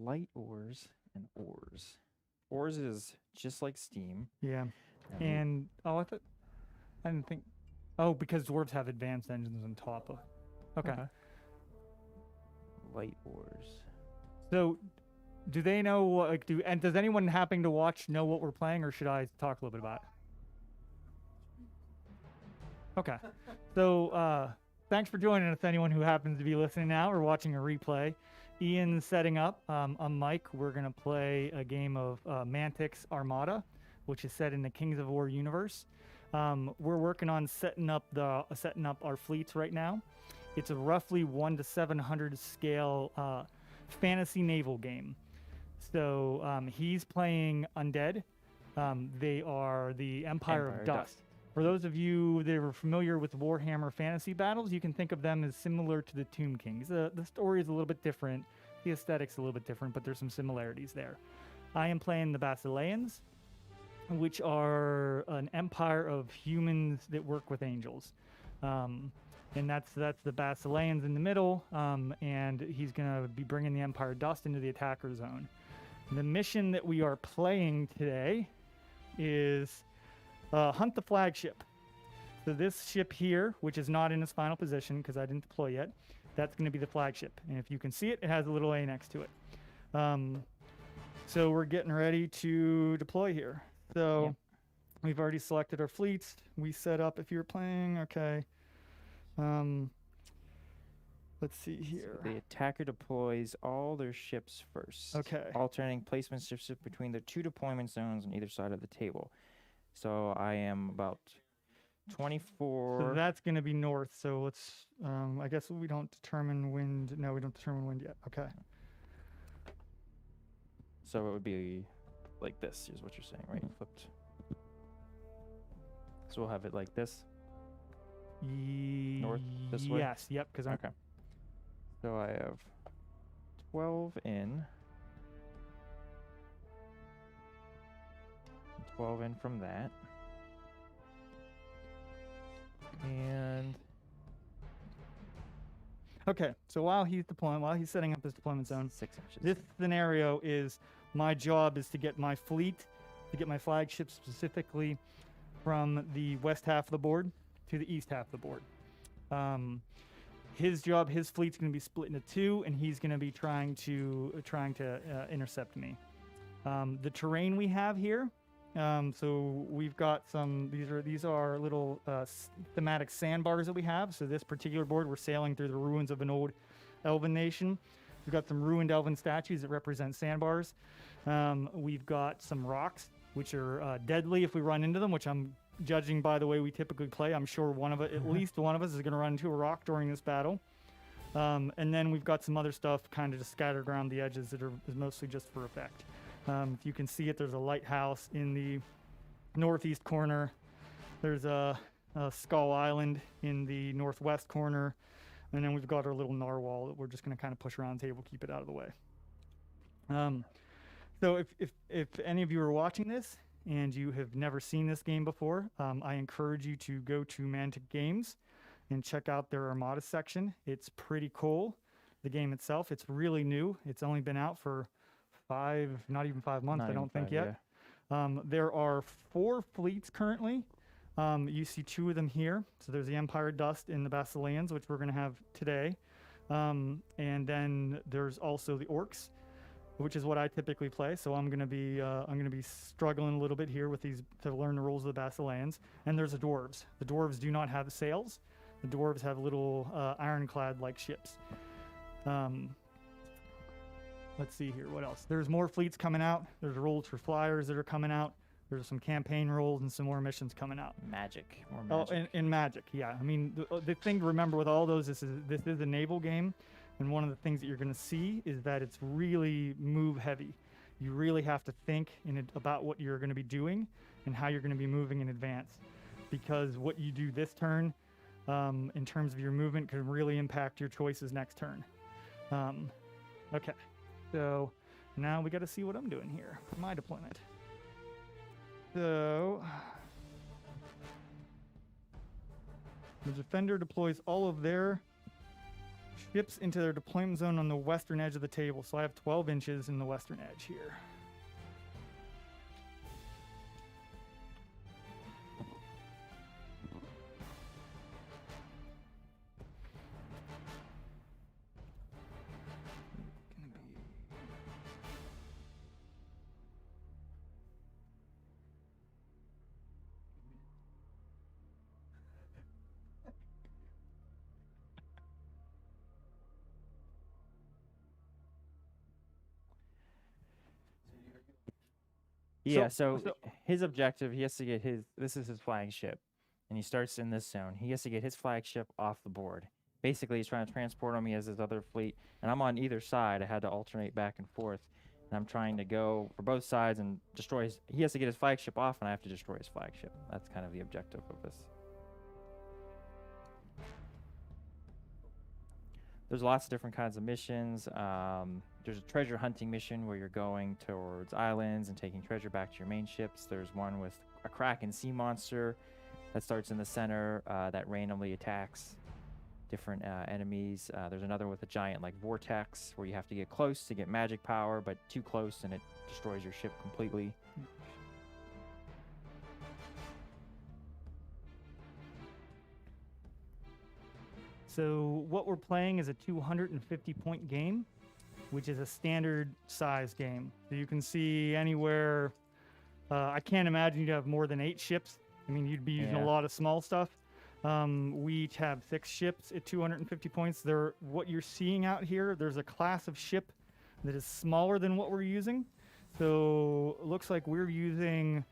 light ores and ores. Ores is just like steam. Yeah. And And I didn't think. Oh, because dwarves have advanced engines on top of. Okay. light ores. So, do they know? Like, does anyone happen to watch know what we're playing, or should I talk a little bit about it? Okay. So, thanks for joining us, anyone who happens to be listening now or watching a replay. Ian's setting up. I'm Mike. We're gonna play a game of Mantic Armada, which is set in the Kings of War universe. We're working on setting up our fleets right now. It's a roughly 1 to 700 scale fantasy naval game. So he's playing undead. They are the Empire of Dust. For those of you that are familiar with Warhammer fantasy battles, you can think of them as similar to the Tomb Kings. The story is a little bit different. The aesthetic's a little bit different, but there's some similarities there. I am playing the Basileans, which are an empire of humans that work with angels. And that's the Basileans in the middle, and he's going to be bringing the Empire Dust into the attacker zone. The mission that we are playing today is hunt the flagship. So this ship here, which is not in its final position because I didn't deploy yet, that's going to be the flagship. And if you can see it, it has a little A next to it. So we're getting ready to deploy here. So we've already selected our fleets. We set up if you're playing, okay. Let's see here. So the attacker deploys all their ships first. Okay. Alternating placement ships between the 2 deployment zones on either side of the table. So I am about 24. So that's going to be north. So let's, I guess we don't determine wind. No, we don't determine wind yet. Okay. So it would be like this, is what you're saying, right? Flipped. So we'll have it like this. North, this way? Yes, yep, because I'm... Okay. So I have 12 in. 12 in from that. And... Okay, so while he's setting up his deployment zone, 6 inches. this scenario is my job is to get my fleet, to get my flagship specifically from the west half of the board to the east half of the board. His fleet's going to be split into 2, and he's going to be trying to intercept me. The terrain we have here, so we've got some. These are little thematic sandbars that we have. So this particular board, we're sailing through the ruins of an old elven nation. We've got some ruined elven statues that represent sandbars. We've got some rocks, which are deadly if we run into them, which I'm judging by the way we typically play. I'm sure at least one of us is going to run into a rock during this battle. And then we've got some other stuff kind of just scattered around the edges that is mostly just for effect. If you can see it, there's a lighthouse in the northeast corner. There's a Skull Island in the northwest corner. And then we've got our little narwhal that we're just going to kind of push around the table, keep it out of the way. So if any of you are watching this and you have never seen this game before, I encourage you to go to Mantic Games and check out their Armada section. It's pretty cool. The game itself, it's really new. It's only been out for not even 5 months, I don't think yet. Yeah. There are 4 fleets currently. You see 2 of them here. So there's the Empire Dust and the Basileans, which we're going to have today. And then there's also the Orcs, which is what I typically play. So I'm going to be struggling a little bit here with these to learn the rules of the Basileans. And there's the Dwarves. The Dwarves do not have sails. The Dwarves have little ironclad-like ships. Let's see here. What else? There's more fleets coming out. There's rules for flyers that are coming out. There's some campaign rules and some more missions coming out. Magic. More magic. Oh, and magic, yeah. I mean, the thing to remember with all those, this is a naval game. And one of the things that you're going to see is that it's really move heavy. You really have to think about what you're going to be doing and how you're going to be moving in advance. Because what you do this turn, in terms of your movement, can really impact your choices next turn. Okay. So now we got to see what I'm doing here for my deployment. So the defender deploys all of their ships into their deployment zone on the western edge of the table. So I have 12 inches in the western edge here. Yeah, so his objective, he has to get this is his flagship, and he starts in this zone. He has to get his flagship off the board. Basically, he's trying to transport him. He has his other fleet, and I'm on either side. I had to alternate back and forth, and I'm trying to go for both sides and destroy his. He has to get his flagship off, and I have to destroy his flagship. That's kind of the objective of this. There's lots of different kinds of missions. There's a treasure hunting mission where you're going towards islands and taking treasure back to your main ships. There's one with a Kraken sea monster that starts in the center that randomly attacks different enemies. There's another with a giant like vortex where you have to get close to get magic power, but too close and it destroys your ship completely. So what we're playing is a 250-point game, which is a standard size game. So you can see anywhere. I can't imagine you'd have more than 8 ships. I mean, you'd be using a lot of small stuff. We each have 6 ships at 250 points. What you're seeing out here, there's a class of ship that is smaller than what we're using. So it looks like we're using,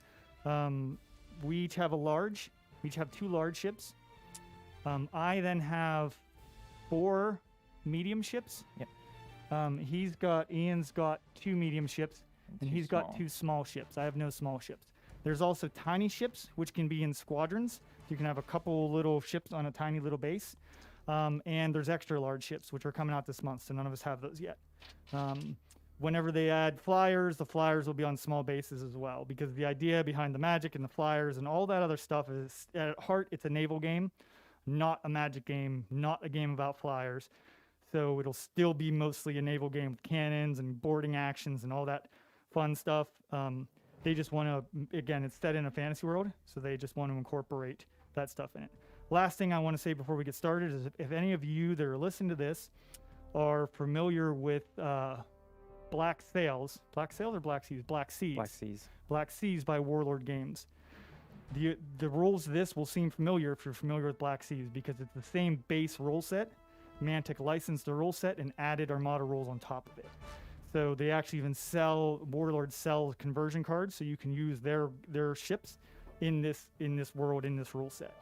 we each have we each have 2 large ships. I then have 4 medium ships. Yep. Ian's got 2 medium ships, and he's got 2 small ships. I have no small ships. There's also tiny ships, which can be in squadrons. You can have a couple little ships on a tiny little base. And there's extra large ships, which are coming out this month, so none of us have those yet. Whenever they add flyers, the flyers will be on small bases as well, because the idea behind the magic and the flyers and all that other stuff is, at heart, it's a naval game. Not a magic game, not a game about flyers. So it'll still be mostly a naval game with cannons and boarding actions and all that fun stuff. They just want to, again, it's set in a fantasy world, so they just want to incorporate that stuff in it. Last thing I want to say before we get started is if any of you that are listening to this are familiar with Black Seas by Warlord Games. The rules of this will seem familiar if you're familiar with Black Seas, because it's the same base rule set. Mantic licensed the rule set and added Armada rules on top of it. So they actually even Warlord sells conversion cards, so you can use their ships in this world, in this rule set.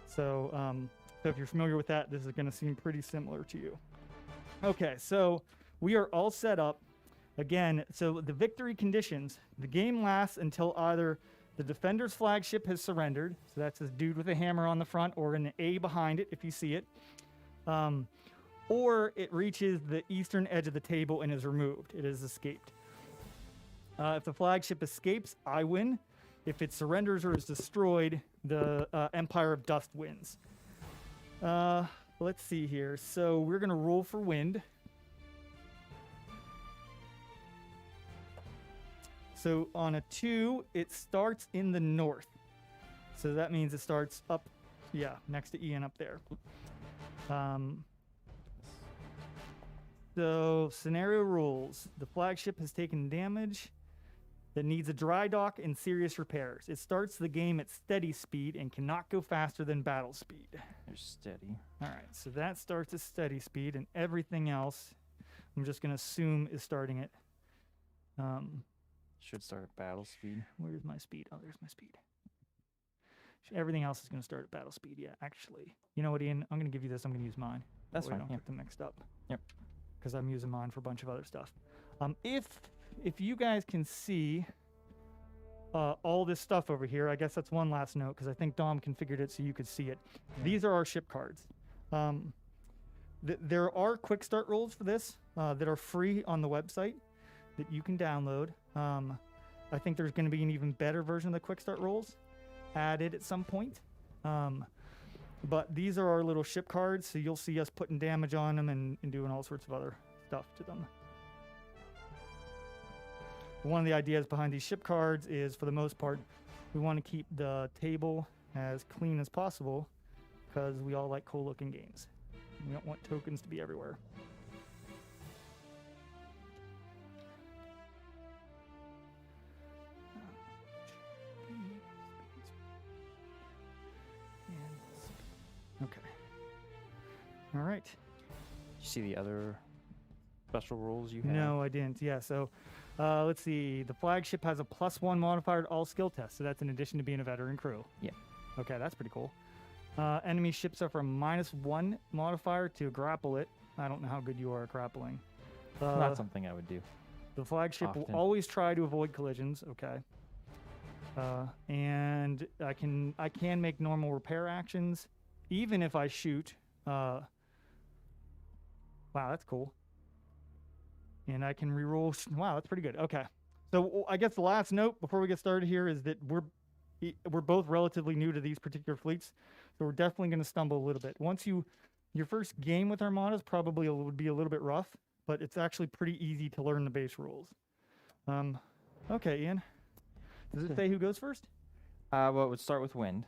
So if you're familiar with that, this is going to seem pretty similar to you. Okay, so we are all set up. Again, so the victory conditions, the game lasts until either the defender's flagship has surrendered, so that's this dude with a hammer on the front, or an A behind it if you see it, or it reaches the eastern edge of the table and is removed. It has escaped. If the flagship escapes, I win. If it surrenders or is destroyed, the Empire of Dust wins. Let's see here. So we're going to roll for wind. So on a 2, it starts in the north. So that means it starts up, next to Ian up there. So scenario rules. The flagship has taken damage that needs a dry dock and serious repairs. It starts the game at steady speed and cannot go faster than battle speed. You're steady. All right, so that starts at steady speed, and everything else, I'm just going to assume is starting at... Should start at battle speed. Where's my speed? Oh, there's my speed. Everything else is going to start at battle speed. Yeah, actually. You know what, Ian? I'm going to give you this. I'm going to use mine. That's fine. Don't get them mixed up. Yep. Because I'm using mine for a bunch of other stuff. If you guys can see all this stuff over here, I guess that's one last note, because I think Dom configured it so you could see it. Yeah. These are our ship cards. There are quick start rules for this that are free on the website that you can download. I think there's going to be an even better version of the quick start rules added at some point. But these are our little ship cards, so you'll see us putting damage on them and doing all sorts of other stuff to them. One of the ideas behind these ship cards is, for the most part, we want to keep the table as clean as possible because we all like cool-looking games. We don't want tokens to be everywhere. Okay. All right. Did you see the other special rules you have? No, I didn't. Yeah, so let's see. The flagship has a +1 modifier to all skill tests, so that's in addition to being a veteran crew. Yeah. Okay, that's pretty cool. Enemy ships suffer a -1 modifier to grapple it. I don't know how good you are at grappling. Not something I would do. The flagship often. will always try to avoid collisions. Okay. And I can make normal repair actions, even if I shoot. Wow, that's cool. And I can reroll. Wow, that's pretty good. Okay. So I guess the last note before we get started here is that we're both relatively new to these particular fleets, so we're definitely going to stumble a little bit. Your first game with Armadas probably would be a little bit rough, but it's actually pretty easy to learn the base rules. Okay, Ian. Does it say who goes first? Well, it would start with wind.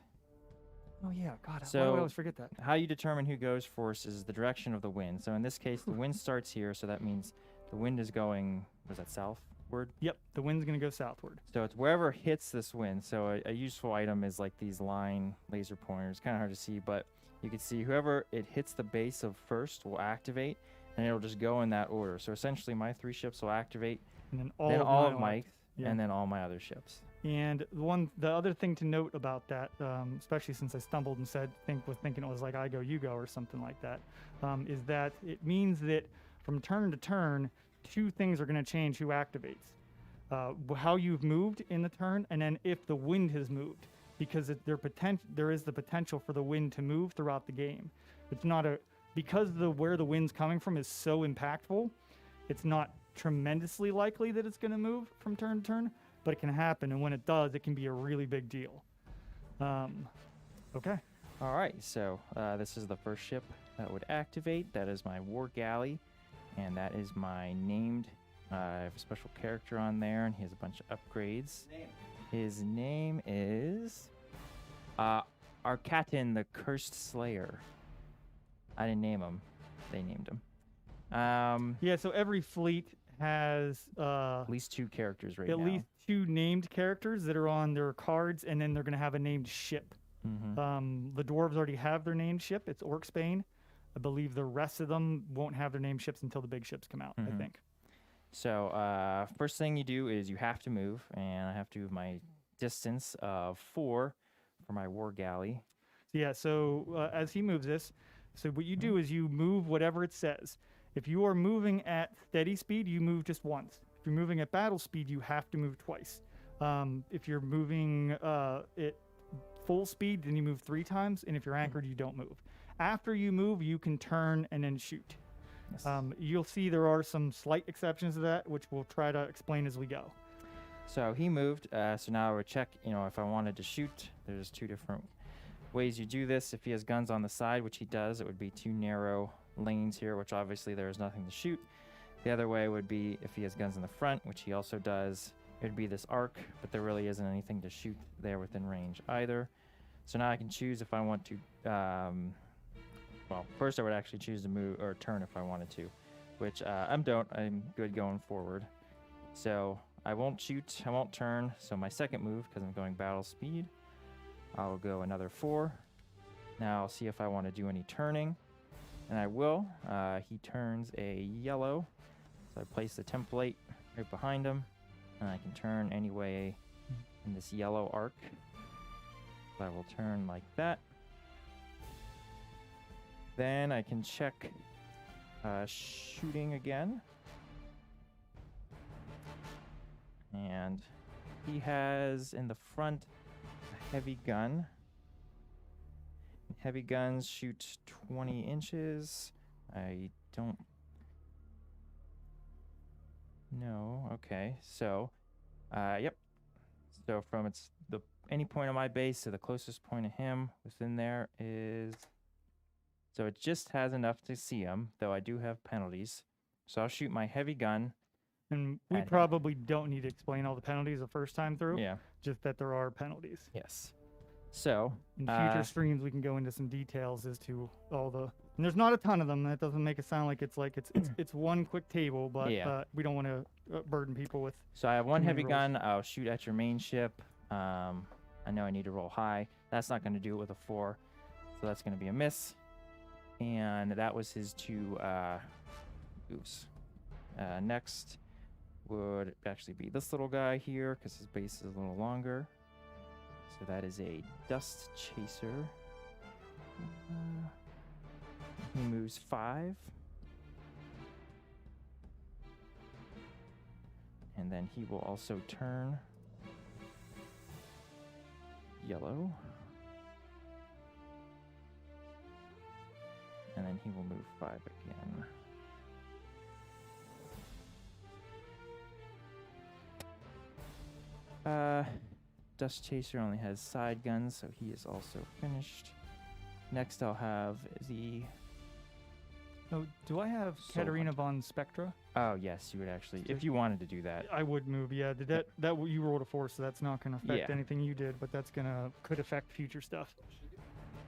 Oh yeah, God, why do So- I always forget that? How you determine who goes first is the direction of the wind. So in this case, the wind starts here, so that means the wind is going, was that southward? Yep, the wind's going to go southward. So it's wherever hits this wind. So a useful item is like these line laser pointers. Kind of hard to see, but you can see whoever it hits the base of first will activate, and it'll just go in that order. So essentially, my 3 ships will activate, And then then all of mine. Mike's, Yeah. and then all my other ships. And the other thing to note about that, especially since I stumbled and was thinking it was like I go, you go, or something like that, is that it means that from turn to turn, 2 things are going to change who activates. How you've moved in the turn, and then if the wind has moved, because there is the potential for the wind to move throughout the game. It's not because where the wind's coming from is so impactful, it's not tremendously likely that it's going to move from turn to turn, but it can happen, and when it does, it can be a really big deal. Okay. All right, so this is the first ship that would activate. That is my war galley, and that is my named. I have a special character on there, and he has a bunch of upgrades. His name is Arkatin, the Cursed Slayer. I didn't name him; they named him. Yeah, so every fleet has At least 2 characters right at now. least 2 named characters that are on their cards, and then they're going to have a named ship. Mm-hmm. The dwarves already have their named ship. It's Orcsbane. I believe the rest of them won't have their named ships until the big ships come out, I think. So first thing you do is you have to move, and I have to move my distance of 4 for my war galley. Yeah, so as he moves this, so what you do is you move whatever it says. If you are moving at steady speed, you move just once. If you're moving at battle speed, you have to move twice. If you're moving at full speed, then you move 3 times, and if you're anchored, you don't move. After you move, you can turn and then shoot. Yes. You'll see there are some slight exceptions to that, which we'll try to explain as we go. So he moved. So now I would check, if I wanted to shoot. There's 2 different ways you do this. If he has guns on the side, which he does, it would be 2 narrow lanes here, which obviously there is nothing to shoot. The other way would be if he has guns in the front, which he also does. It would be this arc, but there really isn't anything to shoot there within range either. So now I can choose if I want to. Well, first I would actually choose to move or turn if I wanted to, which I'm good going forward. So I won't shoot, I won't turn. So my second move, because I'm going battle speed, I'll go another 4. Now I'll see if I want to do any turning, and I will. He turns a yellow, so I place the template right behind him, and I can turn any way in this yellow arc. So I will turn like that. Then I can check shooting again. And he has in the front a heavy gun. Heavy guns shoot 20 inches. I don't know. Okay, so, yep. So from the any point on my base to the closest point of him within there is... So it just has enough to see him, though I do have penalties. So I'll shoot my heavy gun. And we at him. probably don't need to explain all the penalties the first time through. Yeah. Just that there are penalties. Yes. So In future streams, we can go into some details as to all the. And there's not a ton of them. That doesn't make it sound like it's one quick table, but Yeah. we don't want to burden people with. So I have one too many heavy rolls. gun. I'll shoot at your main ship. I know I need to roll high. That's not going to do it with a 4. So that's going to be a miss. And that was his 2 goose. Next would actually be this little guy here because his base is a little longer. So that is a Dust Chaser. He moves 5. And then he will also turn yellow. And then he will move 5 again. Dust Chaser only has side guns, so he is also finished. Next I'll have the... Oh, do I have Soul Katarina Hunter. Von Spectra? Oh, yes, you would actually... So- If you wanted to do that. I would move. Yeah, you rolled a 4, so that's not going to affect Yeah. anything you did, but could affect future stuff.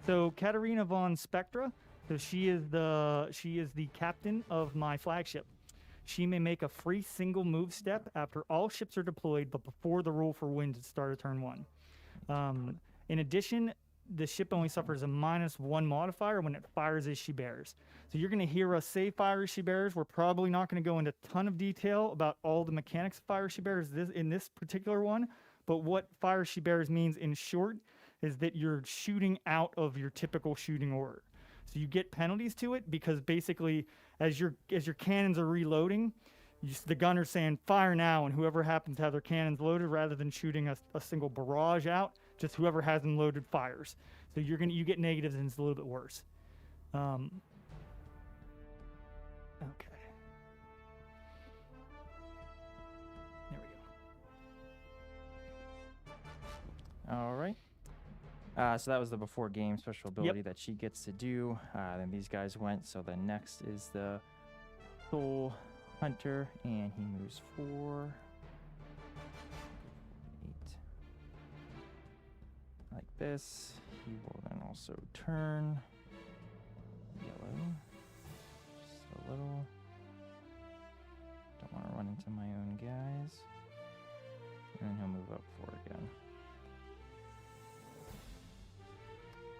So Katarina Von Spectra. So she is the captain of my flagship. She may make a free single move step after all ships are deployed, but before the roll for wind at the start of turn 1. In addition, the ship only suffers a -1 modifier when it fires as she bears. So you're going to hear us say fire as she bears. We're probably not going to go into a ton of detail about all the mechanics of fire as she bears in this particular one, but what fire as she bears means in short is that you're shooting out of your typical shooting order. So you get penalties to it because basically as your cannons are reloading, the gunner's saying fire now, and whoever happens to have their cannons loaded, rather than shooting a single barrage out, just whoever has them loaded fires. So you get negatives, and it's a little bit worse. Okay. There we go. All right. So that was the before game special ability that she gets to do. Then these guys went. So then next is the Soul Hunter, and he moves 4, 8, like this. He will then also turn yellow, just a little. Don't want to run into my own guys. And then he'll move up 4 again.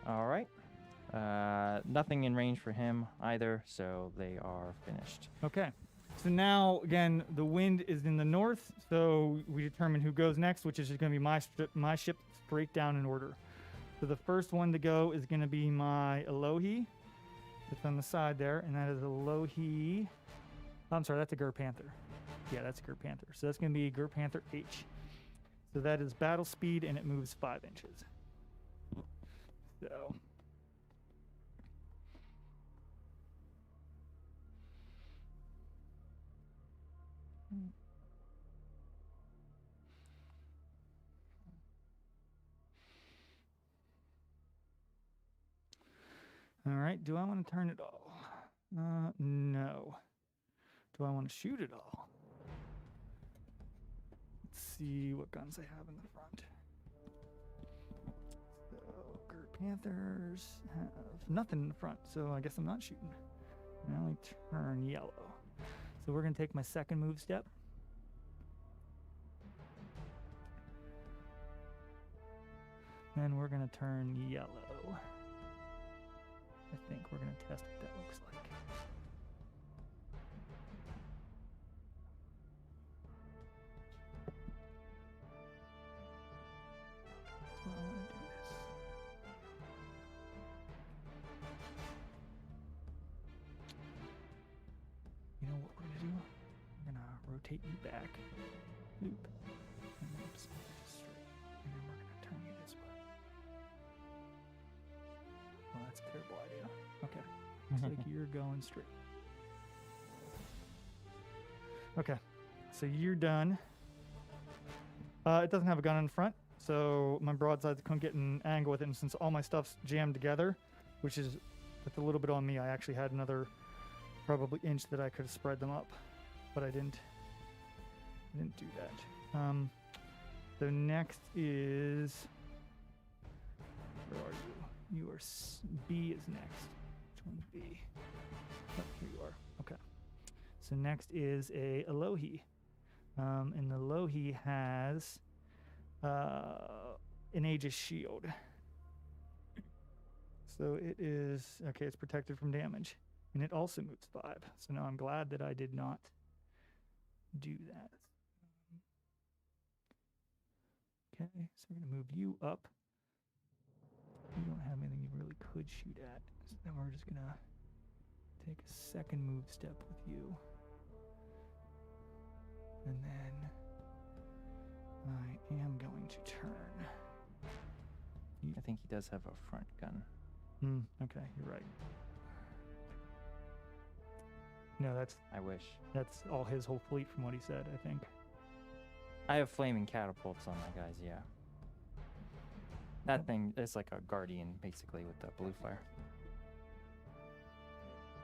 All right. Nothing in range for him either, so they are finished. Okay. So now, again, the wind is in the north, so we determine who goes next, which is going to be my ship straight down in order. So the first one to go is going to be my Elohi. It's on the side there, and that is Elohi. I'm sorry, that's a Gur Panther. Yeah, that's a Gur Panther. So that's going to be Gur Panther H. So that is battle speed, and it moves 5 inches. So... All right, do I want to turn it all? No. Do I want to shoot it all? Let's see what guns I have in the front. So, Gur Panthers have nothing in the front, so I guess I'm not shooting. I only turn yellow. So we're going to take my second move step. Then we're going to turn yellow. I think we're going to test what that looks like. So I want to do this. You know what we're going to do? We're going to rotate you back, loop, and then spin it straight. And then we're going to turn you this way. Well, that's a terrible idea. Okay. Looks like you're going straight. Okay. So you're done. It doesn't have a gun in front, so my broadsides couldn't get an angle with it, and since all my stuff's jammed together, which is that's a little bit on me, I actually had another probably inch that I could have spread them up, but I didn't do that. So next is, where are you? You are B is next. Which one's B? Oh, here you are. Okay. So next is a Alohi. And the Alohi has an Aegis shield. So it is, okay, it's protected from damage. And it also moves 5. So now I'm glad that I did not do that. Okay, so we're going to move you up. You don't have anything you really could shoot at. So then we're just going to take a second move step with you. And then I am going to turn. I think he does have a front gun. Okay, you're right. No, I wish. that's all his whole fleet from what he said, I think. I have flaming catapults on my guys, yeah. That thing is like a guardian, basically, with the blue fire.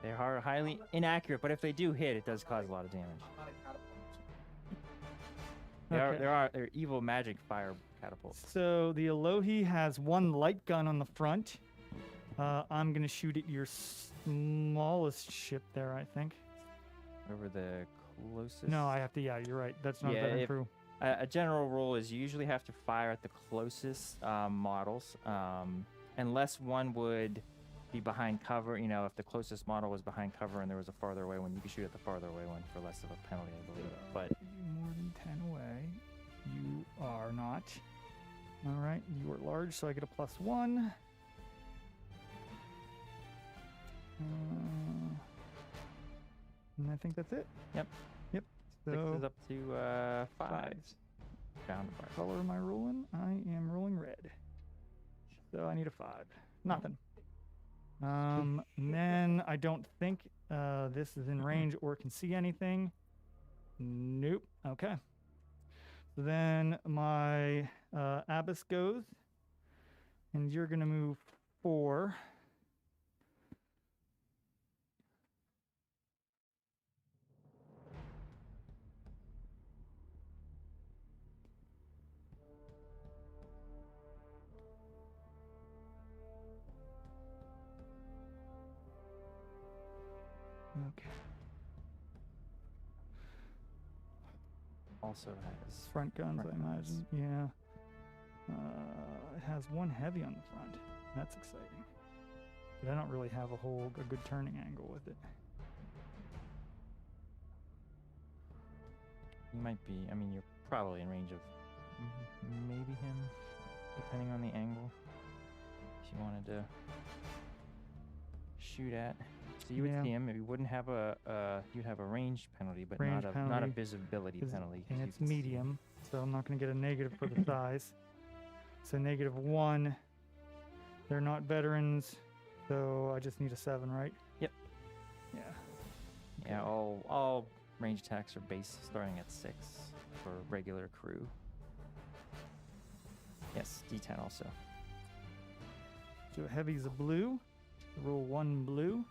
They are highly inaccurate, but if they do hit, it does cause a lot of damage. They're evil magic fire catapults. So the Alohi has one light gun on the front. I'm going to shoot at your smallest ship there, I think. Over the closest? No, I have to, yeah, you're right. That's not better true. A general rule is you usually have to fire at the closest models, unless one would be behind cover. You know, if the closest model was behind cover and there was a farther away one, you could shoot at the farther away one for less of a penalty, I believe. But more than 10 away. You are not. All right, you are large, so I get a +1. And I think that's it. Yep. So 6 is up to 5. Down to 5. Color am I rolling? I am rolling red. So I need a 5. Nothing. And then I don't think this is in range or can see anything. Nope. Okay. So then my Abyss goes, and you're going to move 4. Okay. Also has Front guns, I imagine. Yeah. It has one heavy on the front. That's exciting. But I don't really have a good turning angle with it. You might be. I mean, you're probably in range of maybe him, depending on the angle. If you wanted to shoot at. So you would see him. You wouldn't have you'd have a range penalty, but not a visibility penalty. And it's medium, so I'm not going to get a negative for the size. So -1. They're not veterans, so I just need a 7, right? Yep. Yeah. Okay. Yeah. All range attacks are base starting at 6 for regular crew. Yes, D10 also. So heavy's a blue. Roll 1 blue.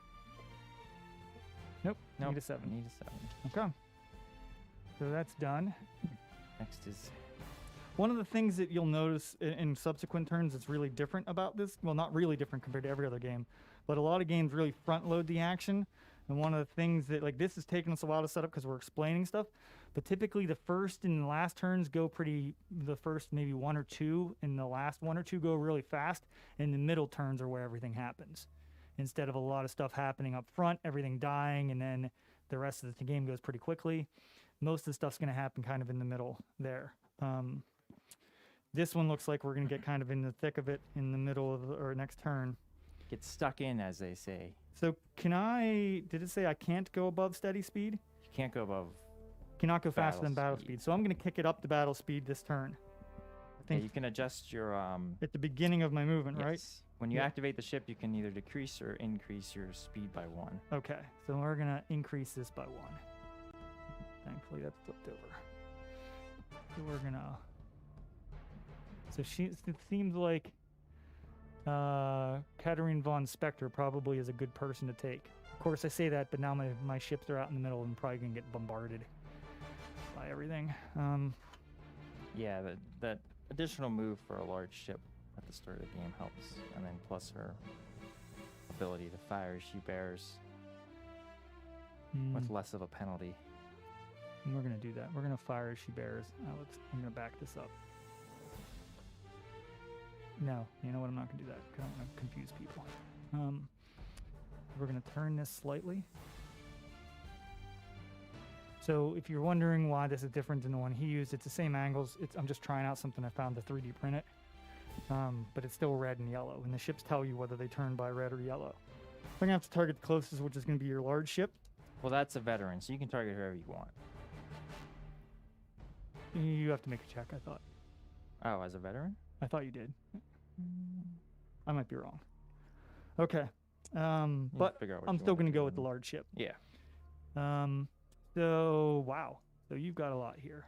Nope. Need a 7. Need a 7. Okay. So that's done. Next is one of the things that you'll notice in subsequent turns that's really different about this. Well, not really different compared to every other game, but a lot of games really front load the action. And one of the things that, like, this has taken us a while to set up because we're explaining stuff, but typically the first and the last turns go the first maybe 1 or 2 and the last 1 or 2 go really fast, and the middle turns are where everything happens. Instead of a lot of stuff happening up front, everything dying, and then the rest of the game goes pretty quickly. Most of the stuff's going to happen kind of in the middle there. This one looks like we're going to get kind of in the thick of it in the middle of our next turn. Get stuck in, as they say. So did it say I can't go above steady speed? You can't go above. Cannot go faster than battle speed. So I'm going to kick it up to battle speed this turn. I think you can adjust your at the beginning of my movement, yes. right? When you activate the ship, you can either decrease or increase your speed by 1. Okay, so we're going to increase this by 1. Thankfully, that's flipped over. So we're going to So it seems like Katarina Von Spectra probably is a good person to take. Of course, I say that, but now my ships are out in the middle and probably gonna get bombarded by everything. Yeah, that additional move for a large ship at the start of the game helps, and then plus her ability to fire as she bears with less of a penalty. And we're gonna do that. We're gonna fire as she bears. I'm gonna back this up. No, you know what? I'm not gonna do that. I don't want to confuse people. We're gonna turn this slightly. So if you're wondering why this is different than the one he used, it's the same angles. I'm just trying out something I found to 3D print it. But it's still red and yellow, and the ships tell you whether they turn by red or yellow. I'm gonna have to target the closest, which is gonna be your large ship. Well, that's a veteran, so you can target whoever you want. You have to make a check, I thought. Oh, as a veteran? I thought you did. I might be wrong. Okay. But I'm still going to go with the large ship. Yeah. So, wow. So you've got a lot here.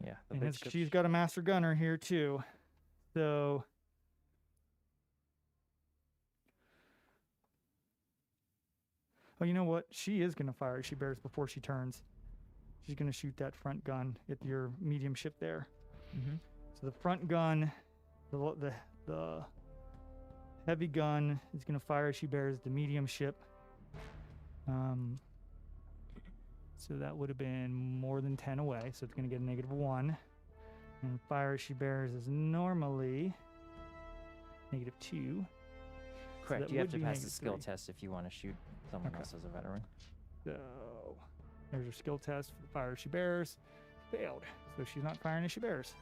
Yeah. And she's got a master gunner here, too. So... Oh, you know what? She is going to fire as she bears before she turns. She's going to shoot that front gun at your medium ship there. Mm-hmm. So the front gun, the heavy gun is going to fire as she bears the medium ship. So that would have been more than 10 away, so it's going to get a -1. And fire as she bears is normally -2. Correct. So you have to pass the -3. skill test if you want to shoot someone else as a veteran. So there's your skill test for the fire as she bears. Failed. So she's not firing as she bears.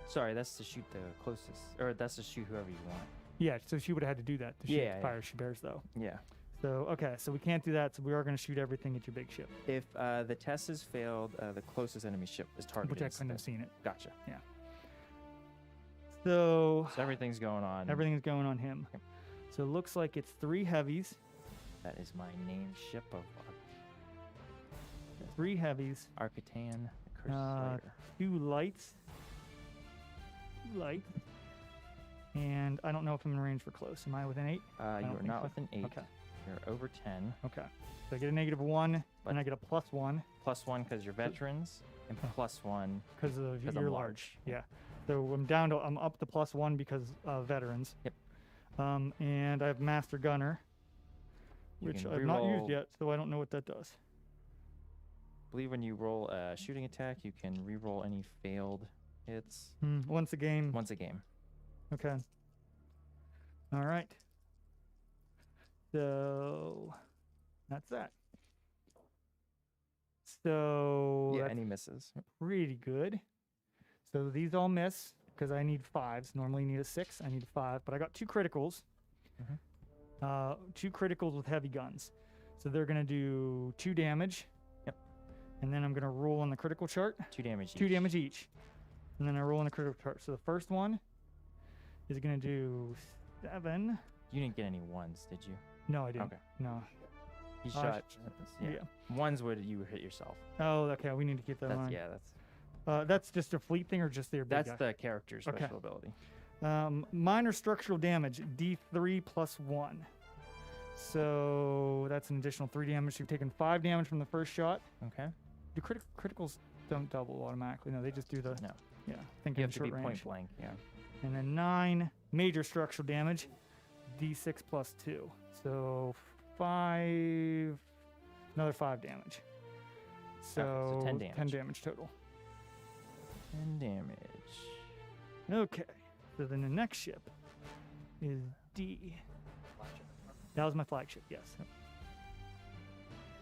Sorry, that's to shoot the closest, or that's to shoot whoever you want. Yeah, so she would have had to do that to shoot Yeah, the fire as she bears, though. Yeah. So, okay, so we can't do that, so we are going to shoot everything at your big ship. If the test is failed, the closest enemy ship is targeted. Which I couldn't have seen it. Gotcha. Yeah. So everything's going on. Everything's going on him. Okay. So it looks like it's 3 heavies. That is my named ship of 3 heavies. Arcatan, the Cursed Slayer. 2 lights. 2 lights. And I don't know if I'm in range for close. Am I within 8? You are not within 8. Okay. You're over 10. Okay. So I get a -1, But and I get a +1. +1 because you're veterans, and +1 because of 'cause you're I'm large. large. Yeah. So I'm up to +1 because of veterans. Yep. And I have master gunner, You which can I've not used reroll- yet, so I don't know what that does. I believe when you roll a shooting attack, you can re-roll any failed hits Once a game. once a game. Okay. All right. So that's that. So Yeah, that's any misses. pretty good. So these all miss because I need 5s. Normally you need a 6. I need 5, but I got 2 criticals. Mhm. 2 criticals with heavy guns. So they're gonna do 2 damage. Yep. And then I'm gonna roll on the critical chart. 2 damage 2 each. damage each. And then I roll on the critical chart. So the first one is gonna do 7. You didn't get any ones, did you? No, I didn't. Okay. No. You Uh, shot. Yeah. Yeah. Ones would you hit yourself. Oh, okay. We need to keep that in That's mind. yeah. That's just a fleet thing, or just their big That's guy? the character's Okay. special ability. Minor structural damage, D3 + 1. So that's an additional 3 damage. You've taken 5 damage from the first shot. Okay. Do criticals don't double automatically? No, they just do the. No. Yeah, think You in have to short be range. point blank. Yeah. And then 9 major structural damage, D6 + 2. So 5. Another 5 damage. So 10 damage. 10 damage total. 10 damage. Okay. So then the next ship is D. That was my flagship, yes.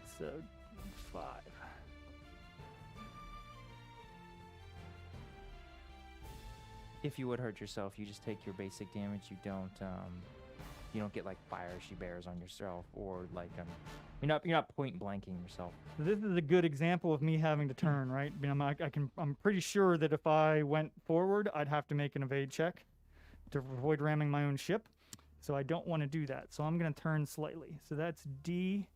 So 5. If you would hurt yourself, you just take your basic damage. You don't get like fire she bears on yourself, or like you're not point blanking yourself. So this is a good example of me having to turn, right? I mean, I'm pretty sure that if I went forward, I'd have to make an evade check to avoid ramming my own ship. So I don't want to do that. So I'm going to turn slightly. So that's D.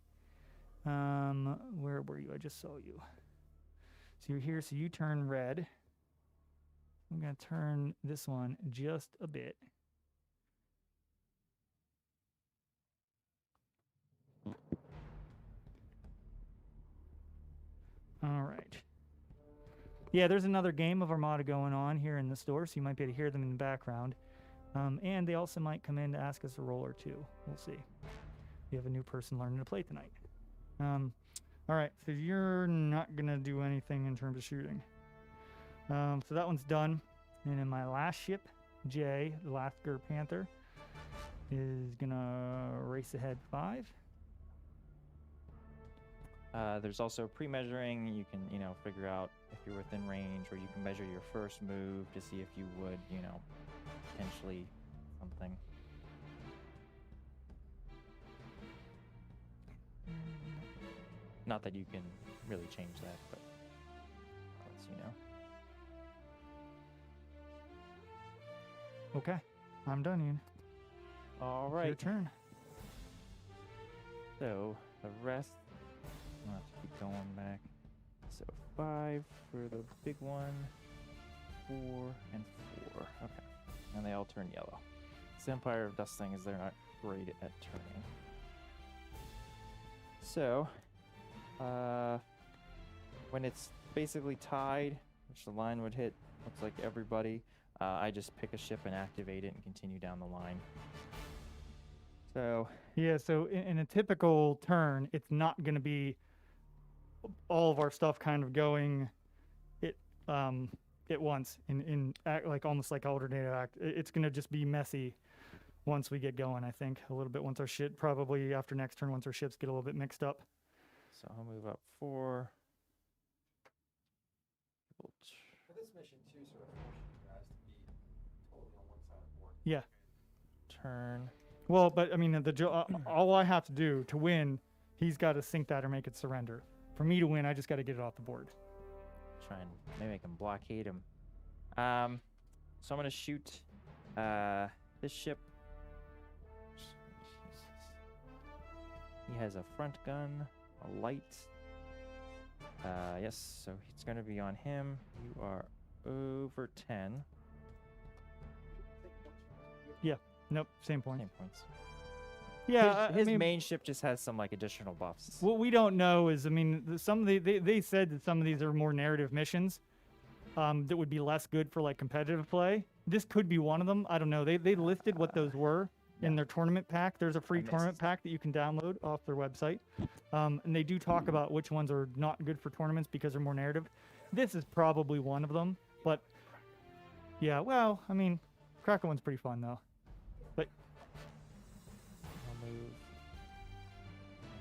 Where were you? I just saw you. So you're here. So you turn red. I'm going to turn this one just a bit. All right. Yeah, there's another game of Armada going on here in the store, so you might be able to hear them in the background. And they also might come in to ask us a roll or two. We'll see. We have a new person learning to play tonight. All right, so you're not going to do anything in terms of shooting. So that one's done. And then my last ship, Jay, the Lasker Panther, is going to race ahead 5. There's also pre-measuring. You can, figure out if you're within range, or you can measure your first move to see if you would, potentially something. Not that you can really change that, but I'll let you know. Okay, I'm done, Ian. All It's right. your turn. So the rest, I'll have to keep going back. So 5 for the big one, 4 and 4. Okay, and they all turn yellow. This Empire of Dust thing is they're not great at turning. So, when it's basically tied, which the line would hit, looks like everybody, I just pick a ship and activate it and continue down the line. So Yeah, so in a typical turn, it's not going to be all of our stuff kind of going at once in act, like almost like alternative act. It's going to just be messy once we get going, I think, a little bit once our ship, probably after next turn, once our ships get a little bit mixed up. So I'll move up 4. For this mission, too, sort of forces you guys to be totally on one side of the board. Yeah. Turn. Well, but I mean, all I have to do to win, he's got to sink that or make it surrender. For me to win, I just got to get it off the board. Try and maybe I can blockade him. So I'm gonna shoot this ship. He has a front gun, a light. Yes, so it's gonna be on him. You are over 10. Nope, same point. Same points. Yeah, his I mean, main ship just has some like additional buffs. what we don't know is, I mean, some of they said that some of these are more narrative missions that would be less good for like competitive play. This could be one of them. I don't know. They listed what those were in their tournament pack. There's a free tournament pack that you can download off their website, and they do talk about which ones are not good for tournaments because they're more narrative. This is probably one of them, but yeah, well, I mean, Kraken one's pretty fun though. But I'll move.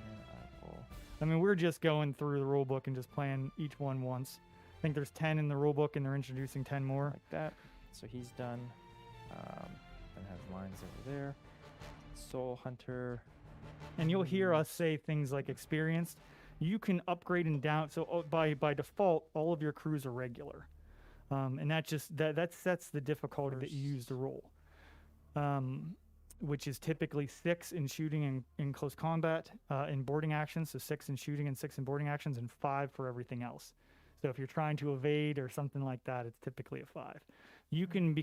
And I will. I mean, we're just going through the rule book and just playing each one once. I think there's 10 in the rule book, and they're introducing 10 more. Like that. So he's done. Then has lines over there. Soul Hunter. And you'll hear us say things like experienced. You can upgrade and down. So by default, all of your crews are regular, and that just that sets the difficulty that you use to roll, which is typically 6 in shooting and in close combat, in boarding actions. So 6 in shooting and 6 in boarding actions, and 5 for everything else. So if you're trying to evade or something like that, it's typically a 5. You can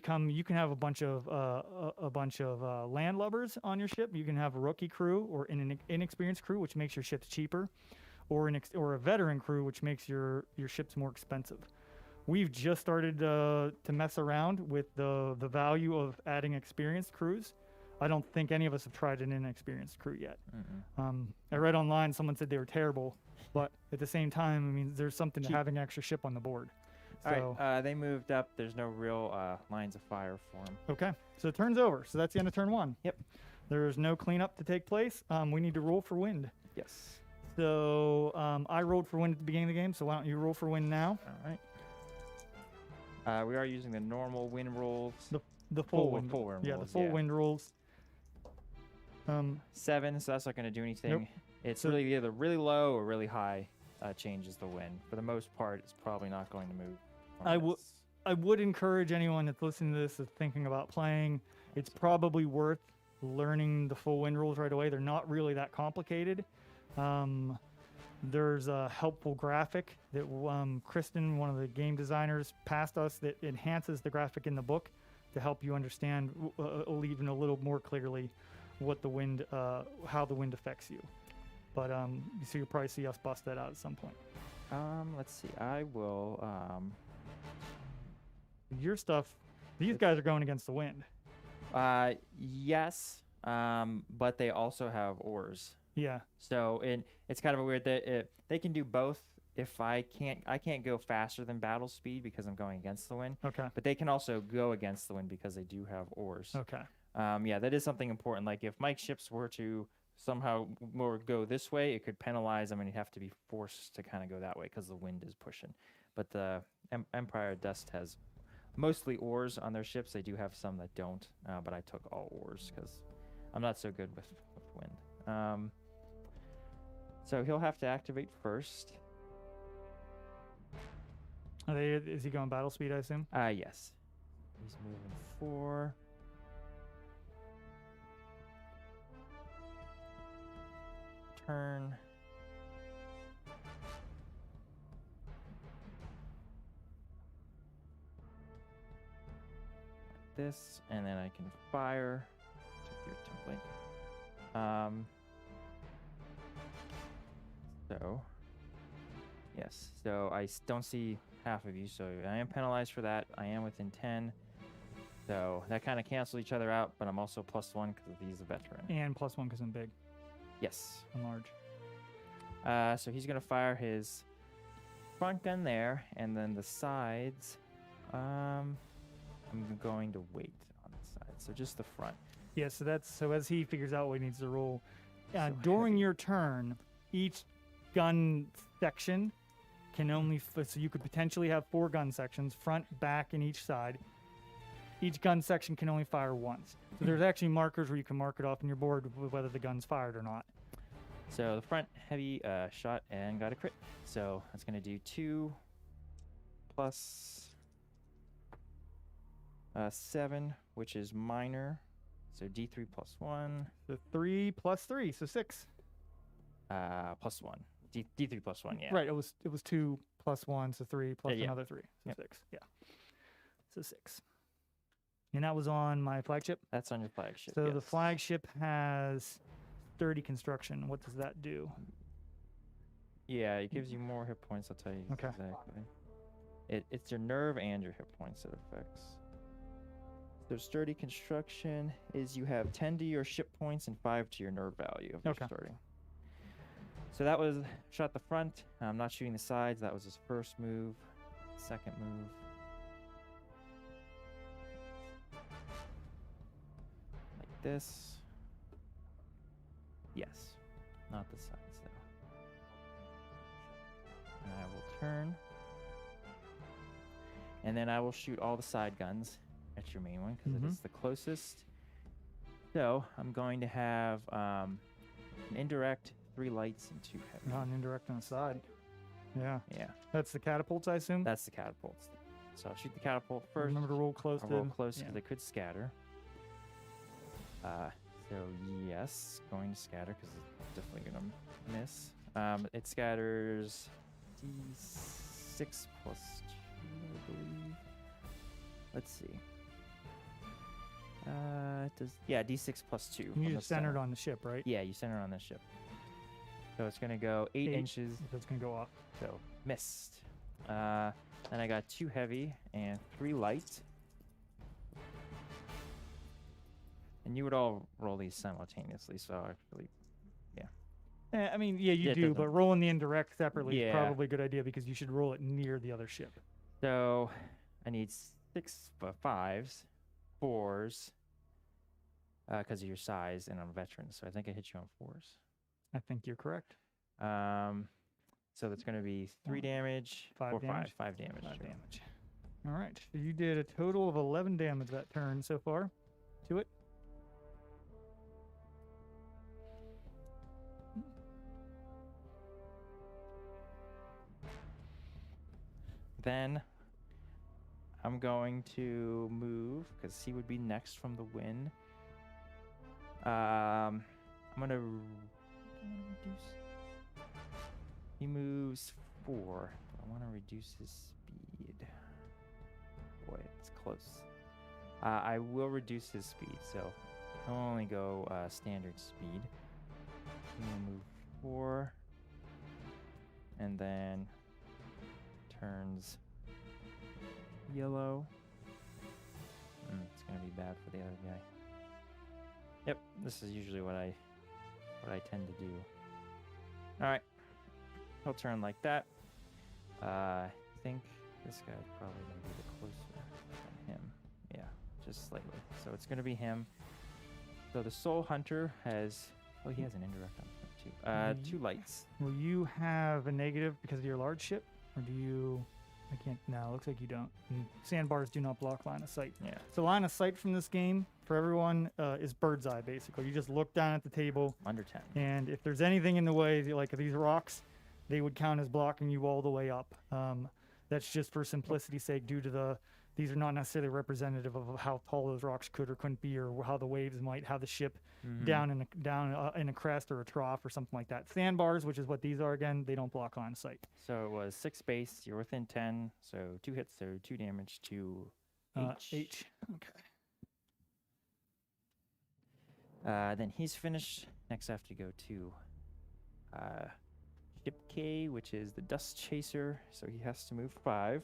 have a bunch of landlubbers on your ship. You can have a rookie crew or an inexperienced crew, which makes your ships cheaper, or a veteran crew, which makes your ships more expensive. We've just started to mess around with the value of adding experienced crews. I don't think any of us have tried an inexperienced crew yet. I read online someone said they were terrible, but at the same time, I mean, there's something to having an extra ship on the board. So, All right, they moved up. There's no real lines of fire for them. okay, so turn's over. So that's the end of turn 1. Yep. There's no cleanup to take place. We need to roll for wind. Yes. So I rolled for wind at the beginning of the game, so why don't you roll for wind now? All right. We are using the normal wind rolls. The full wind. Full wind Yeah, rolls, the full wind rolls. 7, so that's not going to do anything. Nope. It's So- really either really low or really high changes the wind. For the most part, it's probably not going to move. I would encourage anyone that's listening to this that's thinking about playing. It's probably worth learning the full wind rules right away. They're not really that complicated. There's a helpful graphic that Kristen, one of the game designers, passed us that enhances the graphic in the book to help you understand even a little more clearly what the wind, how the wind affects you. But so you'll probably see us bust that out at some point. Let's see. I will. Your stuff, these guys are going against the wind. Yes. But they also have oars. Yeah. So it's kind of a weird that they can do both. If I can't go faster than battle speed because I'm going against the wind. Okay. But they can also go against the wind because they do have oars. Okay. Yeah, that is something important. Like if Mike's ships were to somehow more go this way, it could penalize them, and you'd have to be forced to kind of go that way because the wind is pushing. But the Empire Dust has mostly oars on their ships. They do have some that don't, but I took all oars because I'm not so good with wind. So he'll have to activate first. Is he going battle speed, I assume? Yes. He's moving 4. Turn. Like this, and then I can fire. Check your template. So, yes. So I don't see half of you, so I am penalized for that. I am within 10. So that kind of cancels each other out, but I'm also +1 because he's a veteran. And +1 because I'm big Yes. and large. So he's going to fire his front gun there, and then the sides, I'm going to wait on the sides. So just the front. Yeah, so as he figures out what he needs to roll, So during heavy. your turn, each gun section can only, so you could potentially have 4 gun sections, front, back, and each side. Each gun section can only fire once. So there's actually markers where you can mark it off on your board whether the gun's fired or not. So the front heavy shot and got a crit. So that's going to do 2 plus 7, which is minor. So D3 plus 1. So 3 plus 3, so 6. Plus 1. D3 plus 1, yeah. Right, it was 2 plus 1, so 3 plus Yeah. another 3, so Yep. 6. Yeah. So 6. And that was on my flagship. That's on your flagship. So the yes. flagship has sturdy construction. What does that do? Yeah, it gives you more hit points. I'll tell you Okay. exactly. It's your nerve and your hit points it affects. So sturdy construction is you have 10 to your ship points and 5 to your nerve value of your Okay. starting. So that was shot the front. I'm not shooting the sides. That was his first move. Second move. Like this. Yes. Not the sides though. And I will turn. And then I will shoot all the side guns at your main one because Mhm. it is the closest. So I'm going to have an indirect, 3 lights, and 2 heavy. Not an indirect on the side. Yeah. Yeah, That's the catapults, I assume? that's the catapults. So I'll shoot the catapult first. Remember to roll close I'll to roll close because yeah. they could scatter. So yes, going to scatter because it's definitely going to miss. It scatters D6 plus 2, I believe. Let's see. It does, yeah, D6 plus 2. You from the just centered center. on the ship, right? Yeah, you center on the ship. So it's going to go 8 8. inches. That's going to go off. So missed. Then I got 2 heavy and 3 light. And you would all roll these simultaneously, so actually, I mean, yeah, you Yeah, it do, doesn't- but rolling the indirect separately is Yeah. probably a good idea because you should roll it near the other ship. so I need 6 5s, 4s, because of your size, and I'm a veteran, so I think I hit you on 4s. I think you're correct. So that's going to be 3 damage, 5 4, damage? 5 damage. 5 sure. damage. All right. So you did a total of 11 damage that turn so far to it. Then I'm going to move because he would be next from the wind. I'm gonna reduce. He moves 4. I want to reduce his speed. Boy, it's close. I will reduce his speed, so he'll only go standard speed. He will move 4, and then turns yellow. It's gonna be bad for the other guy. Yep, this is usually what I tend to do. All right, he'll turn like that. I think this guy's probably gonna be the closer than him. Yeah, just slightly. So it's gonna be him. So the Soul Hunter has. Oh, he has an indirect on him too. 2 lights. Will you have a negative because of your large ship, or do you? I can't. No, looks like you don't. And sandbars do not block line of sight. Yeah. So line of sight from this game for everyone is bird's eye. Basically, you just look down at the table, Under 10. and if there's anything in the way, like these rocks, they would count as blocking you all the way up. That's just for simplicity's sake, due to these are not necessarily representative of how tall those rocks could or couldn't be, or how the waves might have the ship down in a crest or a trough or something like that. Sandbars, which is what these are again, they don't block line of sight. So it was 6 base. You're within 10. So 2 hits, so 2 damage to H. H. Okay. Then he's finished. Next, I have to go to Ship K, which is the Dust Chaser. So he has to move 5.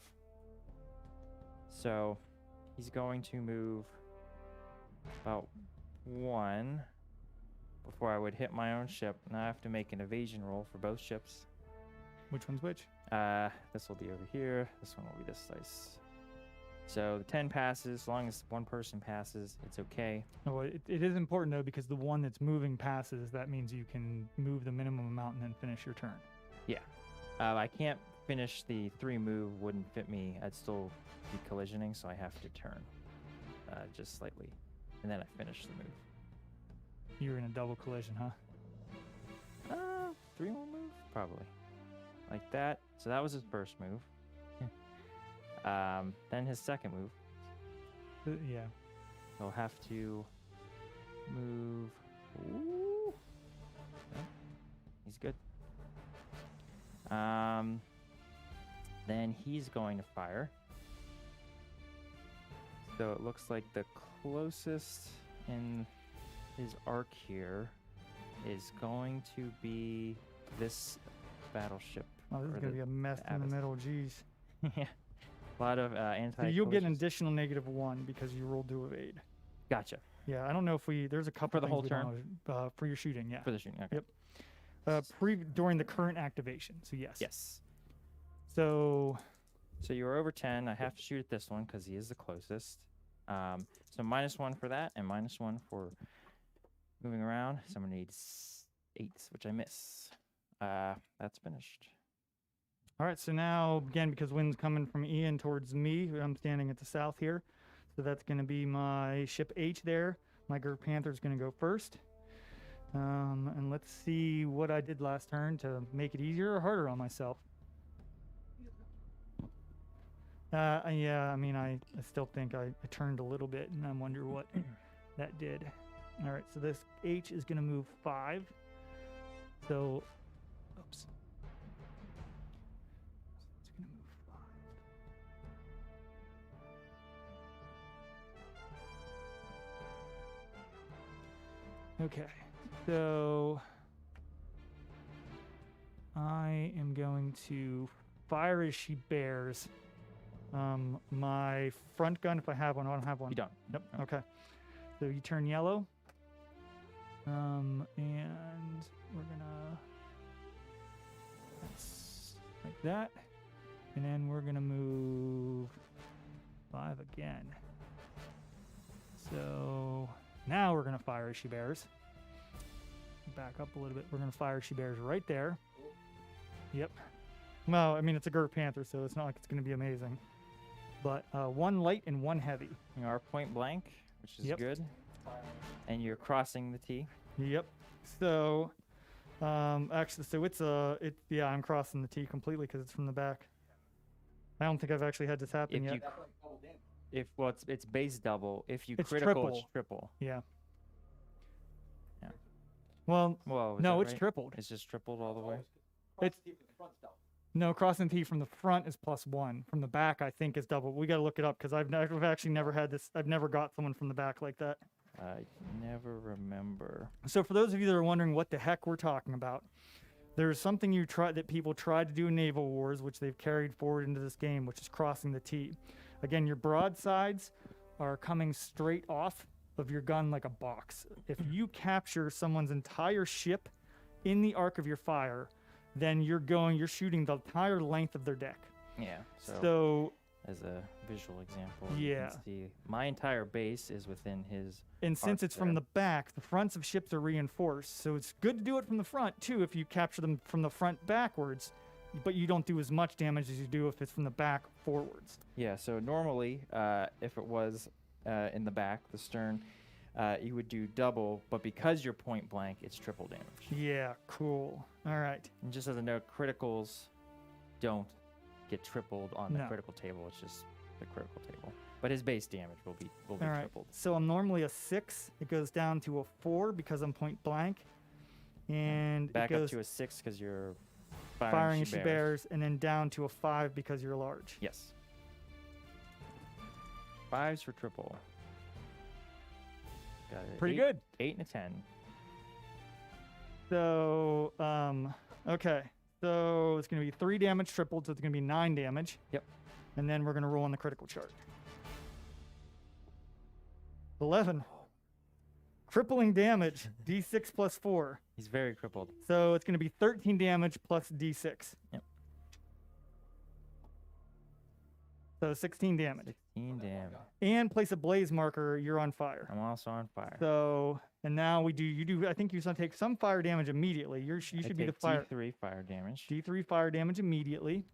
So he's going to move about 1 before I would hit my own ship. Now I have to make an evasion roll for both ships. Which one's which? This will be over here. This one will be this dice. So the 10 passes. As long as one person passes, it's okay. Oh, it is important though, because the one that's moving passes. That means you can move the minimum amount and then finish your turn. Yeah. I can't finish the 3 move. Wouldn't fit me. I'd still be collisioning, so I have to turn just slightly. And then I finish the move. You're in a double collision, huh? 3 more move? Probably. Like that. So that was his first move. Then his second move. Yeah. He'll have to move. Ooh. Yep. He's good. Then he's going to fire. So it looks like the closest in his arc here is going to be this battleship. Oh, this is going to be a mess in the middle. Jeez. Yeah. A lot of anti. So you'll get an additional -1 because you rolled to evade. Gotcha. Yeah, I don't know if there's a couple For the things whole we turn? don't know, for your shooting, yeah. For the shooting. Okay. Yep. During the current activation, so yes. Yes. So you're over 10. I have to shoot at this one because he is the closest. So -1 for that and -1 for moving around. So I'm gonna need 8s, which I miss. That's finished. all right, so now again, because wind's coming from Ian towards me, I'm standing at the south here. So that's going to be my ship H there. My Gurk Panther's going to go first. And let's see what I did last turn to make it easier or harder on myself. Yeah, I mean, I still think I turned a little bit, and I wonder what that did. All right, so this H is going to move 5. So, oops. It's going to move 5. Okay, so I am going to fire as she bears. My front gun, if I have one. I don't have one. You don't. Nope. Okay. So you turn yellow. And we're gonna that's like that. And then we're gonna move 5 again. So now we're gonna fire as she bears. Back up a little bit. We're gonna fire as she bears right there. Yep. Well, I mean, it's a Gurk Panther, so it's not like it's gonna be amazing. But 1 light and 1 heavy. You are point blank, which is Yep. good. And you're crossing the T. Yep. So, actually, so yeah, I'm crossing the T completely because it's from the back. I don't think I've actually had this happen If yet. you, That's like double damage. it's base double. If you It's critical, it's triple. triple. Yeah. Yeah. Well, Whoa. no, it's tripled. It's just tripled all the way. It's Cross T from the front's double. no crossing T from the front is +1. From the back, I think is double. We got to look it up because I've actually never had this. I've never got someone from the back like that. I never remember. So for those of you that are wondering what the heck we're talking about, there's something that people tried to do in Naval Wars, which they've carried forward into this game, which is crossing the T. Again, your broadsides are coming straight off of your gun like a box. If you capture someone's entire ship in the arc of your fire, then you're shooting the entire length of their deck. Yeah. So As a visual example, Yeah. you can see my entire base is within his. and since arc it's from there. the back, the fronts of ships are reinforced. So it's good to do it from the front too if you capture them from the front backwards, but you don't do as much damage as you do if it's from the back forwards. Yeah. So normally, if it was in the back, the stern, you would do double, but because you're point blank, it's triple damage. Yeah, cool. All right. And just as a note, criticals don't get tripled on the No. critical table. It's just the critical table. But his base damage will be All right. tripled. So I'm normally a 6. It goes down to a 4 because I'm point blank. And Back it up goes to a 6 because you're firing she she bears, and then down to a 5 because you're large. Yes. 5s for triple. Got it. Pretty 8, good. 8 and a 10. So, okay. So it's going to be 3 damage tripled, so it's going to be 9 damage. Yep. And then we're going to roll on the critical chart. 11. Crippling damage, d6 plus 4. He's very crippled. So it's going to be 13 damage plus d6. Yep. So 16 damage. 16 damage. And place a blaze marker, you're on fire. I'm also on fire. So, and now you do, I think you take some fire damage immediately. You I should be the take fire. D3 fire damage. D3 fire damage immediately.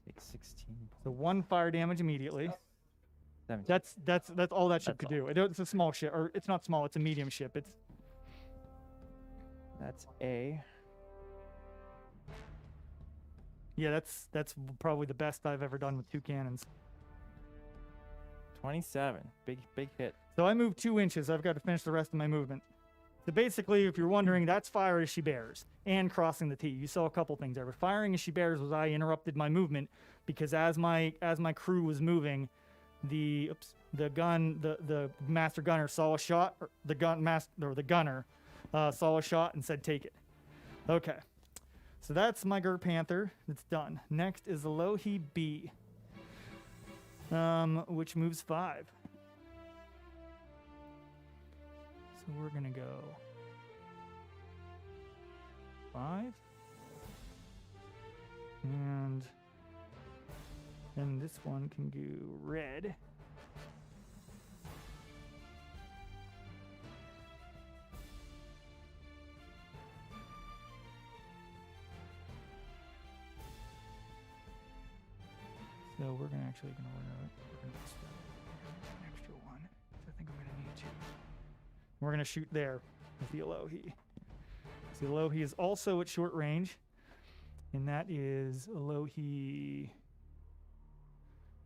Take 16. So 1 fire damage immediately. 17. That's all that ship That's could do. It's a small ship, or it's not small. It's a medium ship. That's A. Yeah, that's probably the best I've ever done with 2 cannons. 27. Big hit. So I moved 2 inches. I've got to finish the rest of my movement. So basically, if you're wondering, that's fire as she bears and crossing the T. You saw a couple things there. But firing as she bears was I interrupted my movement because as my crew was moving, the master gunner saw a shot. Or the gunner saw a shot and said, "Take it." Okay. So that's my Gert Panther. It's done. Next is the Lohi B. Which moves 5. So we're gonna go 5, and then this one can go red. So we're gonna order an extra one. So I think I'm gonna need 2. We're gonna shoot there with the Alohi. So the Alohi is also at short range, and that is Alohi.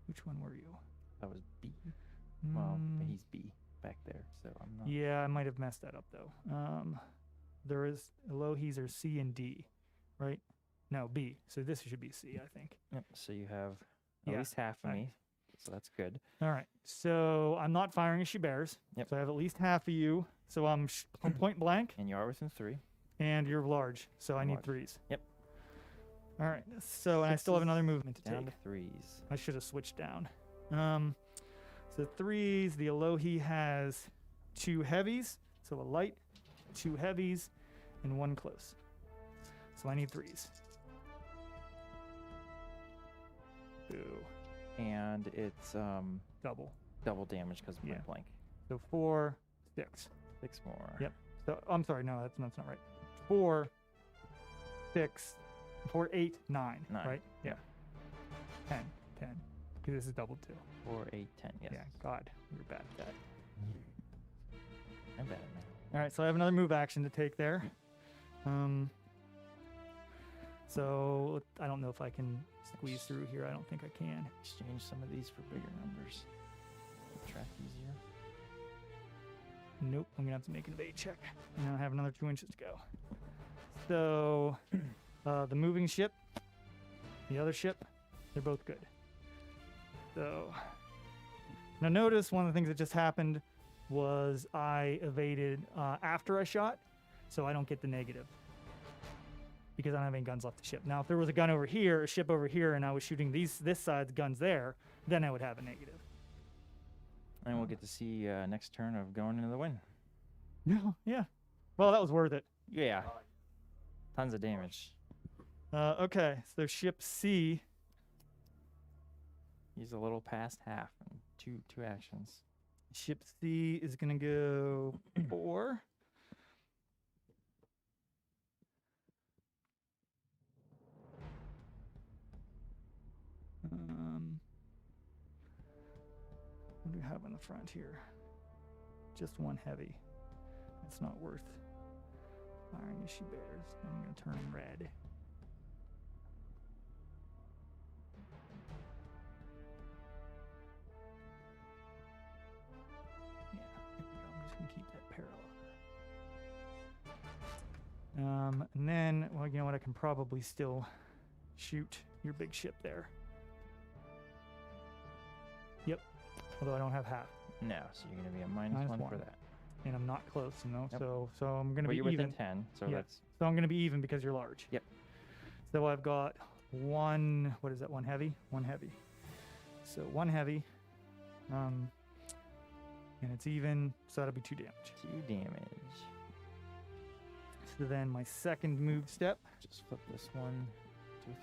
Which one were you? That was B. Well, Mm, he's B back there, so I'm not. yeah, I might have messed that up though. There is Alohis are C and D, right? No, B. So this should be C, I think. Yep. So you have at Yeah, least half of I- me, so that's good. All right. So I'm not firing as she bears. Yep. So I have at least half of you. So I'm point blank, And you are within 3. and you're large. So I I'm need large. 3s. Yep. All right. So and I still have another movement to Down take. to 3s. I should have switched down. So 3s. The Alohi has 2 heavies. So a light, 2 heavies, and 1 close. So I need 3s. Boo. And it's Double. double damage because of Yeah. my blank. So 4, 6. 6 more. Yep. So I'm sorry, no, that's not right. 4, 6, 4, 8, 9. 9. Right? Yeah. 10. Because this is double 2. 4, 8, 10. Yes. Yeah. God, you're bad at that. I'm bad, man. All right, so I have another move action to take there. So I don't know if I can squeeze through here. I don't think I can. Exchange some of these for bigger numbers. Keep track easier. Nope, I'm gonna have to make an evade check. And I have another 2 inches to go. So The moving ship, the other ship, they're both good. So now notice one of the things that just happened was I evaded after I shot, so I don't get the negative because I don't have any guns left to ship. Now, if there was a gun over here, a ship over here, and I was shooting this side's guns there, then I would have a negative. And we'll get to see next turn of going into the wind. Yeah. Well, that was worth it. Yeah. Tons of damage. Okay, so ship C. He's a little past half in two actions. Ship C is gonna go 4. What do we have on the front here? Just one heavy. It's not worth firing as she bears. I'm gonna turn him red. Yeah, there we go. I'm just gonna keep that parallel. And then, well, you know what? I can probably still shoot your big ship there. Yep. Although I don't have half, No, so you're going to be a minus Minus one for one. that. and I'm not close, you know. Yep. So I'm gonna But be you're even. within 10, so Yeah. that's So I'm gonna be even because you're large. Yep. So I've got one. What is that? One heavy. One heavy. So one heavy. And it's even. So that'll be 2 damage. 2 damage. So then my second move step. Just flip this 1, 2, 3.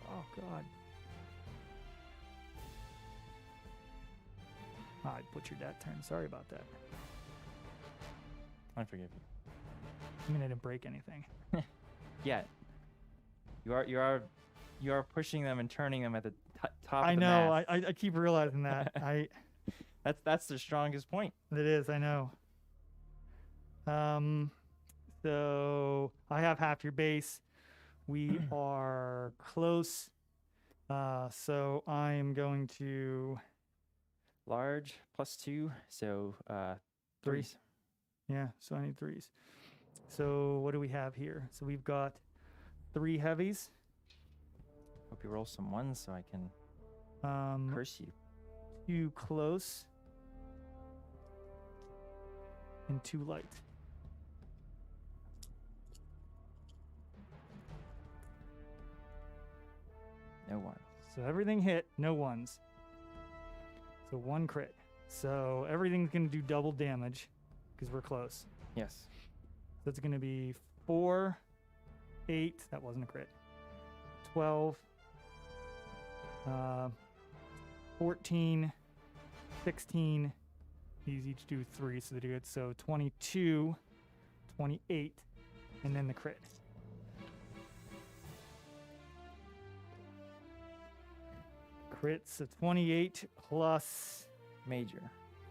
Oh God. I butchered that turn. Sorry about that. I forgive you. I mean, I didn't break anything. Yeah. You are pushing them and turning them at the top I of the know. mast. I keep realizing that. That's their strongest point. It is. I know. So I have half your base. We are close. So I am going to Large +2, so 3. 3s. Yeah. So I need 3s. So what do we have here? So we've got 3 heavies. Hope you roll some 1s so I can curse you. 2 close and 2 light. No 1. So everything hit, no 1s. So 1 crit. So everything's going to do double damage because we're close. Yes. So it's going to be 4, 8. That wasn't a crit. 12, 14, 16. These each do 3, so they do it. So 22, 28, and then the crit. Crit, so 28 plus Major.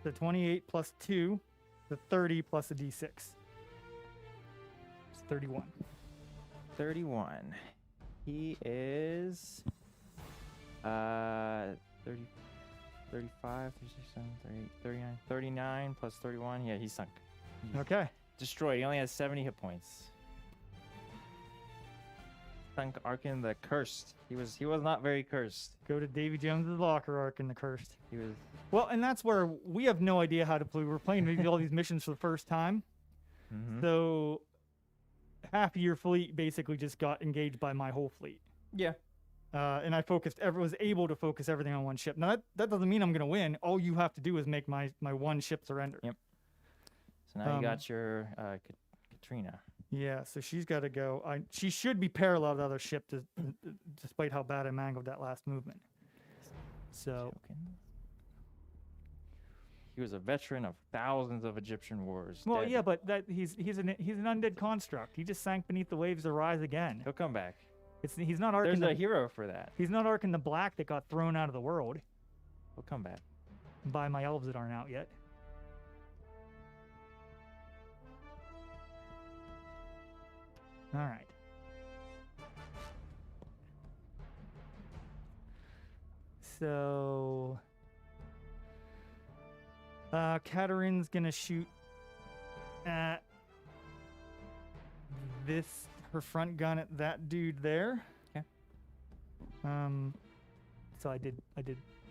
the 28 plus 2, the 30 plus a d6. It's 31. 31. He is 30, 35, 37, 38, 39, 39 plus 31. Yeah, he's sunk. He's Okay. destroyed. He only has 70 hit points. Sunk Arkin the Cursed. He was not very cursed. Go to Davy Jones's locker arc in the cursed. He was Well, and that's where we have no idea how to play. We're playing all these missions for the first time. mhm. So half of your fleet basically just got engaged by my whole fleet. Yeah. And I was able to focus everything on one ship. Now that doesn't mean I'm going to win. All you have to do is make my one ship surrender. Yep. So now you got your Katrina. Yeah, so she's got to go. She should be parallel to the other ship, despite how bad I mangled that last movement. So Joking. He was a veteran of thousands of Egyptian wars. well, dead. yeah, but he's an undead construct. He just sank beneath the waves to rise again. He'll come back. He's not Arkin. There's a hero for that. He's not Arkin the Black that got thrown out of the world He'll come back. by my elves that aren't out yet. All right. So Katarina's gonna shoot at her front gun at that dude there. Okay. So I did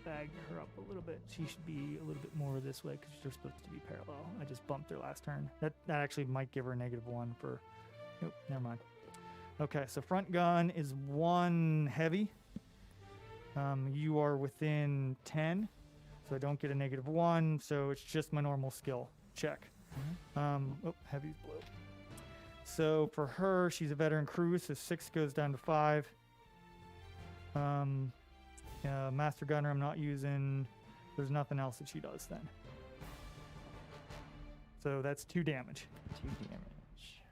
bag her up a little bit. She should be a little bit more this way because they're supposed to be parallel. I just bumped her last turn. That actually might give her a -1 for. Nope, never mind. Okay, so front gun is 1 heavy. You are within 10, so I don't get a -1. So it's just my normal skill check. Heavy's blue. So for her, she's a veteran crew, so 6 goes down to 5. Master Gunner, I'm not using. There's nothing else that she does then. So that's 2 damage. 2 damage.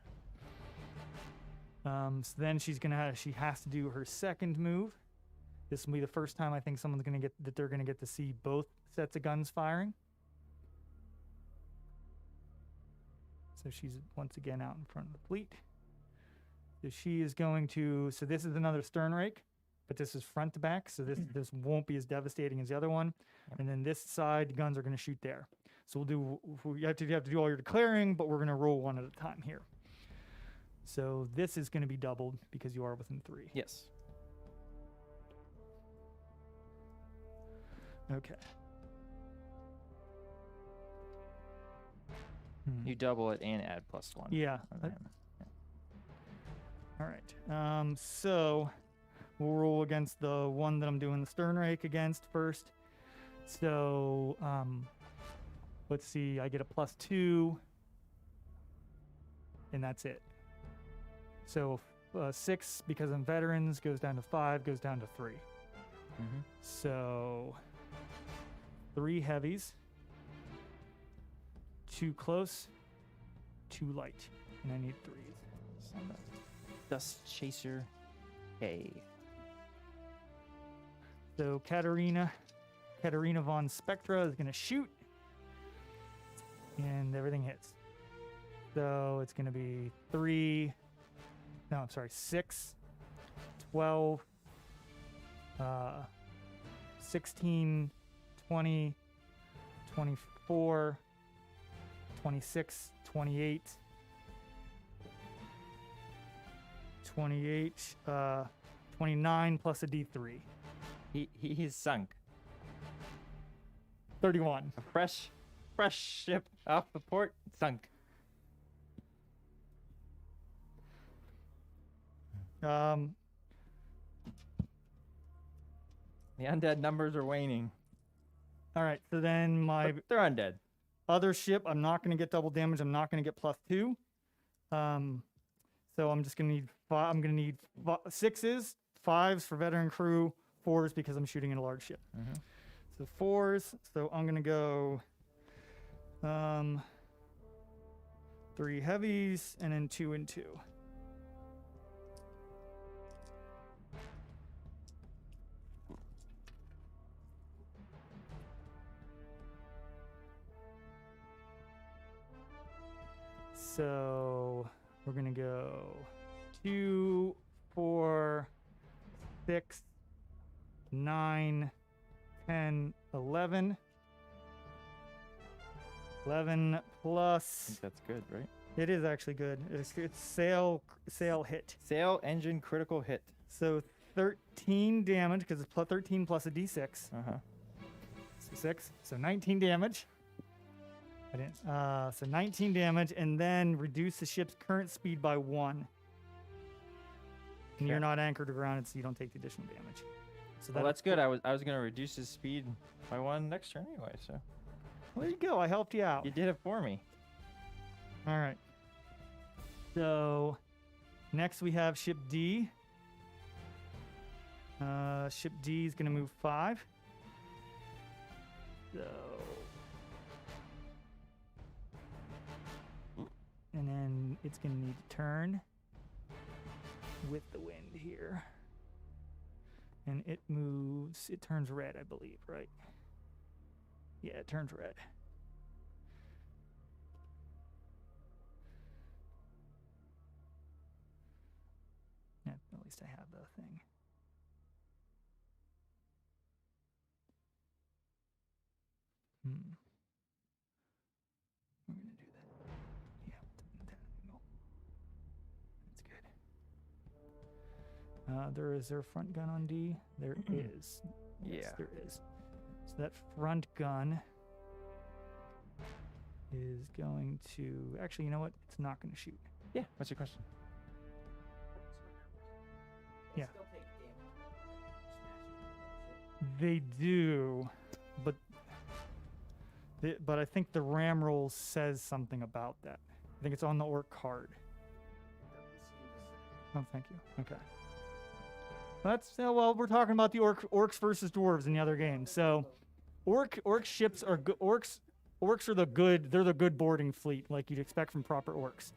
So then she has to do her second move. This will be the first time I think they're gonna get to see both sets of guns firing. So she's once again out in front of the fleet. So she is going to. So this is another stern rake, but this is front to back. So this won't be as devastating as the other one. Yep. And then this side, guns are going to shoot there. So you have to do all your declaring, but we're going to roll one at a time here. So this is going to be doubled because you are within 3. Yes. Okay. You double it and add +1. Yeah. All right. So we'll roll against the one that I'm doing the stern rake against first. So let's see. I get a +2, and that's it. So 6, because I'm veterans, goes down to 5, goes down to 3. So 3 heavies, 2 close, 2 light, and I need 3s. Dust Chaser A. So Katarina Von Spectra is going to shoot, and everything hits. So it's going to be 6, 12, 16, 20, 24, 26, 28, 29 plus a D3. He's sunk. 31. A fresh ship off the port, sunk. Um, The undead numbers are waning. all right, so then my But they're undead. other ship, I'm not going to get double damage. I'm not going to get +2. So I'm just going to need I'm going to need 6s, 5s for veteran crew, 4s because I'm shooting at a large ship. So 4s. So I'm going to go 3 heavies and then 2 and 2. So we're going to go 2, 4, 6, 9, 10, 11. 11 plus. I think that's good, right? It is actually good. It's sail hit. Sail engine critical hit. So 13 damage because it's +13 plus a D6. Uh-huh. So 6. So 19 damage. I didn't. So 19 damage, and then reduce the ship's current speed by 1. And you're Okay. not anchored to ground, so you don't take the additional damage. So Well, that's good. I was gonna reduce his speed by 1 next turn anyway, so Well, there you go. I helped you out. you did it for me. All right. So next we have ship D. Ship D is going to move 5. So. And then it's going to need to turn with the wind here. And it moves, it turns red, I believe, right? Yeah, it turns red. Yeah, at least I have the thing. Is there a front gun on D? There is. Yes, Yeah. there is. So that front gun is going to... Actually, you know what? It's not going to shoot. Yeah. What's your question? They Yeah. still take damage. They do, but I think the ram roll says something about that. I think it's on the orc card. Oh, thank you. Okay. Well, we're talking about the orcs versus dwarves in the other game. So, orc ships are orcs are the good. They're the good boarding fleet, like you'd expect from proper orcs.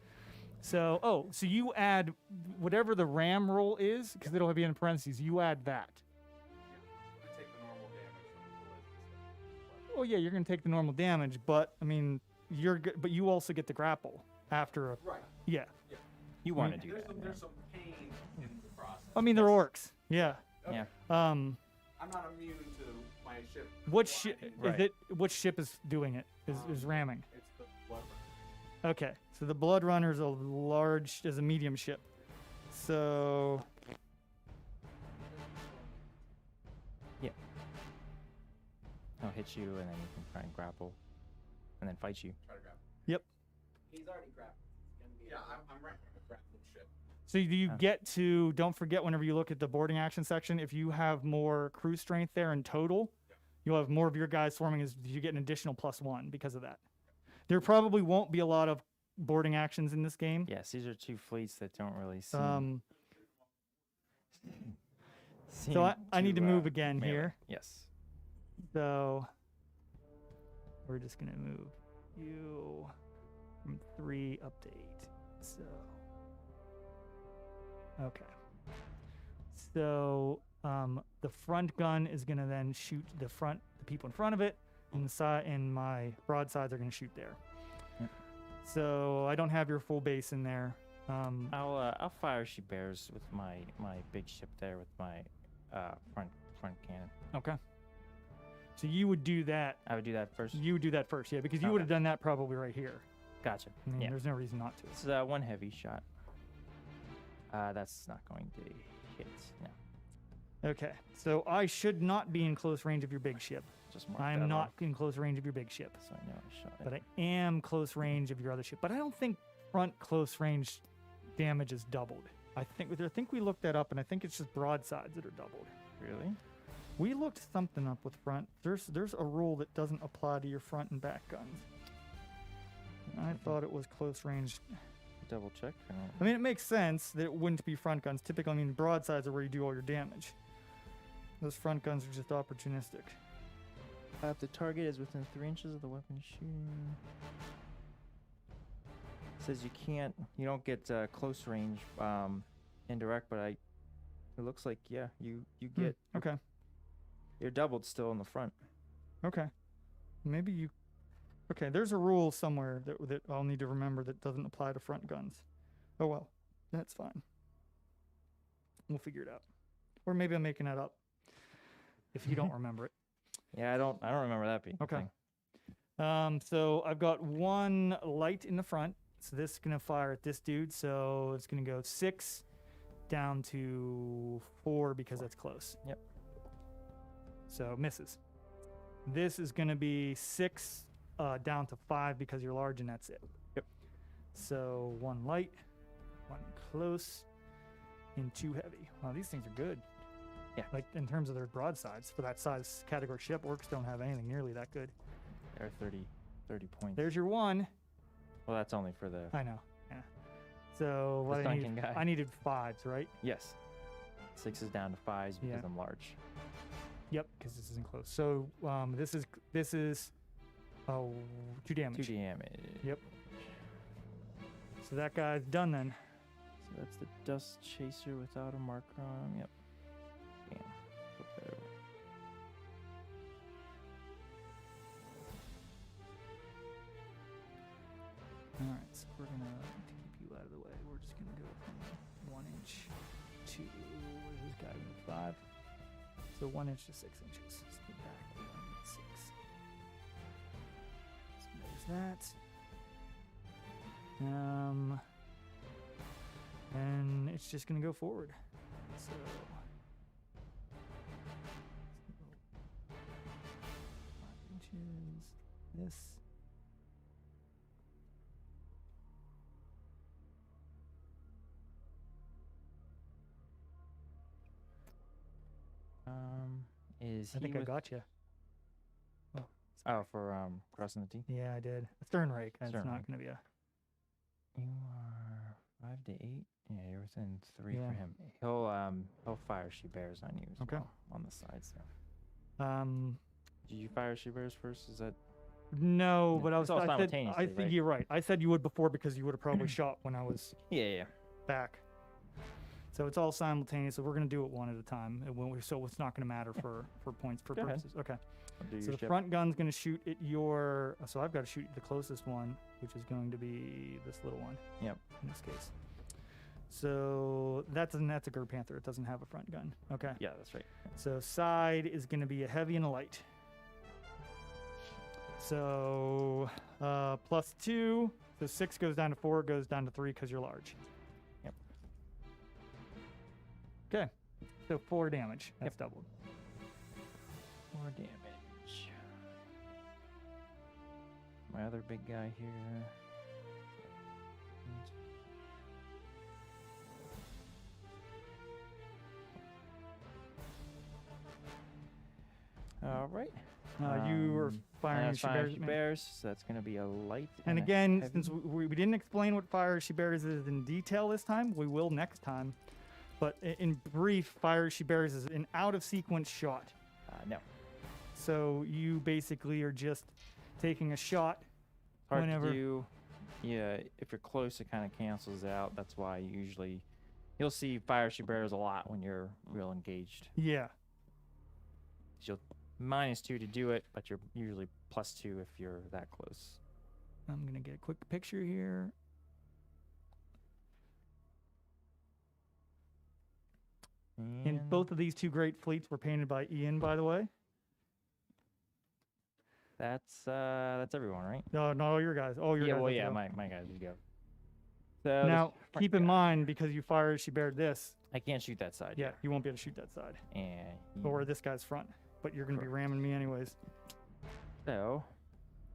So, so you add whatever the ram roll is, because it'll be in parentheses. You add that. I take the normal damage from the bullets. Oh yeah, you're gonna take the normal damage, but I mean, but you also get the grapple after a. Right. Yeah. You want to do There's that? some, there's some pain in the process. I mean, they're orcs. Yeah. Yeah. Um, I'm not immune to my ship. what ship flying. Right. is it? What ship is doing it? Is ramming? It's the blood runner. Okay, so the Blood Runner is a medium ship. So He'll hit you, and then you can try and grapple, and then fight you. Try to grab. He's already grappled. He's gonna be Yeah, able to- I'm right. I'm a grappling ship. do you Huh. get to? Don't forget whenever you look at the boarding action section, if you have more crew strength there in total, you'll have more of your guys swarming. You get an additional +1 because of that. There probably won't be a lot of boarding actions in this game. Yes, these are two fleets that don't really seem. So I need to move again melee. here. Yes. So we're just gonna move you from 3 up to 8. So okay. So the front gun is gonna then shoot the people in front of it, and the side and my broadsides are gonna shoot there. Yep. So I don't have your full base in there. I'll fire she bears with my big ship there with my front cannon. Okay. So you would do that. I would do that first. You would do that first, yeah, because you Okay. would have done that probably right here. Gotcha. I mean, Yeah. there's no reason not to. It's one heavy shot. That's not going to hit. No, Okay, so I should not be in close range of your big ship. just mark I am that not off, in close range of your big ship, so I know I shot it. but I am close range of your other ship. But I don't think front close range damage is doubled. I think we looked that up, and I think it's just broadsides that are doubled. Really? We looked something up with front. There's a rule that doesn't apply to your front and back guns. I thought it was close range. Double check. I mean, it makes sense that it wouldn't be front guns. Typically, I mean, broadsides are where you do all your damage. Those front guns are just opportunistic. If the target is within 3 inches of the weapon shooting. Says you don't get close range indirect, but it looks like you get Okay. you're doubled still in the front. Okay. Maybe you. Okay, there's a rule somewhere that I'll need to remember that doesn't apply to front guns. Oh well, that's fine. We'll figure it out. Or maybe I'm making that up. If you don't remember it. Yeah, I don't remember that being. a Okay. thing. So I've got 1 light in the front. So this is gonna fire at this dude. So it's gonna go 6 down to 4 because that's close. Yep. So misses. This is gonna be 6 down to 5 because you're large and that's it. Yep. So 1 light, 1 close, and 2 heavy. Wow, these things are good. Yeah. Like in terms of their broadsides for that size category ship, orcs don't have anything nearly that good. They're 30 points. There's your 1. Well, that's only for the I know. Yeah. So what I stunking needed, guy. I needed 5s, right? yes. 6 is down to 5s because Yeah. I'm large. Yep, because this isn't close. So this is 2 damage. 2 damage. Yep. So that guy's done then. So that's the dust chaser without a marker on him. Yep. Bam. Flip that over. All right, so we're gonna to keep you out of the way. We're just gonna go from 1 inch to where's this guy with 5? So 1 inch to 6 inches. Let's get back 1 and 6. So there's that. And it's just gonna go forward. So. 5 inches. This. Is I he think I with- got you. Oh, for crossing the T. Yeah, I did. A stern rake. That's Stern not rake. going to be a. You are 5 to 8. Yeah, you're within 3 Yeah. for him. He'll fire she bears on you as Okay. well on the sides there. Did you fire she bears first? Is that No, Yeah, but it's all I said, simultaneously, think right? you're right. I said you would before because you would have probably shot when I was yeah. back. So it's all simultaneous. So we're going to do it one at a time. So it's not going to matter for points Go ahead. purposes. Okay. I'll do So your the ship. front gun's going to shoot at your. So I've got to shoot the closest one, which is going to be this little one. Yep. In this case. So that's a Gur Panther. It doesn't have a front gun. Okay. Yeah, that's right. So side is going to be a heavy and a light. So +2. So 6 goes down to 4. It goes down to 3 because you're large. Yep. Okay. So 4 damage. That's doubled. 4 damage. My other big guy here. All right. You were firing and she fire bears she at me. bears, so that's going to be a light. And a again, heavy. since we didn't explain what fire she bears is in detail this time, we will next time. But in brief, fire she bears is an out of sequence shot. No. So you basically are just taking a shot Hard whenever. to do. Yeah, if you're close, it kind of cancels out. That's why you'll see fire she bears a lot when you're real engaged. Yeah. You'll -2 to do it, but you're usually +2 if you're that close. I'm gonna get a quick picture here. And both of these two great fleets were painted by Ian, by the way. That's everyone, right? No, your guys. Oh, your Yeah, guys. well, have to yeah, go. my guys would go. So Now, this front keep in guy- mind, because you fired she bared this, I can't shoot that side. yeah, you won't be able to shoot that side. And Or this guy's front. But you're going to be Correct. ramming me anyways. so,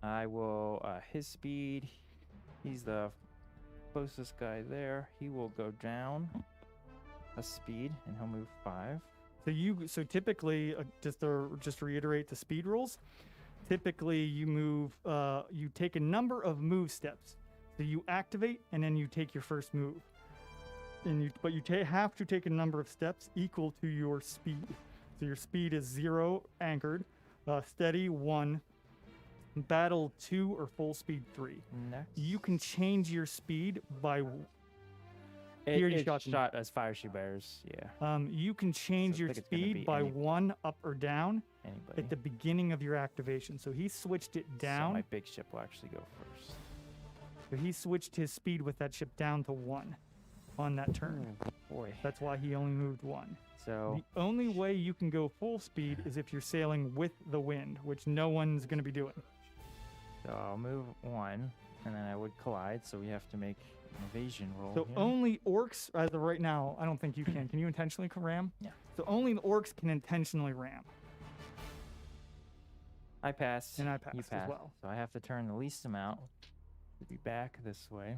I will his speed. He's the closest guy there. He will go down a speed, and he'll move 5. So typically, just to reiterate the speed rules, typically you move, you take a number of move steps. So you activate, and then you take your first move. But you have to take a number of steps equal to your speed. So your speed is 0 anchored, steady 1, battle 2, or full speed 3. Next, You can change your speed by. It, already it's shot me. shot as fire she bears. Yeah, You can change So I your think it's gonna be speed by any- 1 up or down anybody. at the beginning of your activation. So he switched it So down. my big ship will actually go first. So he switched his speed with that ship down to 1 on that turn. Boy. That's why he only moved 1. So The only way you can go full speed is if you're sailing with the wind, which no one's going to be doing. I'll move 1, and then I would collide. So we have to make an evasion roll. So here. only orcs, as of right now, I don't think you can. Can you intentionally ram? Yeah. So only the orcs can intentionally ram. I pass. And I You passed as pass. well. So I have to turn the least amount to be back this way.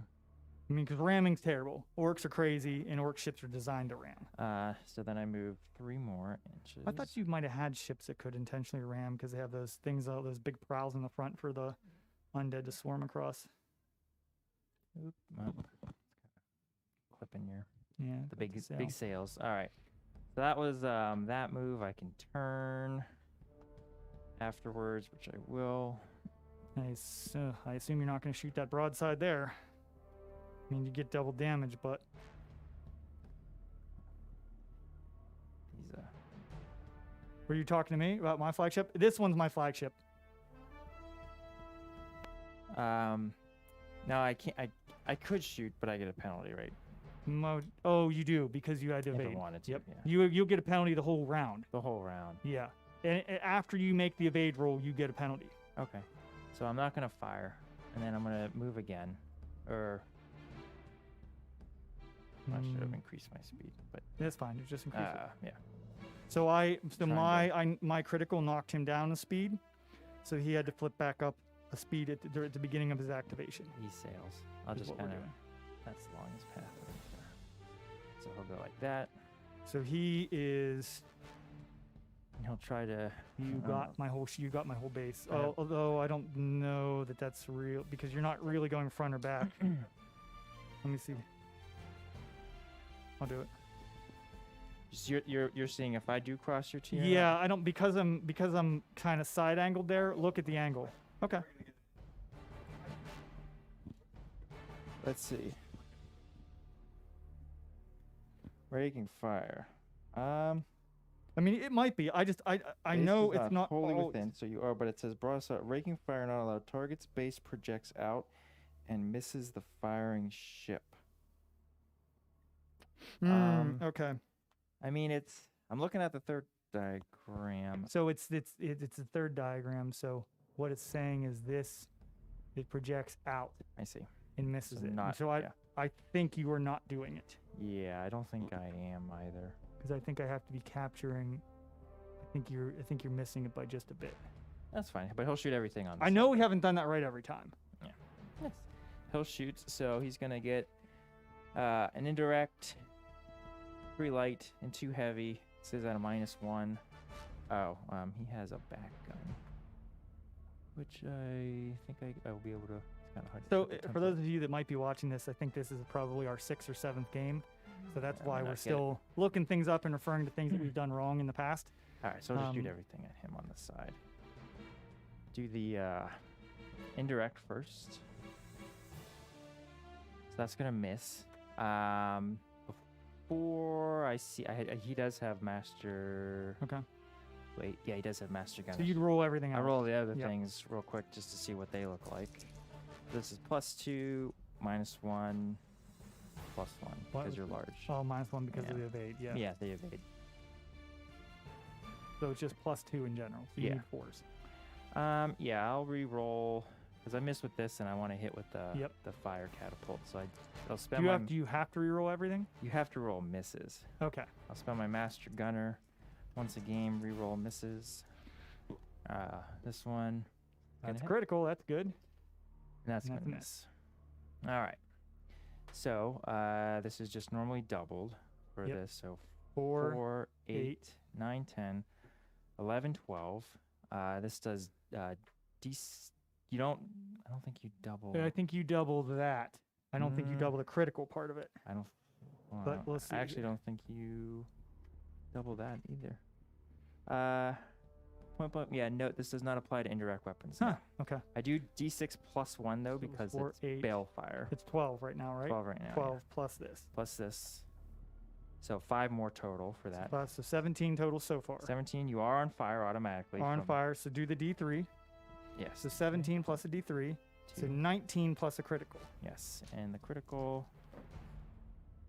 I mean, because ramming's terrible. Orcs are crazy, and orc ships are designed to ram. So then I move 3 more inches. I thought you might have had ships that could intentionally ram because they have those things, those big prows in the front for the undead to swarm across. Oop, well, clipping your Yeah. the got big sail. big sails. All right. So that was that move. I can turn afterwards, which I will. Nice. I assume you're not going to shoot that broadside there. I mean, you get double damage, but He's were you talking to me about my flagship? This one's my flagship. No, I can't. I could shoot, but I get a penalty, right? Oh, you do because you had to If I evade. wanted to. Yep. Yeah. You'll get a penalty the whole round. The whole round. Yeah. And after you make the evade roll, you get a penalty. Okay. So I'm not gonna fire, and then I'm gonna move again, or I should have Mm. increased my speed, but That's fine. It's just increase it. yeah. So trying my critical knocked him down a speed, so he had to flip back up a speed at the beginning of his activation. He sails. I'll is just what we're kind of. doing. That's the longest path right there. So he'll go like that. So he is. And he'll try to. You got my whole base. I have- Although I don't know that that's real because you're not really going front or back. Let me see. I'll do it. Just you're seeing if I do cross your tier. Yeah, I don't because I'm kind of side angled there. Look at the angle. Okay. Let's see. Raking fire. I mean, it might be. I Base know is it's not wholly always- within, so you are. But it says broadside. Raking fire not allowed. Target's base projects out and misses the firing ship. Okay. I mean, I'm looking at the third diagram. So it's the third diagram. So what it's saying is this, it projects out I see. and misses So it. And not- so yeah. I think you are not doing it Yeah, I don't think I am either. because I think I have to be capturing. I think you're missing it by just a bit. That's fine, but he'll shoot everything on. The I know we haven't done that right every time. Yes. He'll shoot, so he's gonna get an indirect, 3 light, and 2 heavy. It says at a -1. Oh, he has a back gun, which I think I will be able to. It's kind of hard. So to get the for template. those of you that might be watching this, I think this is probably our 6th or 7th game. So that's Yeah, why I'm we're not getting- still looking things up and referring to things that we've done wrong in the past. All right, so I'll just shoot um, everything at him on the side. Do the indirect first. So that's gonna miss. Before I see, he does have master. Okay. Wait, yeah, he does have master gun. So you'd roll everything I out. roll the other Yep. things real quick just to see what they look like. This is +2, -1, +1 What because was you're the- large. Oh, -1 because of Yeah. the evade. Yeah. Yeah, they evade. So it's just +2 in general. So you Yeah. need 4s. Yeah, I'll re-roll because I missed with this and I want to hit with the Yep. the fire catapult. So I'll Do spend you my. have to reroll everything? You have to roll misses. Okay. I'll spend my master gunner once a game. Re-roll misses. This one. gonna That's hit, critical. That's good. and that's and gonna that's a miss. All right. So this is just normally doubled for Yep. this. So 4. 4, 8, 8. 9, 10, 11, 12. This does you don't. I don't think you double. I think you double that. I don't think you Mm. double the critical part of it. I don't. But we'll see. I actually don't think you double that either. Point. Yeah, no, this does not apply to indirect weapons. Huh. no. Okay. I do D6 +1 though So it's because 4, it's 8. balefire. It's 12 right now, right? 12 right now. 12 yeah. plus this. Plus this. So 5 more total for that. So 17 total so far. 17. You are on fire automatically. On from- fire. So do the D3. Yes. So 17 plus a D3. So 2. 19 plus a critical. Yes, and the critical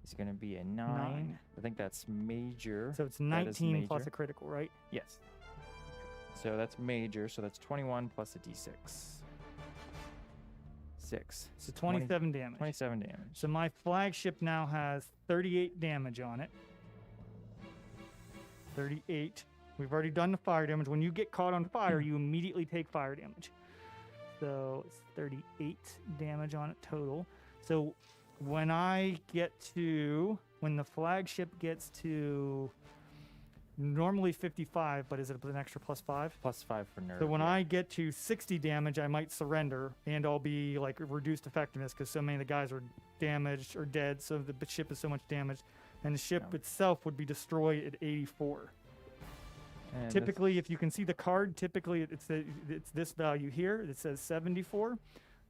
is going to be a 9. 9. I think that's major. So it's That is 19 plus major. a critical, right? Yes. So that's major. So that's 21 plus a d6. 6. So 27 damage. 27 damage. So my flagship now has 38 damage on it. 38. We've already done the fire damage. When you get caught on fire, you immediately take fire damage. So it's 38 damage on it total. So when the flagship gets to normally 55, but is it an extra +5? +5 for nerve. So when yeah. I get to 60 damage, I might surrender, and I'll be like reduced effectiveness because so many of the guys are damaged or dead. So the ship is so much damaged, and the ship Yeah. itself would be destroyed at 84. And this- Typically, if you can see the card, typically it's this value here. It says 74,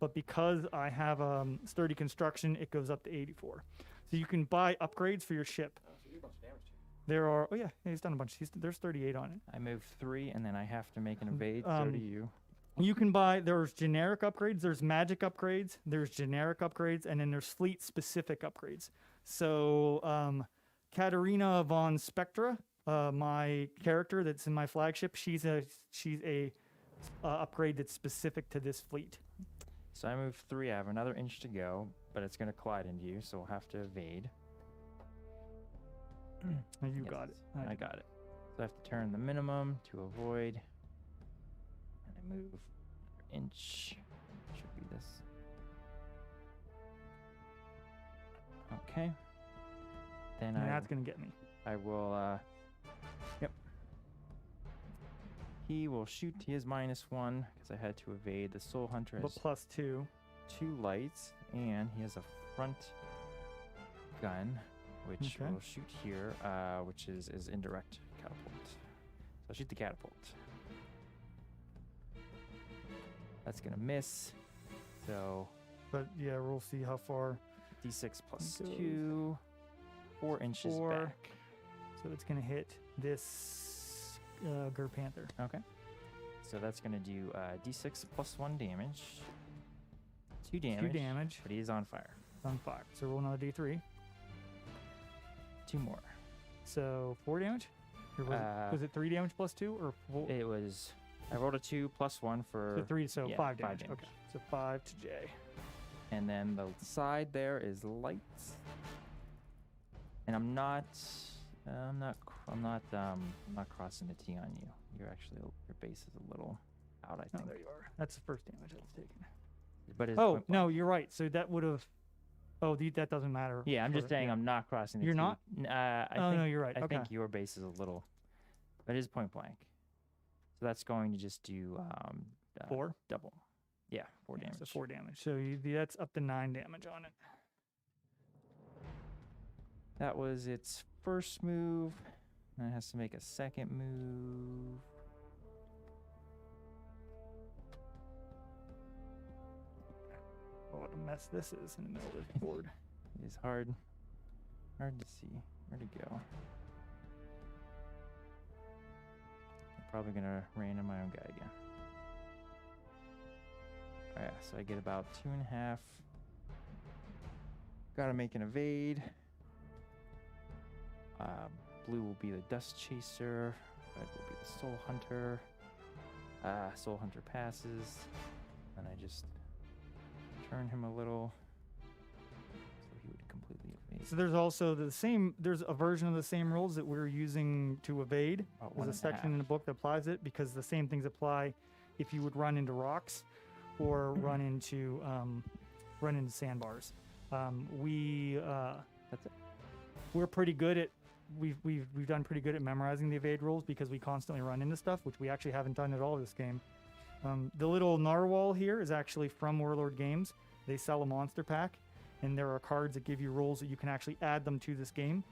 but because I have sturdy construction, it goes up to 84. So you can buy upgrades for your ship. Oh, so you do a bunch of damage too. There are he's done a bunch. There's 38 on it. I move 3, and then I have to make an evade. So do you. You can buy, there's generic upgrades, there's magic upgrades, there's generic upgrades, and then there's fleet specific upgrades. So Katarina Von Spectra, my character that's in my flagship, she's a upgrade that's specific to this fleet. So I move 3. I have another inch to go, but it's going to collide into you, so we'll have to evade. You Yes, got it. I got it. So I have to turn the minimum to avoid. And I move another inch. Should be this. Okay. Then And that's gonna get me. I will. Yep. He will shoot. He is -1 because I had to evade. The Soul Hunter But has +2. 2 lights, and he has a front gun, which Okay. will shoot here, which is indirect catapult. So I'll shoot the catapult. That's gonna miss. So But yeah, we'll see how far. D6 plus Goes 2, 4 inches 4. back. So it's gonna hit this Gur Panther. Okay. So that's gonna do D6 plus 1 damage. 2 damage. 2 damage. But he is on fire. On fire. So roll another D3. 2 more. So 4 damage. Or was it 3 damage plus 2 or 4? It was. I rolled a 2 plus 1 for. So 3. So yeah, 5 5 damage. damage. Okay. So 5 to Jay. And then the side there is lights. And I'm not crossing the T on you. You're actually your base is a little out, I Oh, think. there you are. That's the first damage that's taken. But it's Oh point no, blank. you're right. So that would have. Oh, that doesn't matter. Yeah, I'm just for- saying yeah. I'm not crossing the You're T. not? I Oh, think, no, you're right. I Okay. think your base is a little. But it is point blank. So that's going to just do 4. double. Yeah, 4 Yeah, damage. So 4 damage. So that's up to 9 damage on it. That was its first move. And it has to make a second move. Oh, what a mess this is in the middle of this board. It is hard to see where to go. I'm probably gonna rain on my own guy again. Alright, so I get about 2.5. Gotta make an evade. Blue will be the Dust Chaser. Red will be the Soul Hunter. Soul Hunter passes. And I just turn him a little. So he would completely evade. So there's also there's a version of the same rules that we're using to evade. About There's a 1.5. section in the book that applies it because the same things apply if you would run into rocks or run into sandbars. That's it. We're pretty good at we've done pretty good at memorizing the evade rules because we constantly run into stuff, which we actually haven't done at all this game. The little narwhal here is actually from Warlord Games. They sell a monster pack, and there are cards that give you rules that you can actually add them to this game,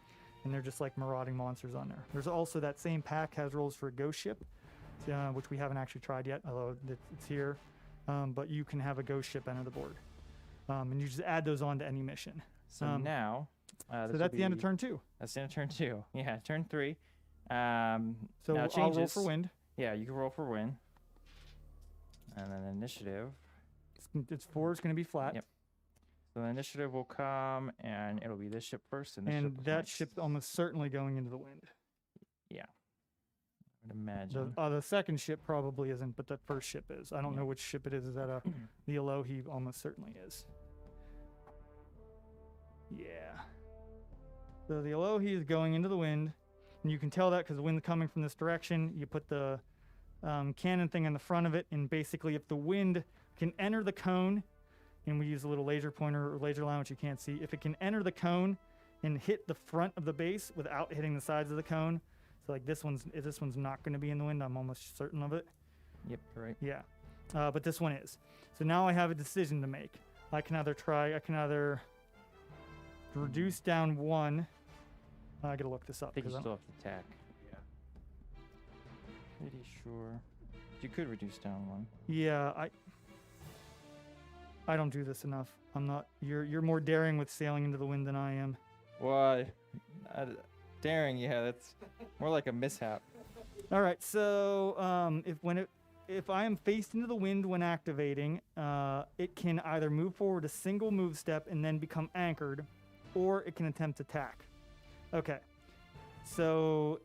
and they're just like marauding monsters on there. There's also that same pack has rules for a ghost ship, which we haven't actually tried yet, although it's here. But you can have a ghost ship enter the board, and you just add those on to any mission. So now. So that's the end of turn 2. That's the end of turn 2. Yeah, turn 3. So now I'll roll changes. for wind. Yeah, you can roll for win. And then initiative. It's 4 is going to be flat. Yep. So the initiative will come, and it'll be this ship first, and this ship And was that next. ship's almost certainly going into the wind. I would imagine. The second ship probably isn't, but the first ship is. I don't Yeah. know which ship it is. Is that the Elohi? Almost certainly is. Yeah. So the Elohi is going into the wind, and you can tell that because the wind's coming from this direction. You put the cannon thing in the front of it, and basically if the wind can enter the cone, and we use a little laser pointer or laser line, which you can't see, if it can enter the cone and hit the front of the base without hitting the sides of the cone, so like this one's not going to be in the wind, I'm almost certain of it. Yep, you're right. Yeah, but this one is. So now I have a decision to make. I can either reduce down 1. I gotta look this up I think you because still have to attack. Yeah. Pretty sure. You could reduce down 1. yeah, I don't do this enough. I'm not. You're more daring with sailing into the wind than I am. Why? Daring, yeah, that's more like a mishap. All right, so if I am faced into the wind when activating, it can either move forward a single move step and then become anchored, or it can attempt attack. Okay, so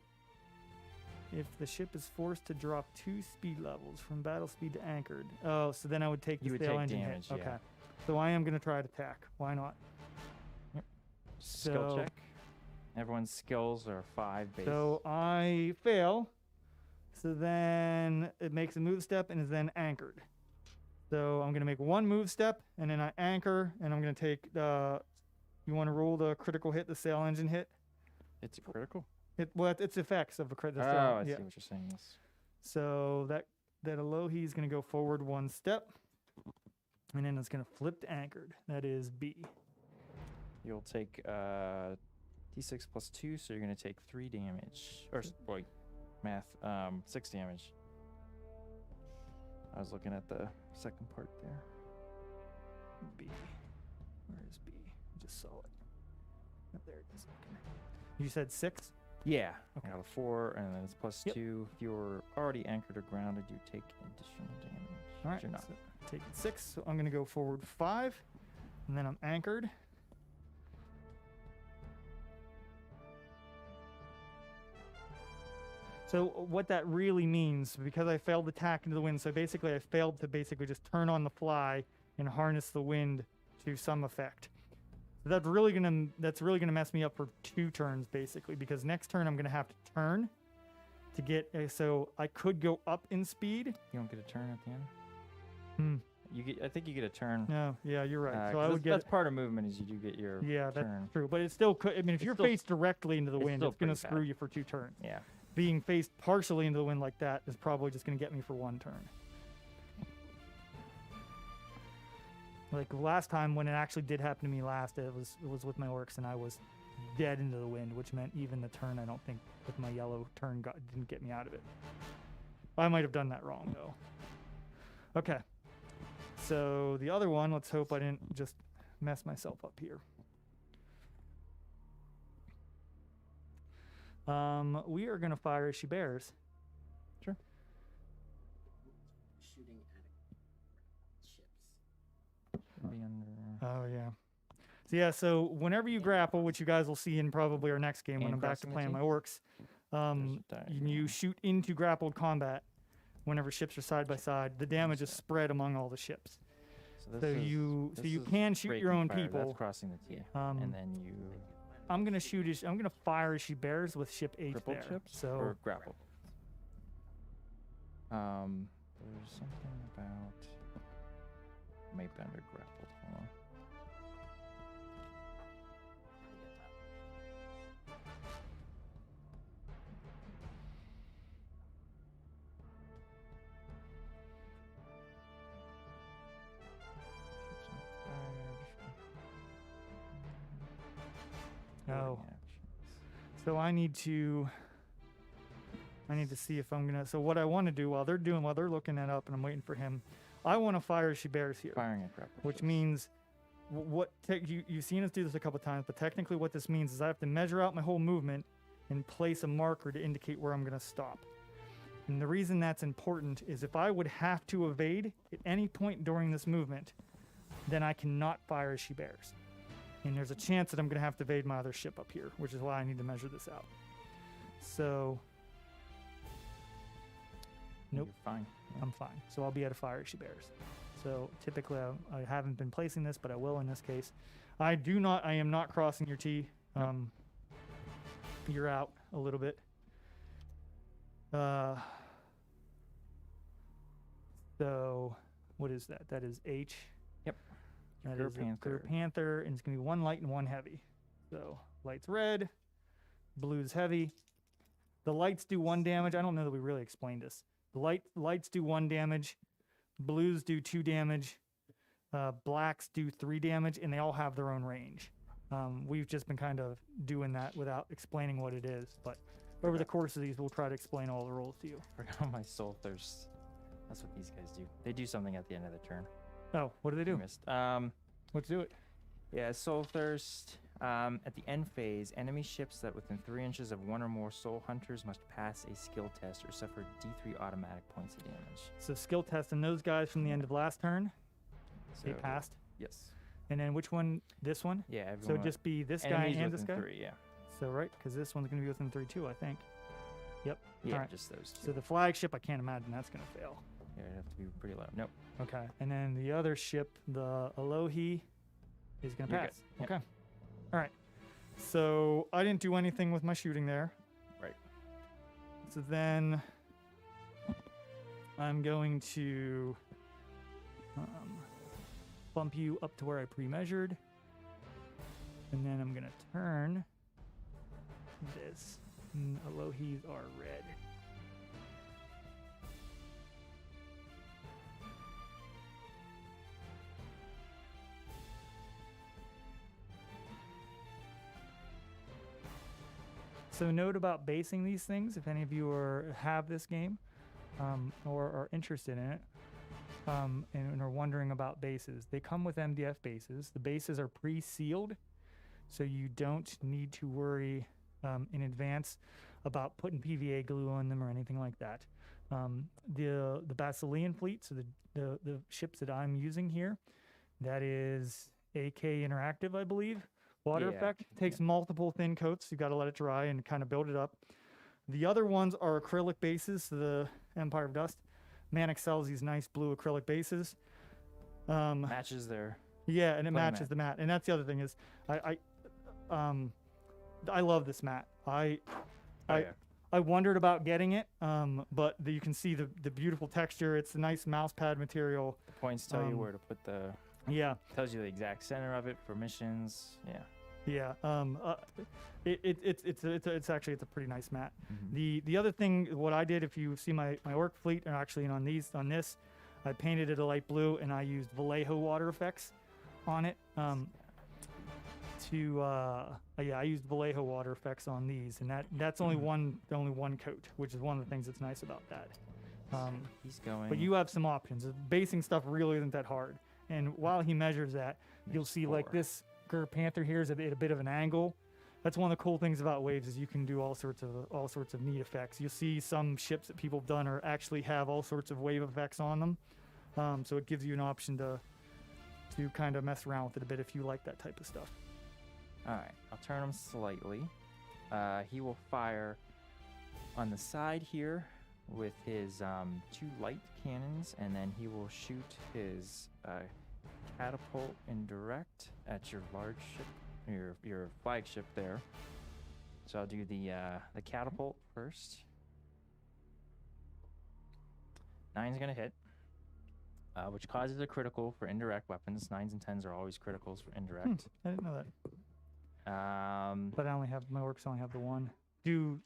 if the ship is forced to drop 2 speed levels from battle speed to anchored, so then I would take the You would sail take engine damage, hit. yeah. Okay, so I am going to try to attack. Why not? Skill So- check. Everyone's skills are 5 base. So I fail. So then it makes a move step and is then anchored. So I'm going to make 1 move step and then I anchor and I'm going to take you want to roll the critical hit, the sail engine hit? It's a critical? Well, it's effects of a critical. Oh, I see what you're saying. Yes. So that Alohi is going to go forward 1 step and then it's going to flip to anchored. That is B. You'll take D6 plus 2, so you're going to take 3 damage. Or, wait, math. 6 damage. I was looking at the second part there. B. Where is B? I just saw it. Oh, there it is. Okay. You said 6? Yeah. Okay. I got a 4, and then it's plus Yep. 2. If you're already anchored or grounded, you take additional damage. All right. You're not. So taking 6. So I'm going to go forward 5. And then I'm anchored. So what that really means, because I failed to tack into the wind, so basically I failed to basically just turn on the fly and harness the wind to some effect. So that's really gonna mess me up for 2 turns basically, because next turn I'm gonna have to turn to get. So I could go up in speed. You don't get a turn at the end? Hmm. You get. I think you get a turn. No, yeah, you're right. So 'cause I would get. that's part of movement is you do get your Yeah, that's turn. true. But it still could. I mean, if It's you're still- faced directly into the it's wind, still it's gonna pretty bad. screw you for 2 turns. Yeah. Being faced partially into the wind like that is probably just going to get me for 1 turn. Like last time when it actually did happen to me last, it was with my orcs and I was dead into the wind, which meant even the turn I don't think with my yellow turn didn't get me out of it. I might have done that wrong though. Okay. So the other one, let's hope I didn't just mess myself up here. We are going to fire as she bears. Sure. Shooting at ships. Should be under. Oh, yeah. So, yeah, so whenever you grapple, which you guys will see in probably our next game when And I'm back to crossing the playing T? my orcs, There's a you shoot into grappled combat whenever ships are side by side. The damage is that? spread among all the ships. this So is- you this is can shoot your raking own fire, people. That's crossing the T. Um, And then you I'm gonna fire as she bears with ship H crippled there. chips So or grappled. There's something about might be under grappled. Hold on. Oh. So I need to see if I'm gonna. So what I want to do while they're looking that up and I'm waiting for him, I want to fire as she bears here, Firing at grappled. which ships. means you've seen us do this a couple times, but technically what this means is I have to measure out my whole movement and place a marker to indicate where I'm gonna stop. And the reason that's important is if I would have to evade at any point during this movement, then I cannot fire as she bears. And there's a chance that I'm going to have to evade my other ship up here, which is why I need to measure this out. So, nope. You're fine. Yeah. I'm fine. So I'll be at a fire as she bears. So typically I haven't been placing this, but I will in this case. I am not crossing your T. You're out a little bit. So what is that? That is H. Yep. That Gur is a Panther. Gur Panther, and it's going to be 1 light and 1 heavy. So light's red, blue's heavy. The lights do 1 damage. I don't know that we really explained this. The lights do 1 damage, blues do 2 damage, blacks do 3 damage, and they all have their own range. We've just been kind of doing that without explaining what it is, but over the course of these, we'll try to explain all the rules to you. Forgot my soul thirst. That's what these guys do. They do something at the end of the turn. Oh, what do they I do? missed. Let's do it. Yeah, soul thirst. At the end phase, enemy ships that within 3 inches of 1 or more soul hunters must pass a skill test or suffer D3 automatic points of damage. So skill test, and those guys from the end of last turn, they So, passed. Yes. And then which one? This one? Yeah, So everyone. just be this guy enemies and this within guy? 3, yeah. So right, because this one's going to be within 3 too, I think. Yep. Yeah, Alright. just those two. So the flagship, I can't imagine that's going to fail. Yeah, it'd have to be pretty low. Nope. Okay. And then the other ship, the Alohi, is going to You're pass. good. Yep. Okay. All right. So I didn't do anything with my shooting there. Right. So then I'm going to bump you up to where I pre-measured. And then I'm going to turn this. Alohi's are red. So note about basing these things, if any of you have this game or are interested in it and are wondering about bases. They come with MDF bases. The bases are pre-sealed, so you don't need to worry in advance about putting PVA glue on them or anything like that. The Basilean fleet, so the ships that I'm using here, that is AK Interactive, I believe. Water Yeah, effect takes multiple thin coats. You got to let it dry and kind of build it up. The other ones are acrylic bases. So the Empire of Dust, Mantic sells these nice blue acrylic bases. Matches their. Yeah, and it Playing matches mat. the mat. And that's the other thing is, I love this mat. I wondered about getting it, but you can see the beautiful texture. It's a nice mouse pad material. The points tell you where to put the. Yeah. Tells you the exact center of it for missions. Yeah. Yeah. It's actually a pretty nice mat. Mhm. The other thing, what I did, if you see my orc fleet, and actually on this, I painted it a light blue and I used Vallejo water effects on it. I used Vallejo water effects on these, and that's only one coat, which is one of the things that's nice about that. He's going. But you have some options. Basing stuff really isn't that hard. And while he measures that, you'll see like four. this Gur Panther here is at a bit of an angle. That's one of the cool things about waves is you can do all sorts of neat effects. You'll see some ships that people have done or actually have all sorts of wave effects on them. So it gives you an option to kind of mess around with it a bit if you like that type of stuff. All right, I'll turn him slightly. He will fire on the side here with his 2 light cannons, and then he will shoot his catapult indirect at your large ship, your flagship there. So I'll do the catapult first. 9's gonna hit, which causes a critical for indirect weapons. 9s and 10s are always criticals for indirect. I didn't know that. But my orcs only have the one. Do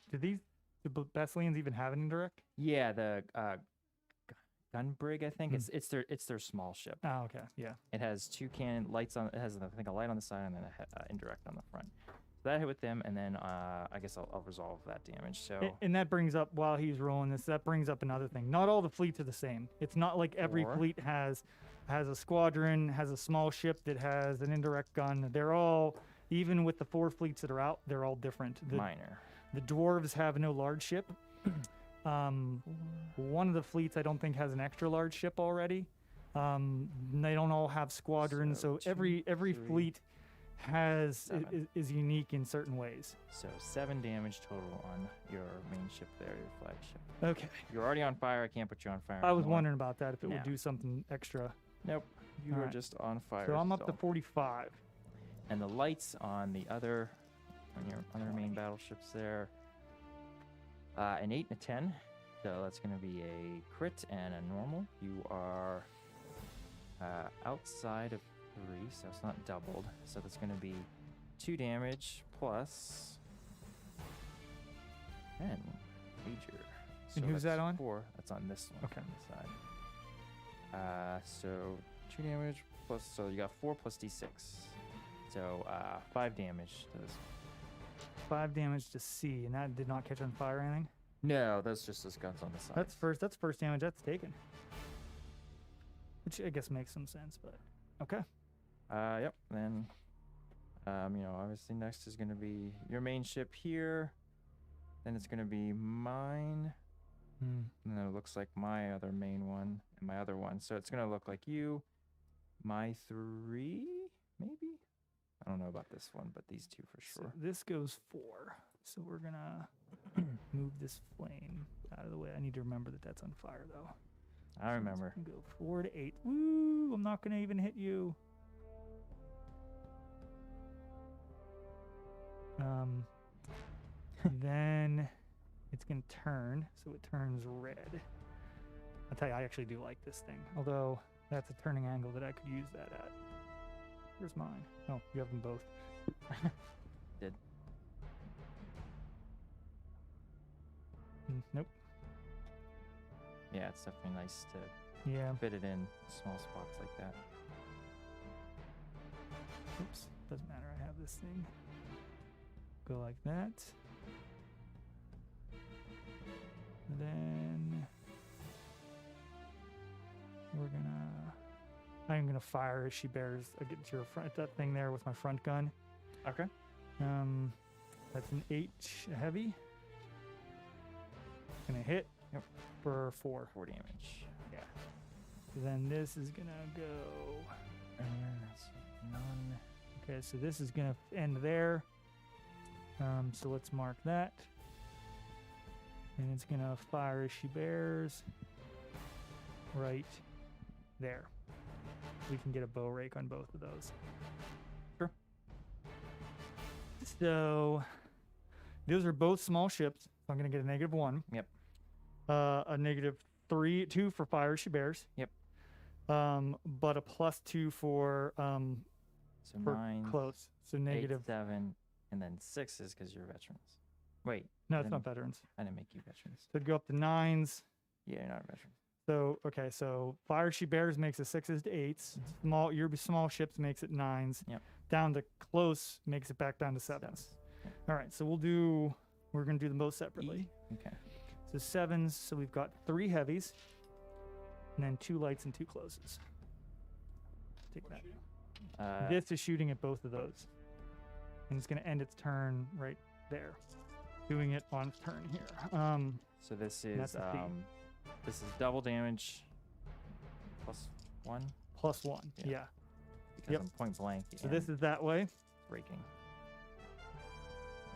Basileans even have an indirect? Yeah, the gun brig, I think it's their small ship. Oh, okay, yeah. It has 2 cannon lights on. It has I think a light on the side and then a indirect on the front. So that hit with them, and then I guess I'll resolve that damage. So And that brings up, while he's rolling this, that brings up another thing. Not all the fleets are the same. It's not like every Or- fleet has a squadron, has a small ship that has an indirect gun. They're all, even with the 4 fleets that are out, they're all different. minor. The dwarves have no large ship. One of the fleets I don't think has an extra large ship already. They don't all have squadrons, so So every 3, fleet has 7. is unique in certain ways. So 7 damage total on your main ship there, your flagship. Okay. You're already on fire. I can't put you on fire. I was anymore. wondering about that, if it No. would do something extra. Nope. You are Alright. just on fire. So I'm up to still. 45. And the lights on your other main battleships there. An 8 and a 10. So that's going to be a crit and a normal. You are outside of 3, so it's not doubled. So that's going to be 2 damage plus 10 major. So And who's that's that on? 4. That's on this one. Okay. On the side. So 2 damage plus. So you got 4 plus d6. So 5 damage to this. 5 damage to C, and that did not catch on fire or anything. No, that's just his guns on the side. That's first damage that's taken. Which I guess makes some sense, but okay. Yep. Then, obviously next is going to be your main ship here. Then it's going to be mine. And then it looks like my other main one and my other one. So it's going to look like you, my 3, maybe? I don't know about this one, but these 2 for So sure. this goes 4. So we're gonna move this flame out of the way. I need to remember that that's on fire though. I remember. So it's gonna go 4 to 8. Woo! I'm not gonna even hit you. Then it's gonna turn, so it turns red. I'll tell you, I actually do like this thing, although that's a turning angle that I could use that at. Where's mine? Oh, you have them both. Did. Nope. Yeah, it's definitely nice to Yeah. fit it in small spots like that. Oops. Doesn't matter. I have this thing. Go like that. Then I'm gonna fire as she bears against your front that thing there with my front gun. Okay. That's an H heavy. Gonna hit. Yep. For 4. 4 damage. Yeah. Then this is gonna go. That's none. Okay, so this is gonna end there. So let's mark that. And it's gonna fire as she bears right there. We can get a bow rake on both of those. Sure. So those are both small ships. So I'm gonna get a -1. Yep. A -2 for fire as she bears. Yep. But a +2 for So 9, close. So 8, negative. 7, and then 6 is because you're veterans. Wait. No, it's then not veterans. I didn't make you veterans. So it'd go up to 9s. Yeah, you're not a veteran. So okay, so fire she bears makes it 6s to 8s. Your small ships makes it 9s. Yep. Down to close makes it back down to 7s. All right, so we're gonna do them both separately. Okay. So 7s. So we've got 3 heavies, and then 2 lights and 2 closes. Take that. This is shooting at both of those, and it's gonna end its turn right there. Doing it on its turn here. So this that's is a theme. this is double damage +1 +1. Yeah. Yeah. because Yep. I'm point blank. So this and is that way. raking.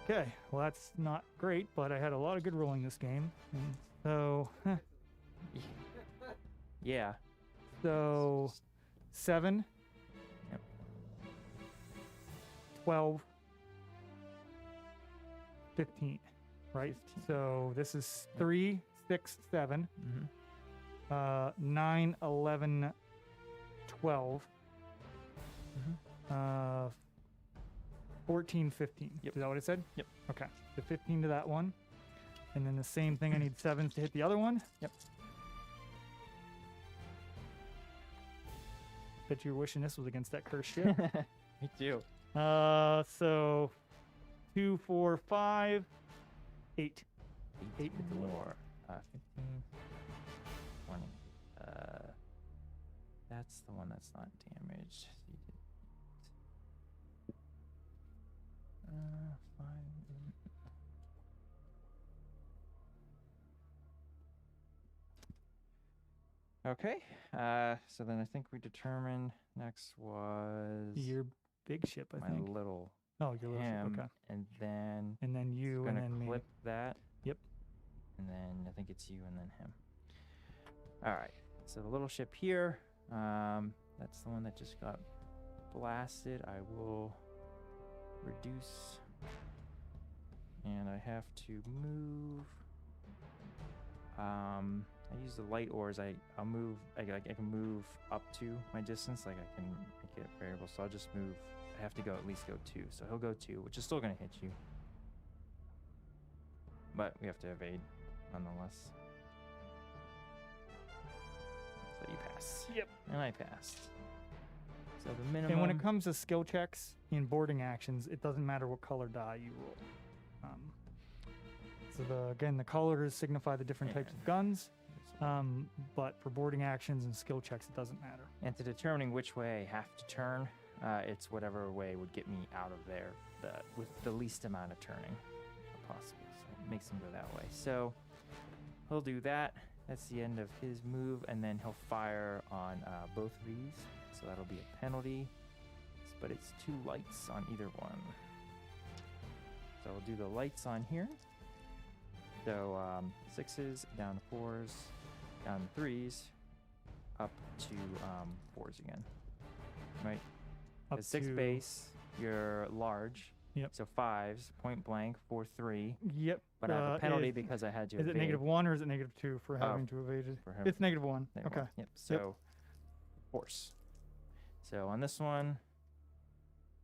Okay, well that's not great, but I had a lot of good rolling this game, and so Yeah. 7, Yep. 12, 15, right? 15. So this is 3, 6, 7, Mm-hmm. 9, 11, 12, Mm-hmm. 14, 15. Yep. Is that what I said? Yep. Okay, so 15 to that one, and then the same thing. I need 7s to hit the other one. Yep. Bet you're wishing this was against that cursed ship. Me too. So 2, 4, 5, 8. 8 more. 15, 20. That's the one that's not damaged. So you did 5. Okay. So then I think we determined next was Your big ship, I my think. little Oh, your little ship. him, Okay. and then And then you, and gonna then me. clip that. Yep. And then I think it's you and then him. All right. So the little ship here, that's the one that just got blasted. I will reduce, and I have to move. I use the light oars. I'll move. I can move up to my distance. Like I can make it variable. So I'll just move. I have to go at least go 2. So he'll go 2, which is still gonna hit you. But we have to evade, nonetheless. So you pass. Yep. And I passed. So the minimum. And when it comes to skill checks in boarding actions, it doesn't matter what color die you roll. So again, the colors signify the different types of guns. But for boarding actions and skill checks, it doesn't matter. And to determining which way I have to turn, it's whatever way would get me out of there with the least amount of turning possible. So it makes him go that way. So he'll do that. That's the end of his move, and then he'll fire on both of these. So that'll be a penalty, but it's 2 lights on either one. So we'll do the lights on here. So 6s, down to 4s, down to 3s, up to 4s again. Right? Up At 6 to- base, you're large. Yep. So 5s, point blank, 4-3. Yep. But I have a penalty is, because I had to is it evade -1 or is it -2 for having to evade it? for him. It's -1. Negative Okay. one. Yep. So force. So on this one,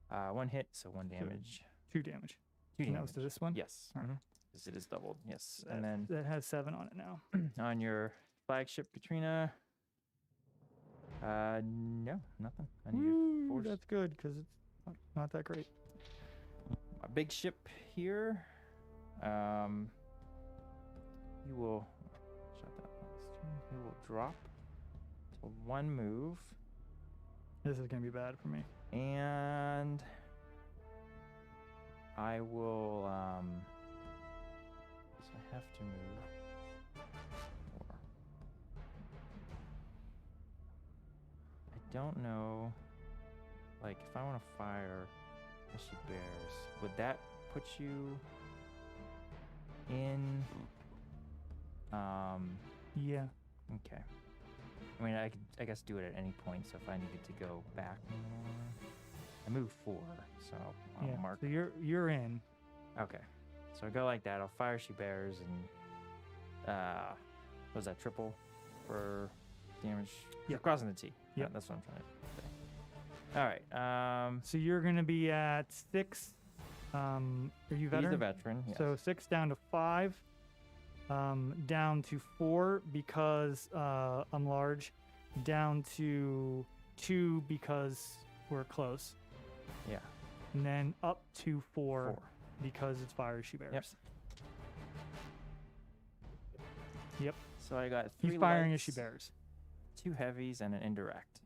1 hit, so 1 damage. 2 damage. 2 And damage. that was to this one? Yes. All right. Because it is doubled. Yes. That, And then that has 7 on it now. on your flagship, Katrina. No, nothing. I need Woo, a force. that's good because it's not that great. A big ship here. He will shut that one. He will drop to 1 move, This is gonna be bad for me. and I will. So I have to move. 4. I don't know. Like, if I want to fire Misty Bears, would that put you in? Yeah. Okay. I mean, I could, I guess, do it at any point. So if I needed to go back more, I move 4, so I'll Yeah. mark. So you're in. Okay. So I go like that. I'll fire She Bears and was that triple for damage? Yeah. For crossing the T. Yep. That's what I'm trying to say. All right. So you're gonna be at 6. Are you veteran? He's the veteran. Yes. So 6 down to 5. Down to 4 because I'm large. Down to 2 because we're close. Yeah. And then up to 4, 4. because it's fire she bears. Yep. So I got 3 He's firing as lights, she bears. 2 heavies, and an indirect.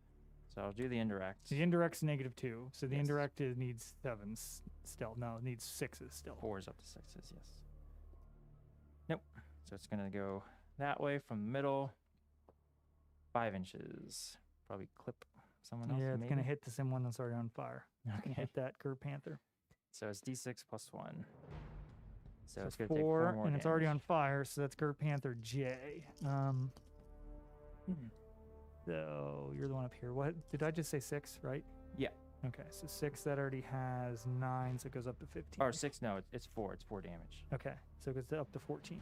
So I'll do the indirect. The indirect's -2. So the Yes. indirect needs 7s still. No, it needs 6s still. 4s up to 6s, yes. Nope. So it's going to go that way from the middle. 5 inches. Probably clip someone else. Yeah, it's maybe? gonna hit the same one that's already on fire. Gonna Okay. hit that Gert Panther. So it's d6 plus 1. So So it's going to take 4, 4 more and it's already on damage. fire, so that's Gert Panther J. So you're the one up here. What did I just say? 6, right? Yeah. Okay, so 6 that already has 9, so it goes up to 15. Or 6, no, it's 4. It's 4 damage. Okay, so it goes up to 14.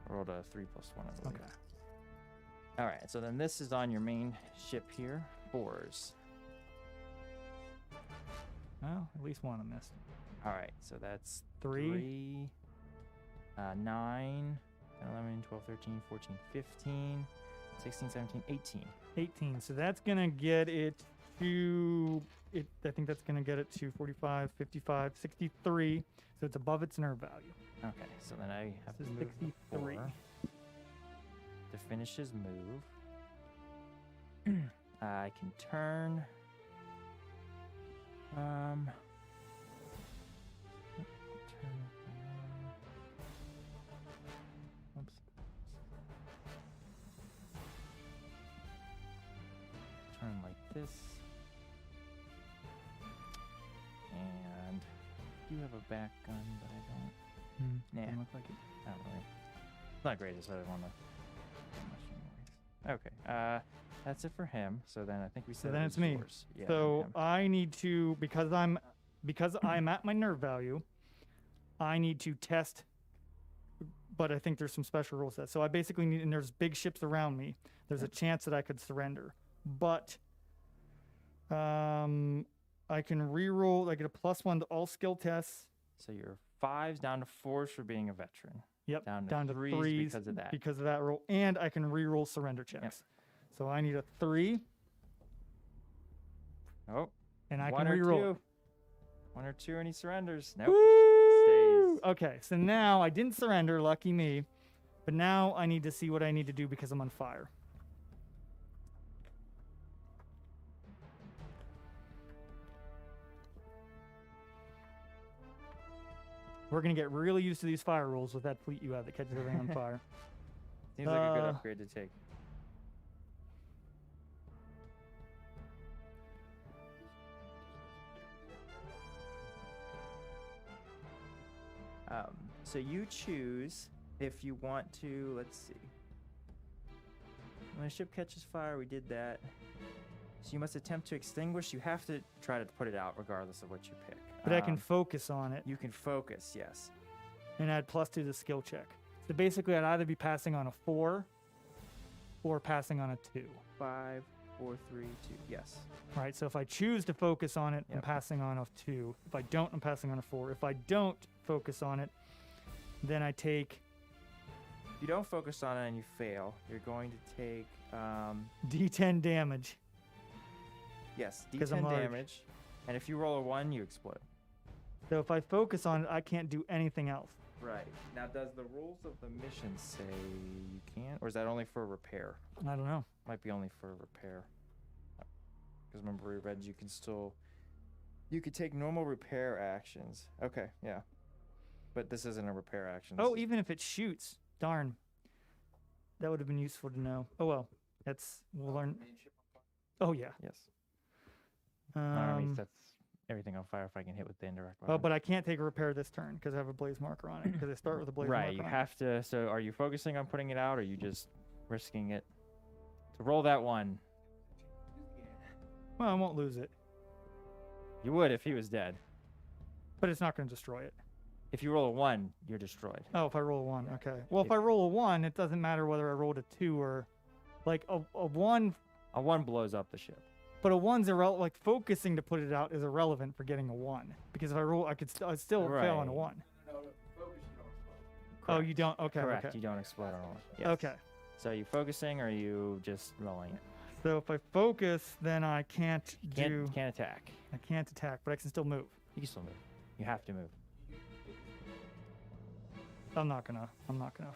Rolled a 3 plus 1, I believe. Okay. All right, so then this is on your main ship here. 4s. Well, at least one I missed. All right, so that's 3. 3, 9, 10, 11, 12, 13, 14, 15, 16, 17, 18. 18. So that's gonna get it to it. I think that's gonna get it to 45, 55, 63. So it's above its nerve value. Okay, so then I have This to is move 63. 4 to finish his move. I can turn. Turn. Oops. Turn like this. And I do have a back gun, but I don't. Nah. Doesn't look like it. Not really. It's not great, so I don't want to do much anyways. Okay, that's it for him. So then I think we said then it it's was me. yours. Yeah, So him. I need to because I'm at my nerve value. I need to test, but I think there's some special rules that. So I basically need, and there's big ships around me. There's a chance that I could surrender, but I can reroll. I get a +1 to all skill tests. So you're 5s down to 4s for being a veteran. Yep, Down to down to 3s 3s because of that. roll, and I can reroll surrender checks. So I need a 3, Oh, and I one can or reroll. 2. 1 or 2 and he surrenders. Nope. Woo! Stays. Okay, so now I didn't surrender, lucky me. But now I need to see what I need to do because I'm on fire. We're gonna get really used to these fire rolls with that fleet you have that catches everything on fire. Seems like a good Uh, upgrade to take. So you choose if you want to, let's see. When a ship catches fire, we did that. So you must attempt to extinguish. You have to try to put it out regardless of what you pick. But I can focus on it You can focus, yes. and add +2 to the skill check. So basically, I'd either be passing on a 4 or passing on a 2. 5, 4, 3, 2. Yes. Right, so if I choose to focus on it, I'm Yep. passing on a 2. If I don't, I'm passing on a 4. If I don't focus on it, then I take If you don't focus on it and you fail, you're going to take, D10 damage. yes, 'Cause I'm D10 large. damage. And if you roll a 1, you explode. So if I focus on it, I can't do anything else. Right. Now, does the rules of the mission say you can't? Or is that only for repair? I don't know. Might be only for repair. Because remember, we read you can still... You could take normal repair actions. Okay, yeah. But this isn't a repair action. Oh, even if it shoots. Darn. That would have been useful to know. Oh, well. We'll learn. Oh, yeah. Yes. Army Um, sets everything on fire if I can hit with the indirect oh, weapon. but I can't take a repair this turn because I have a blaze marker on it. Because I start with a blaze marker Right, you on it. have to... So are you focusing on putting it out, or are you just risking it? To roll that 1. Well, I won't lose it. You would if he was dead. But it's not going to destroy it. If you roll a 1, you're destroyed. Oh, if I roll a 1. Okay. Well, if I roll a 1, it doesn't matter whether I rolled a 2 or... Like, a 1... A 1 blows up the ship. But a 1's irrelevant. Like, focusing to put it out is irrelevant for getting a 1. Because if I roll, I'd still fail on a Right. 1. No, focus, you don't explode. Oh, you don't? Okay, Correct, okay. you don't explode on a 1. Yes. Okay. So are you focusing, or are you just rolling it? So if I focus, then I can't do... Can't attack. I can't attack, but I can still move. You can still move. You have to move. I'm not gonna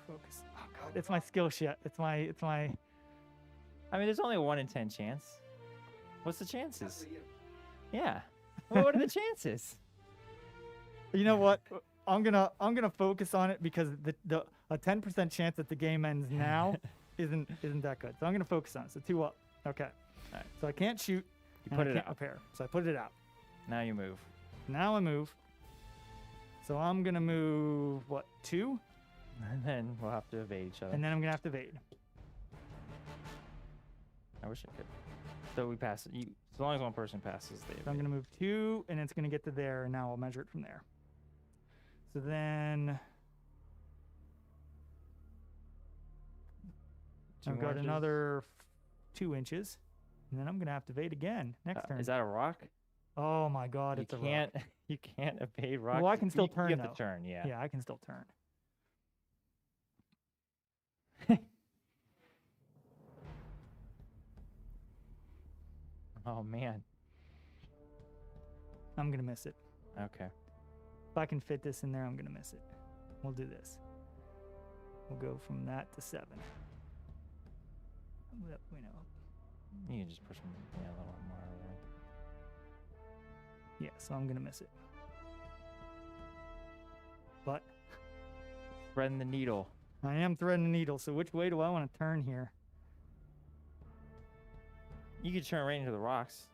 focus. Oh god, it's my skill shit. It's my I mean, there's only a 1 in 10 chance. What's the chances? That's what you- Yeah. Well, what are the chances? You know what? I'm gonna focus on it because a 10% chance that the game ends now isn't that good. So I'm gonna focus on it. So 2 up. Okay. Alright. So I can't shoot. You and put I it can't out. repair. So I put it out. Now you move. Now I move. So I'm gonna move what, 2? And then we'll have to evade each other. And then I'm gonna have to evade. I wish I could. So we pass it. As long as one person passes, they So I'm evade. gonna move 2, and it's gonna get to there, and now I'll measure it from there. So then Two I've more got inches? another 2 inches, and then I'm gonna have to evade again next turn. Is that a rock? Oh my God, You it's a rock. can't. You can't evade rocks. Well, I can still turn You have though. to turn. Yeah. Yeah, I can still turn. Oh man. I'm gonna miss it. Okay. If I can fit this in there, I'm gonna miss it. We'll do this. We'll go from that to 7. Yep, we know. You can just push them. Yeah, a little more away. Yeah, so I'm gonna miss it. But Threading the needle. I am threading the needle, so which way do I want to turn here? You could turn right into the rocks.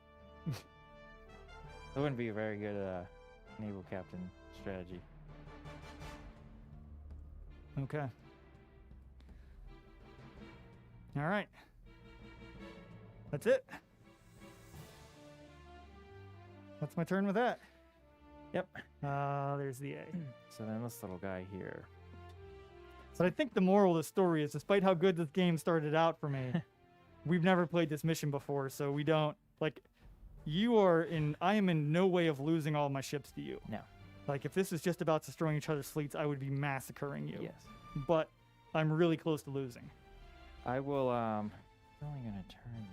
That wouldn't be a very good naval captain strategy. Okay. All right. That's it. That's my turn with that. Yep. There's the A. So then this little guy here. But I think the moral of the story is, despite how good this game started out for me, we've never played this mission before, so we don't, like, I am in no way of losing all my ships to you. No. Like, if this is just about destroying each other's fleets, I would be massacring you. Yes. But I'm really close to losing. I will, I'm only gonna turn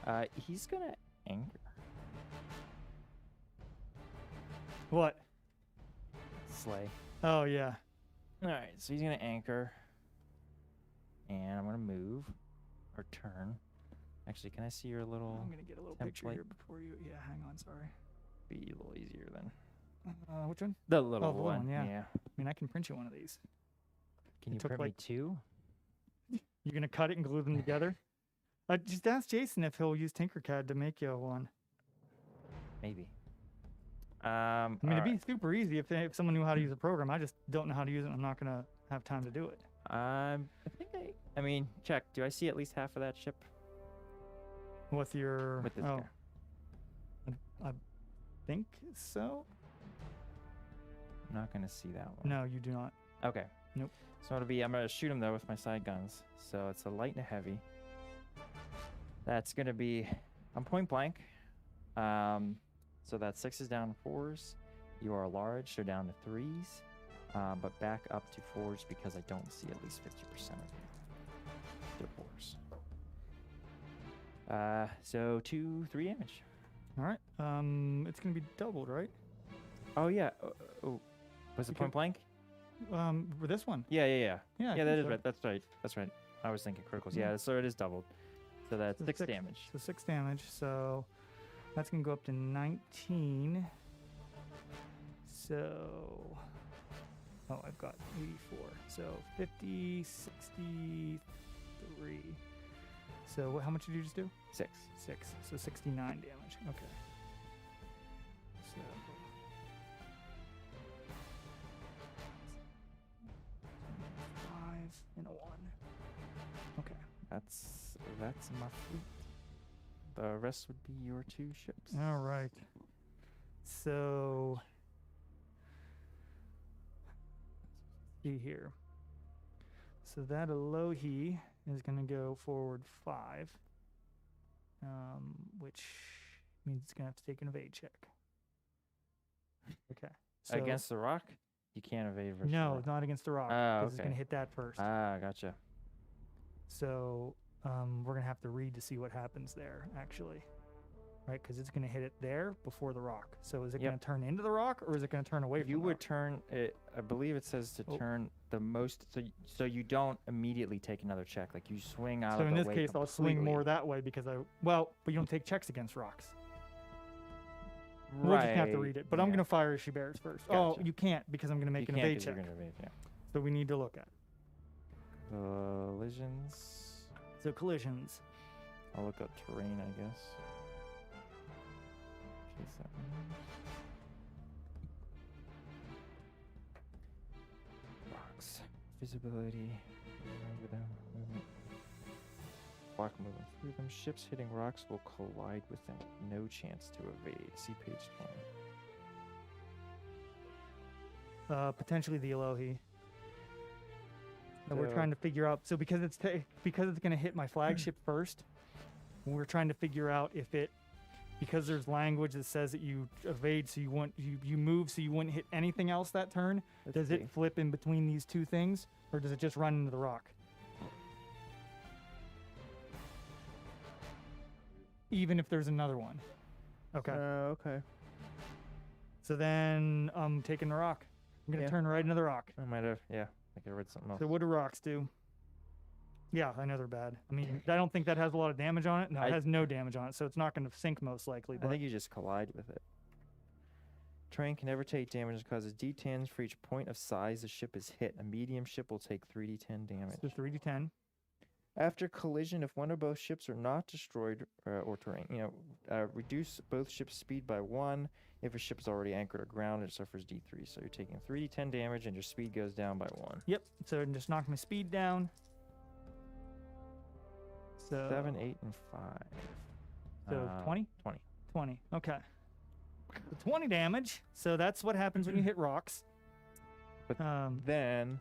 the he's gonna anchor. What? Slay. Oh, yeah. Alright, so he's gonna anchor. And I'm gonna move. Or turn. Actually, can I see your little I'm going to get a little picture template? here before you... Yeah, hang on, sorry. Be a little easier then. Which one? The little Oh, the little one, one, yeah. yeah. I mean, I can print you one of these. Can It you took, print me like- 2? You're going to cut it and glue them together? Just ask Jason if he'll use Tinkercad to make you one. Maybe. I mean, it'd be super easy if someone knew how to use a program. I just don't know how to use it. I'm not going to have time to do it. I I mean, check. Do I see at least half of that ship With your with this oh, guy? I think so. I'm not gonna see that one. No, you do not. Okay. Nope. So it'll be. I'm gonna shoot him though with my side guns. So it's a light and a heavy. That's gonna be. I'm point blank. So that's 6s down 4s. You are large, so down to 3s. But back up to 4s because I don't see at least 50% of their 4s. So 2, 3 damage. All right. It's gonna be doubled, right? Oh yeah. Oh, was it You point blank? For this one. Yeah. Yeah. I Yeah, think that is so. right. That's right. I was thinking criticals. Yeah. Yeah, so it is doubled. So that's So 6 six. damage. So 6 damage. So that's gonna go up to 19. So I've got 84. So 50, 63. So how much did you just do? 6. 6. So 69 damage. Okay. So 5 and a 1. Okay. That's my fleet. The rest would be your 2 ships. All right. So see here. So that Alohi is going to go forward 5, which means it's going to have to take an evade check. Okay. So Against the rock, you can't evade versus no, the it's not against the rock. Ah, 'cause it's going okay. to hit that first. Gotcha. So we're going to have to read to see what happens there, actually. Right? Because it's going to hit it there before the rock. So is it Yep. going to turn into the rock, or is it going to turn away from You the would rock? turn it. I believe it says to Oh. turn the most. So you don't immediately take another check. Like you swing out So of in the this way case, I'll swing completely. more that way because but you don't take checks against rocks. Right. We'll just have to read it. But I'm yeah. going to fire as she bears first. Oh, Gotcha. you can't because I'm going to make You an can't evade 'cause check. you're gonna evade, yeah. So we need to look at. Collisions. So collisions. I'll look up terrain, I guess. Chase that one. Rocks. Visibility. Remove them. Movement. Block movement through them. Ships hitting rocks will collide with them. No chance to evade. See page 20. Potentially the Alohi. And we're So- trying to figure out. So because it's going to hit my flagship first, we're trying to figure out if it, because there's language that says that you evade, so you move, so you wouldn't hit anything else that turn. Let's Does see. it flip in between these two things, or does it just run into the rock? Even if there's another one. Okay. Okay. So then I'm taking the rock. I'm gonna Yeah. turn right into the rock. I might have. Yeah. I could have read something else. So what do rocks do? Yeah, I know they're bad. I mean, I don't think that has a lot of damage on it. No, it I- has no damage on it, so it's not going to sink most likely. I But think you just collide with it. Terrain can never take damage that causes D10s for each point of size the ship is hit. A medium ship will take 3d10 damage. so 3d10. After collision, if one or both ships are not destroyed or terrain, reduce both ships' speed by 1. If a ship is already anchored or grounded, it suffers D3. So you're taking 3d10 damage and your speed goes down by 1. Yep. So it just knocked my speed down. So 7, 8, and 5. So 20? 20. 20. Okay. So 20 damage. So that's what happens when you hit rocks. But Um, Then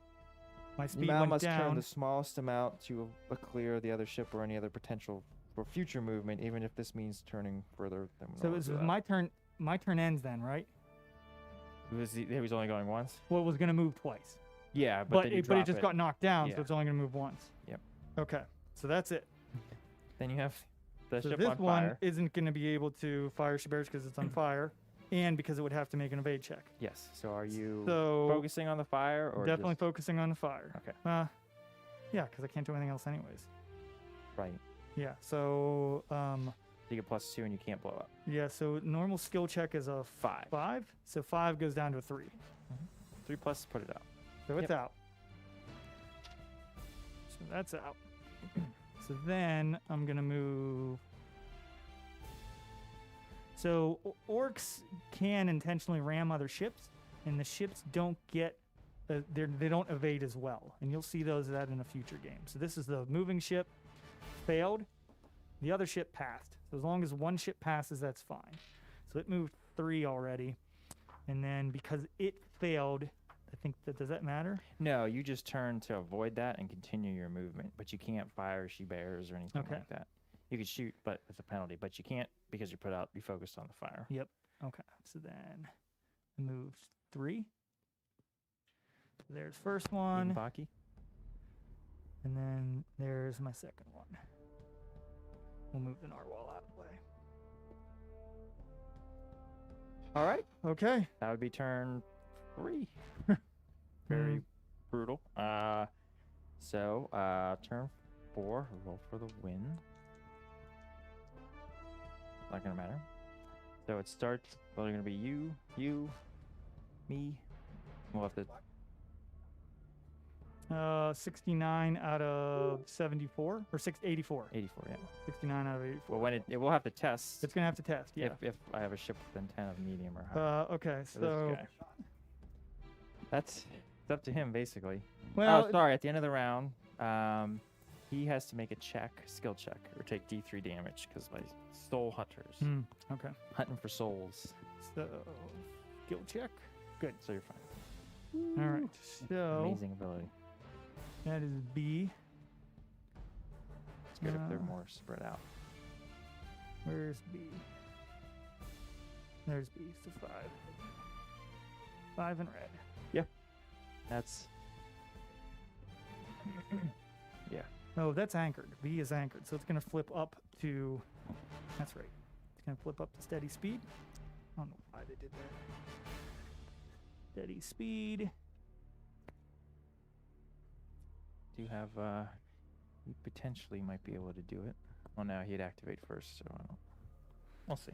my you speed now went must turn down. the smallest amount to clear the other ship or any other potential for future movement, even if this means turning further than So normal. it was my turn. My turn ends then, right? He was only going once? Well, it was going to move twice. Yeah, But then you it drop just it. got knocked down, Yeah. so it's only going to move once. Yep. Okay. So that's it. Then you have the So ship this on one fire. isn't going to be able to fire Shabares because it's on fire, and because it would have to make an evade check. Yes. So are you So focusing on the fire or definitely just, focusing on the fire. Okay. Yeah, because I can't do anything else anyways. right? Yeah. So You get +2 and you can't blow up. yeah. So normal skill check is a 5. 5. So 5 goes down to a 3. 3 plus put it out. So it's out. So that's out. So then I'm gonna move. So orcs can intentionally ram other ships, and the ships don't get they don't evade as well, and you'll see those that in a future game. So this is the moving ship failed, the other ship passed. So as long as one ship passes, that's fine. So it moved 3 already, and then because it failed, I think does that matter? No, you just turn to avoid that and continue your movement, but you can't fire she bears or anything Okay. like that. You could shoot, but it's a penalty. But you can't because you're focused on the fire. Yep. Okay. So then I moved 3. There's first one, Baki. and then there's my second one. We'll move the narwhal out of the way. All right. Okay. That would be turn 3. Very brutal. So turn 4, roll for the win. Not gonna matter. So it starts. Well, they're gonna be you, me. We'll have to. 69 out of 74 or 84. 84. Yeah. 69 out of 84. Well, when it will have to test. It's gonna have to test. Yeah. If I have a ship within 10 of medium or higher. Okay. for So this guy. It's up to him basically. well, Oh, sorry. At the end of the round, he has to make a skill check, or take D3 damage because my soul hunters okay. hunting for souls. So skill check. Good. So you're fine. All right. So Amazing ability. that is B. It's good if they're Uh, more spread out. Where's B? There's B. So 5. 5 in red. That's Oh, that's anchored. B is anchored. So it's going to flip up to. That's right. It's going to flip up to steady speed. I don't know why they did that. Steady speed. do you have. You potentially might be able to do it. Well, now he'd activate first, so we'll see.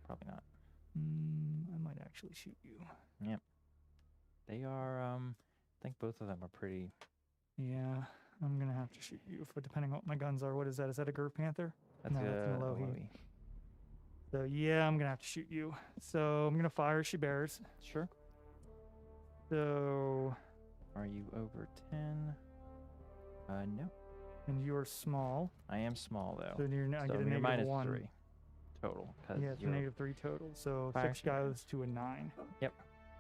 Probably not. I might actually shoot you. They are. I think both of them are pretty. Yeah, I'm going to have to shoot you, but depending on what my guns are. What is that? Is that a Gur Panther? That's No, a that's an Alohi. Alohi. So yeah, I'm going to have to shoot you. So I'm going to fire She Bears. Sure. So, Are you over 10? No. and you're small. I am small though. So you're, I So get a you're negative minus 1. 3 total. Cause Yeah, it's a you're- negative 3 total. So Fire 6 She Bears. goes to a 9. Yep.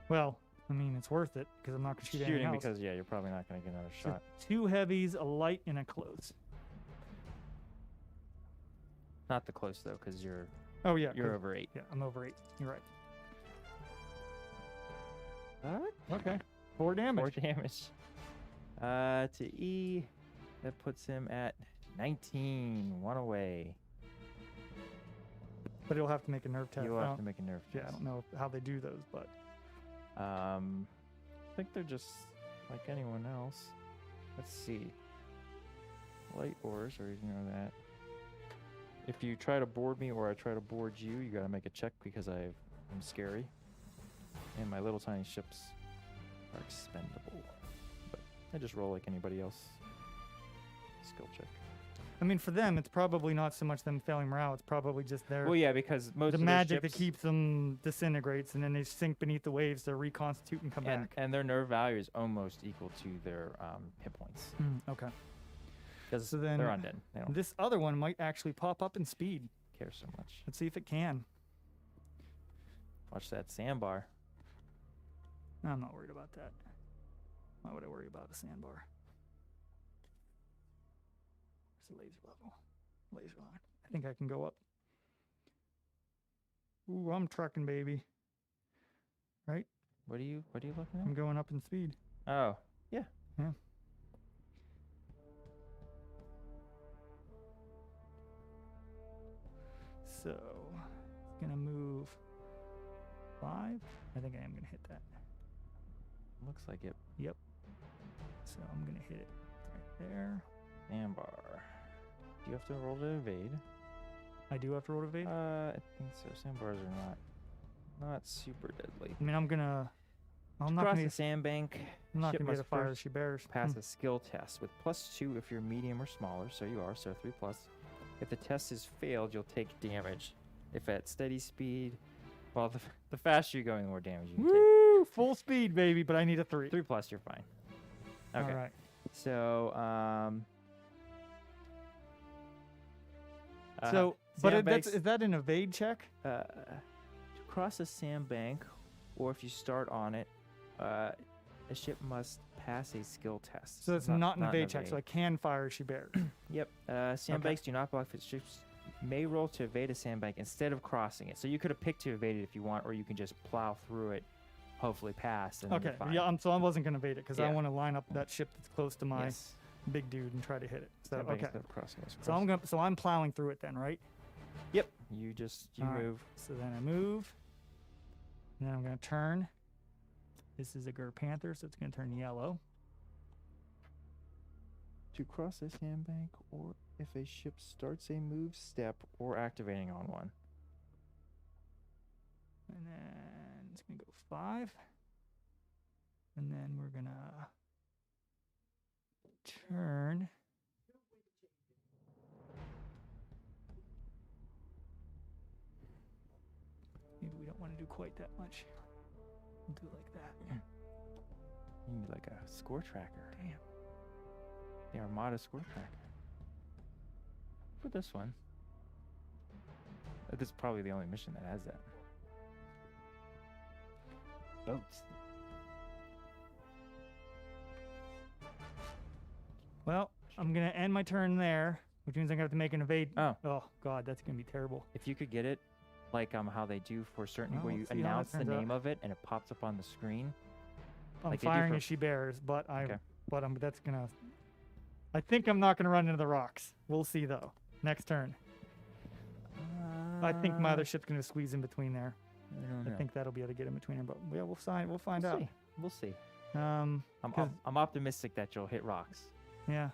Well, I mean, it's worth it because I'm not going to shoot anything shooting else. because you're probably not going to get another So shot. 2 heavies, a light, and a close. Not the close though, because you're Oh yeah, you're 'cause- over 8. Yeah, I'm over 8. You're right. What? Okay. 4 damage. 4 damage. To E, that puts him at 19. 1 away. But it'll have to make a nerve test. You'll I have don't- to make a nerve yeah, I test. don't know how they do those, but I think they're just like anyone else. Let's see. Light ores, or you know that. If you try to board me or I try to board you, you gotta make a check because I'm scary. And my little tiny ships are expendable. But I just roll like anybody else. Skill check. I mean, for them, it's probably not so much them failing morale. It's probably just their Well, yeah, because most the of their magic ships, that keeps them disintegrates, and then they sink beneath the waves to reconstitute and come back. and their nerve value is almost equal to their hit points. Okay. Because So then they're undead. They don't This other one might actually pop up in speed. care so much. Let's see if it can. Watch that sandbar. I'm not worried about that. Why would I worry about a sandbar? Where's the laser level? Laser line. I think I can go up. Ooh, I'm trucking, baby. Right? What are you looking at? I'm going up in speed. Oh, yeah. Yeah. So, it's gonna move 5. I think I am gonna hit that. Looks like it. So I'm gonna hit it right there. Sandbar. Do you have to roll to evade? I do have to roll to evade. I think so. Sandbars are not super deadly. I mean, I'm not Cross gonna the be, sandbank. I'm not ship gonna be able must to fire first She Bears. Pass a skill test with +2 if you're medium or smaller. So you are. So 3+. If the test is failed, you'll take damage. If at steady speed, well, the faster you're going, the more damage you can take. Woo! Full speed, baby, but I need a 3. 3 plus, you're fine. Okay. All right. So, So, but sandbanks, is that an evade check? to cross a sandbank, or if you start on it, a ship must pass a skill test. So it's not an evade check, so I can fire as she bears. Yep. Sandbanks do not block if ships may roll to evade a sandbank instead of crossing it. So you could have picked to evade it if you want, or you can just plow through it, hopefully pass. And then Okay, you're fine. yeah, so I wasn't going to evade it because I Yeah. want to line up that ship that's close to my Yes. big dude and try to hit it. So Sandbank okay, instead of crossing it. so I'm plowing through it then, right? Yep. You All right. move. So then I move, and then I'm going to turn. This is a Gur Panther, so it's going to turn yellow. To cross a sandbank, or if a ship starts a move step or activating on one. And then it's going to go 5. And then we're going to turn. Maybe we don't want to do quite that much. We'll do it like that. You need like a score tracker. Damn. The Armada score tracker. For this one. This is probably the only mission that has that. Boats. Well, I'm going to end my turn there, which means I'm going to have to make an evade. Oh. Oh, God, that's going to be terrible. If you could get it, like how they do for certain, Well, where you let's see how that announce the turns out. name of it and it pops up on the screen. I'm Like they do firing for- as she bears, but Okay. that's going to... I think I'm not going to run into the rocks. We'll see, though. Next turn. I think my other ship's going to squeeze in between there. I don't know. I think that'll be able to get in between them, but yeah, we'll find we'll out. See. We'll see. I'm I'm optimistic that you'll hit rocks. Yeah.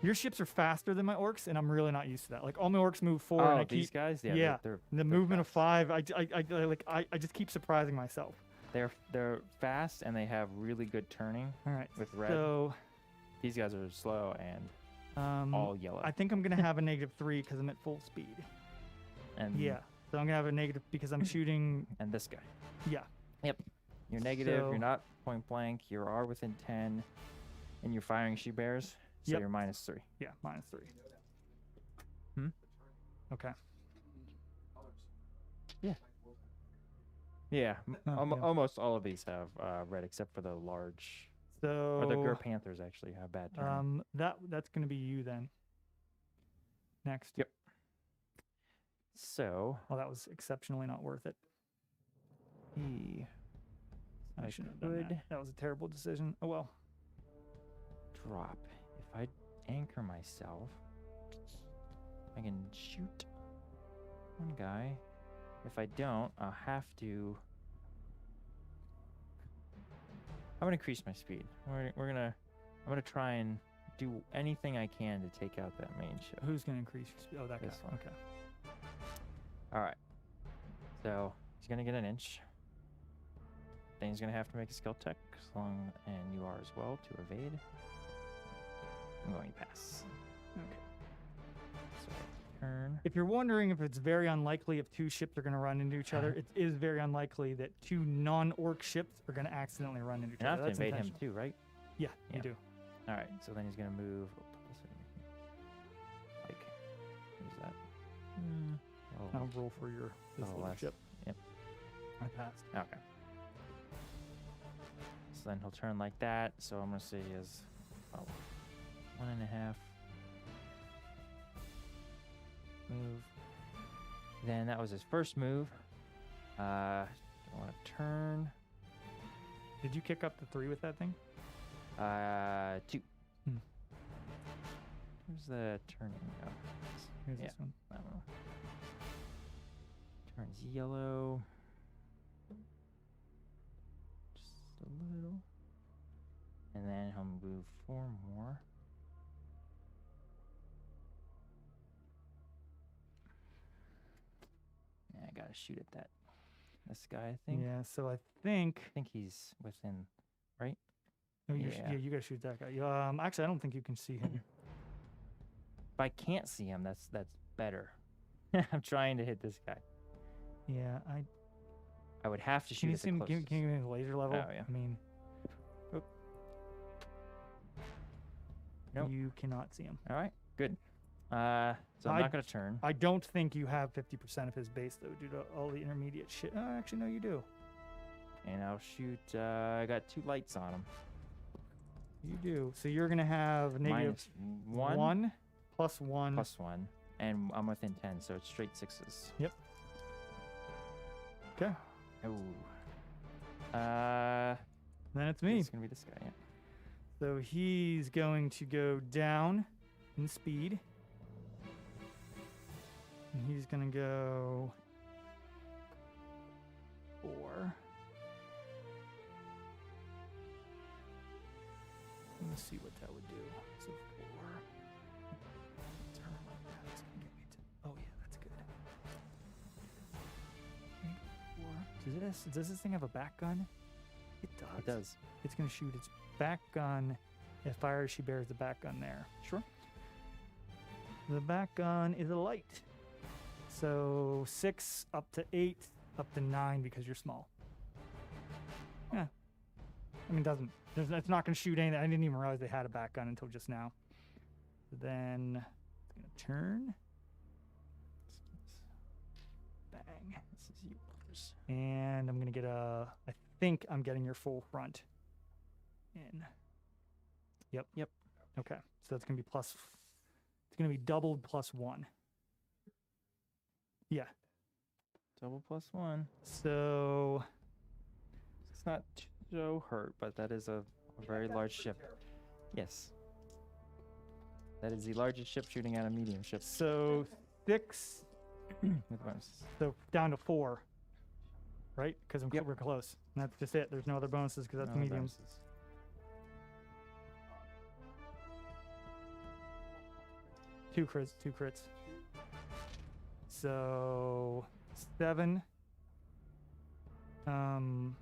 Your ships are faster than my orcs, and I'm really not used to that. Like all my orcs move forward, and I these keep guys? Yeah. yeah, They're the they're movement of fast. 5. I just keep surprising myself. They're fast and they have really good turning All right. with red. So These guys are slow and all yellow. I think I'm gonna have a -3 because I'm at full speed. and Yeah. So I'm gonna have a negative because I'm shooting. and this guy. Yeah. You're negative. So- You're not point blank. You are within 10, and you're firing she bears. So Yep. you're -3. Yeah. -3. Hmm? Okay. Yeah. Oh, yeah. Almost all of these have red, except for the large. So Or the Gur Panthers actually have bad turning. that's gonna be you then. Next. Yep. So Oh, that was exceptionally not worth it. I I shouldn't have done that. could That was a terrible decision. Oh well. drop. If I anchor myself, I can shoot one guy. If I don't, I'll have to. I'm gonna increase my speed. I'm gonna try and do anything I can to take out that main ship. Who's gonna increase your speed? Oh, that This guy. one. Okay. All right. So he's gonna get an inch. Then he's gonna have to make a skill check, and you are as well, to evade. I'm going to pass. Okay. So turn. If you're wondering if it's very unlikely if 2 ships are going to run into each other, it is very unlikely that 2 non-orc ships are going to accidentally run into each And I have other. to That's invade him intentional. too, right? Yeah, Yeah. you do. All right. So then he's gonna move. Like, who's that? I'll roll for your this little last- ship. Yep. I passed. Okay. So then he'll turn like that. So I'm gonna say he has 1.5 move. Then that was his first move. I want to turn. Did you kick up to 3 with that thing? 2. Hmm. Where's the turning? Oh, Here's Yeah. this one. I don't know. Turns yellow. Just a little. And then he'll move 4 more. Yeah, I gotta shoot at that. This guy, I think. Yeah, so I think. I think he's within. Oh, Yeah. you gotta shoot that guy. Actually, I don't think you can see him. If I can't see him, that's better. I'm trying to hit this guy. Yeah, I would have to shoot Can you at see the him? closest. Can you give me the laser level? Oh, yeah. I mean, Nope. you cannot see him. All right, good. So I'm not going to turn. I don't think you have 50% of his base though, due to all the intermediate shit. Oh, actually, no, you do. And I'll shoot. I got 2 lights on him. You do. So you're gonna have negative -1 1 plus 1. plus 1, and I'm within 10, so it's straight 6s. Yep. Okay. Oh. Then it's me. It's gonna be this guy. Yeah. So he's going to go down in speed. And he's going to go 4. Let's see what that would do. So 4. Turn like that. It's gonna get me to, oh yeah, that's good. 4. Does this thing have a back gun? It does. It does. It's going to shoot its back gun. It fires, she bears the back gun there. Sure. The back gun is a light. So 6 up to 8 up to 9 because you're small. Yeah. I mean, it's not going to shoot anything. I didn't even realize they had a back gun until just now. Then it's going to turn. Bang. This is yours. And I'm going to get I think I'm getting your full front in. Yep. Yep. Okay. So that's going to be it's going to be doubled +1. Yeah. Double +1. So It's not so hurt, but that is a very large ship. Yes. That is the largest ship shooting at a medium ship. 6. With bonuses. So down to 4. Right? Because Yep. we're close. And that's just it. There's no other bonuses because that's No medium. bonuses. Two crits. So 7. 8, 9,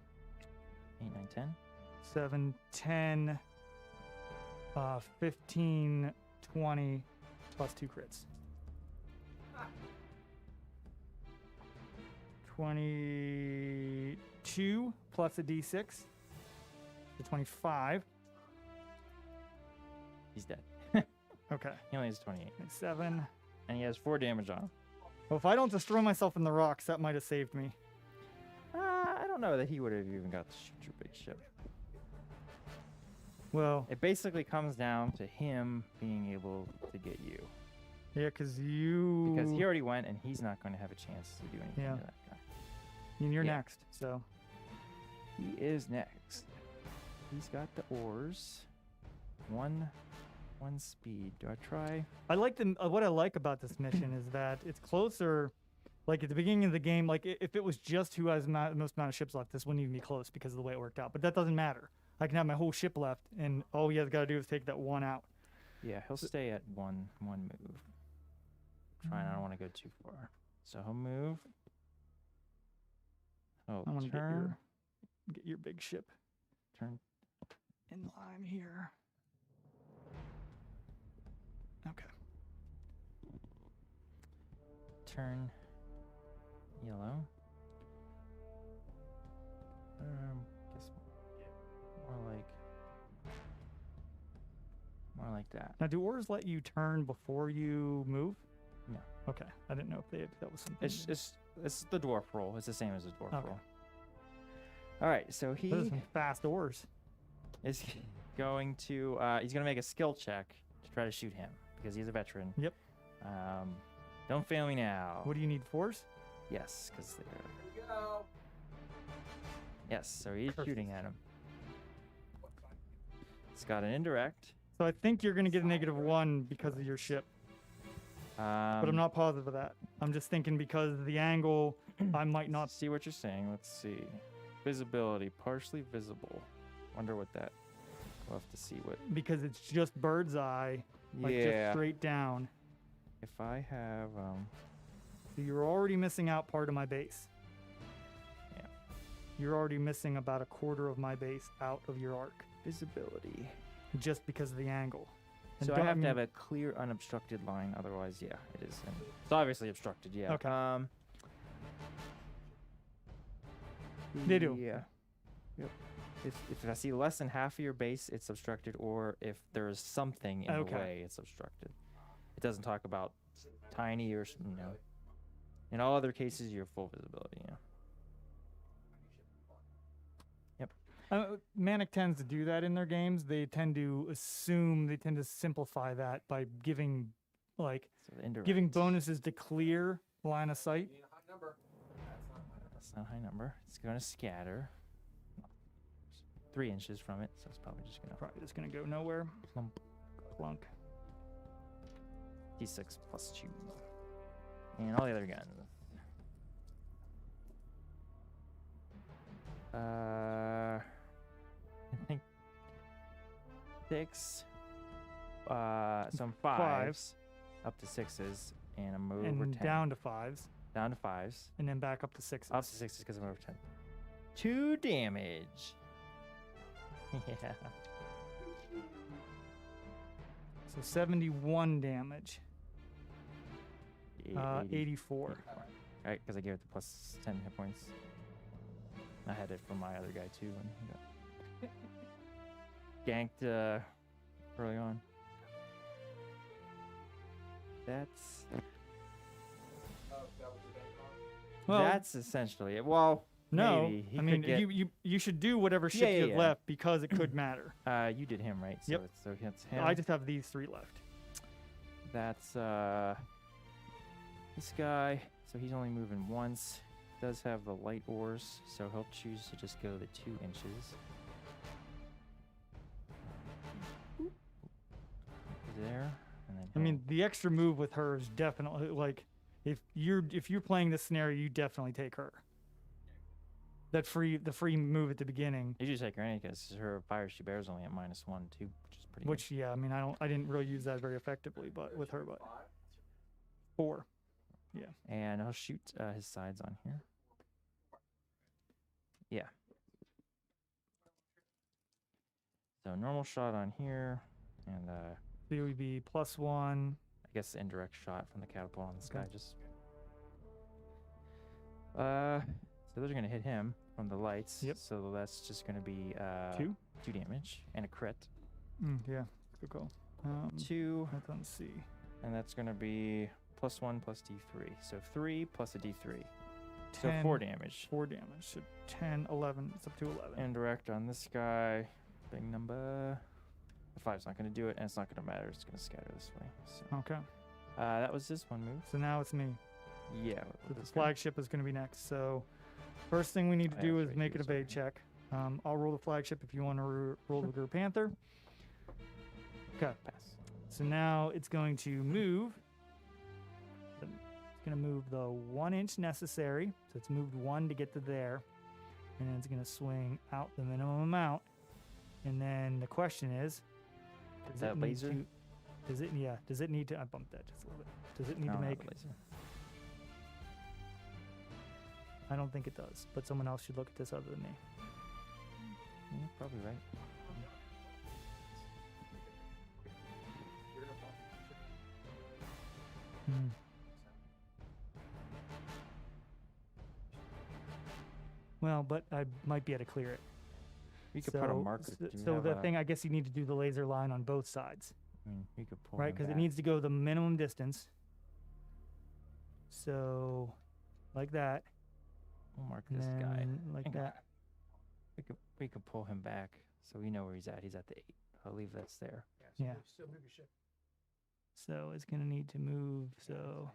10. 7, 10, 15, 20, plus 2 crits. 22 plus a d6, so 25. He's dead. Okay, He only has 28. 7. And he has 4 damage on him. Well, if I don't destroy myself in the rocks, that might have saved me. I don't know that he would have even got to shoot your big ship. Well, It basically comes down to him being able to get you. yeah, because you... Because he already went, and he's not going to have a chance to do anything Yeah. to that guy. and you're yeah. next, so... He is next. He's got the oars. One speed. Do I try? I like what I like about this mission is that it's closer. Like at the beginning of the game, like if it was just who has the most amount of ships left, this wouldn't even be close because of the way it worked out. But that doesn't matter. I can have my whole ship left, and all he has got to do is take that 1 out. Yeah, he'll stay at one move. Trying. I don't want to go too far. So he'll move. Oh, I want to turn. get your big ship Turn. in line here. Okay. Turn. Yellow. Guess more like that. Now, do oars let you turn before you move? No. Okay. I didn't know if that was something. It's the dwarf roll. It's the same as the dwarf Okay. roll. All right, so he Those are some fast oars. is going to he's going to make a skill check to try to shoot him because he's a veteran. Yep. Don't fail me now. What do you need, force? Yes, because they're Here we go. yes. So he's Perfect. shooting at him. It's got an indirect. So I think you're going to get a -1 because of your ship. But I'm not positive of that. I'm just thinking because of the angle, I might not. see what you're saying. Let's see. Visibility, partially visible. Wonder what that. We'll have to see what. Because it's just bird's eye, like just Yeah. straight down. If I have So you're already missing out part of my base. Yeah. You're already missing about 1/4 of my base out of your arc visibility. just because of the angle. And So I don't- have to mean- have a clear, unobstructed line. Otherwise, yeah, it is. And it's obviously obstructed. Yeah. Okay. They do. Yeah. Yep. If I see less than half of your base, it's obstructed, or if there is something in the Okay. way, it's obstructed. It doesn't talk about tiny or In all other cases, you have full visibility. Yeah. Manic tends to do that in their games. They tend to simplify that by giving, like, So the indirect. giving bonuses to clear line of sight. You need a high number. That's not high number. That's not a high number. It's going to scatter 3 inches from it, so it's probably just going to Probably just gonna go nowhere. plump. Plunk. D6 plus 2. And all the other guns. I think 6. Some 5s. Up to 6s. And I'm over 10. And down to 5s. Down to 5s. And then back up to 6s. Up to 6s because I'm over 10. 2 damage. Yeah. So 71 damage. 84. Alright, because I gave it the plus 10 hit points. I had it from my other guy too when he got ganked early on. That's That was your bank on? Well, that's essentially it. Well, no. maybe. He I could mean, get, you should do whatever shit Yeah, you yeah, have yeah. left because it could matter. you did him, right? So Yep. it's, so it's him. I just have these 3 left. That's this guy. So he's only moving once. Does have the light ores, so he'll choose to just go the 2 inches. There, and then I mean, the extra move with her is definitely like, if you're playing this scenario, you definitely take her. The free move at the beginning, you just take her any because her fire she bears only at -1 too, which is pretty. which yeah, I mean, I didn't really use that very effectively, but with her, but 4. good. And I'll shoot his sides on here. Yeah. So normal shot on here, and So it would be +1. I guess indirect shot from the catapult on this Okay. guy. Just so those are gonna hit him from the lights. Yep. So that's just gonna be 2. 2 damage and a crit. Yeah, good call. 2, Let's unsee. and that's gonna be +1 plus D3. So 3 plus a D3. So 10, 4 damage. 4 damage. So 10, 11. It's up to 11. Indirect on this guy. Big number. The 5's not gonna do it, and it's not gonna matter. It's gonna scatter this way. So Okay. that was this one move. So now it's me. Yeah. So with the this guy. flagship is going to be next. So first thing we need to Oh, do yeah, is that's right, make he an was evade right. check. I'll roll the flagship if you want to roll the Guru Panther. Okay. Pass. So now it's going to move. It's going to move the 1 inch necessary. So it's moved 1 to get to there. And then it's going to swing out the minimum amount. And then the question is, does That it need laser? to? Does it need to? I bumped that just a little bit. Does it need No, to not make? the laser. I don't think it does. But someone else should look at this other than me. You're probably right. You're gonna bump it. Hmm. Well, but I might be able to clear it. You could put a marker. So, Do you so have the a- thing, I guess you need to do the laser line on both sides, I mean, you could pull. right? him Because it back. needs to go the minimum distance. So, like that, We'll mark and this guy. then like Hang on. that. We could pull him back so we know where he's at. He's at the 8. I'll leave that's there. Yeah. Still move your ship. So it's gonna need to move. So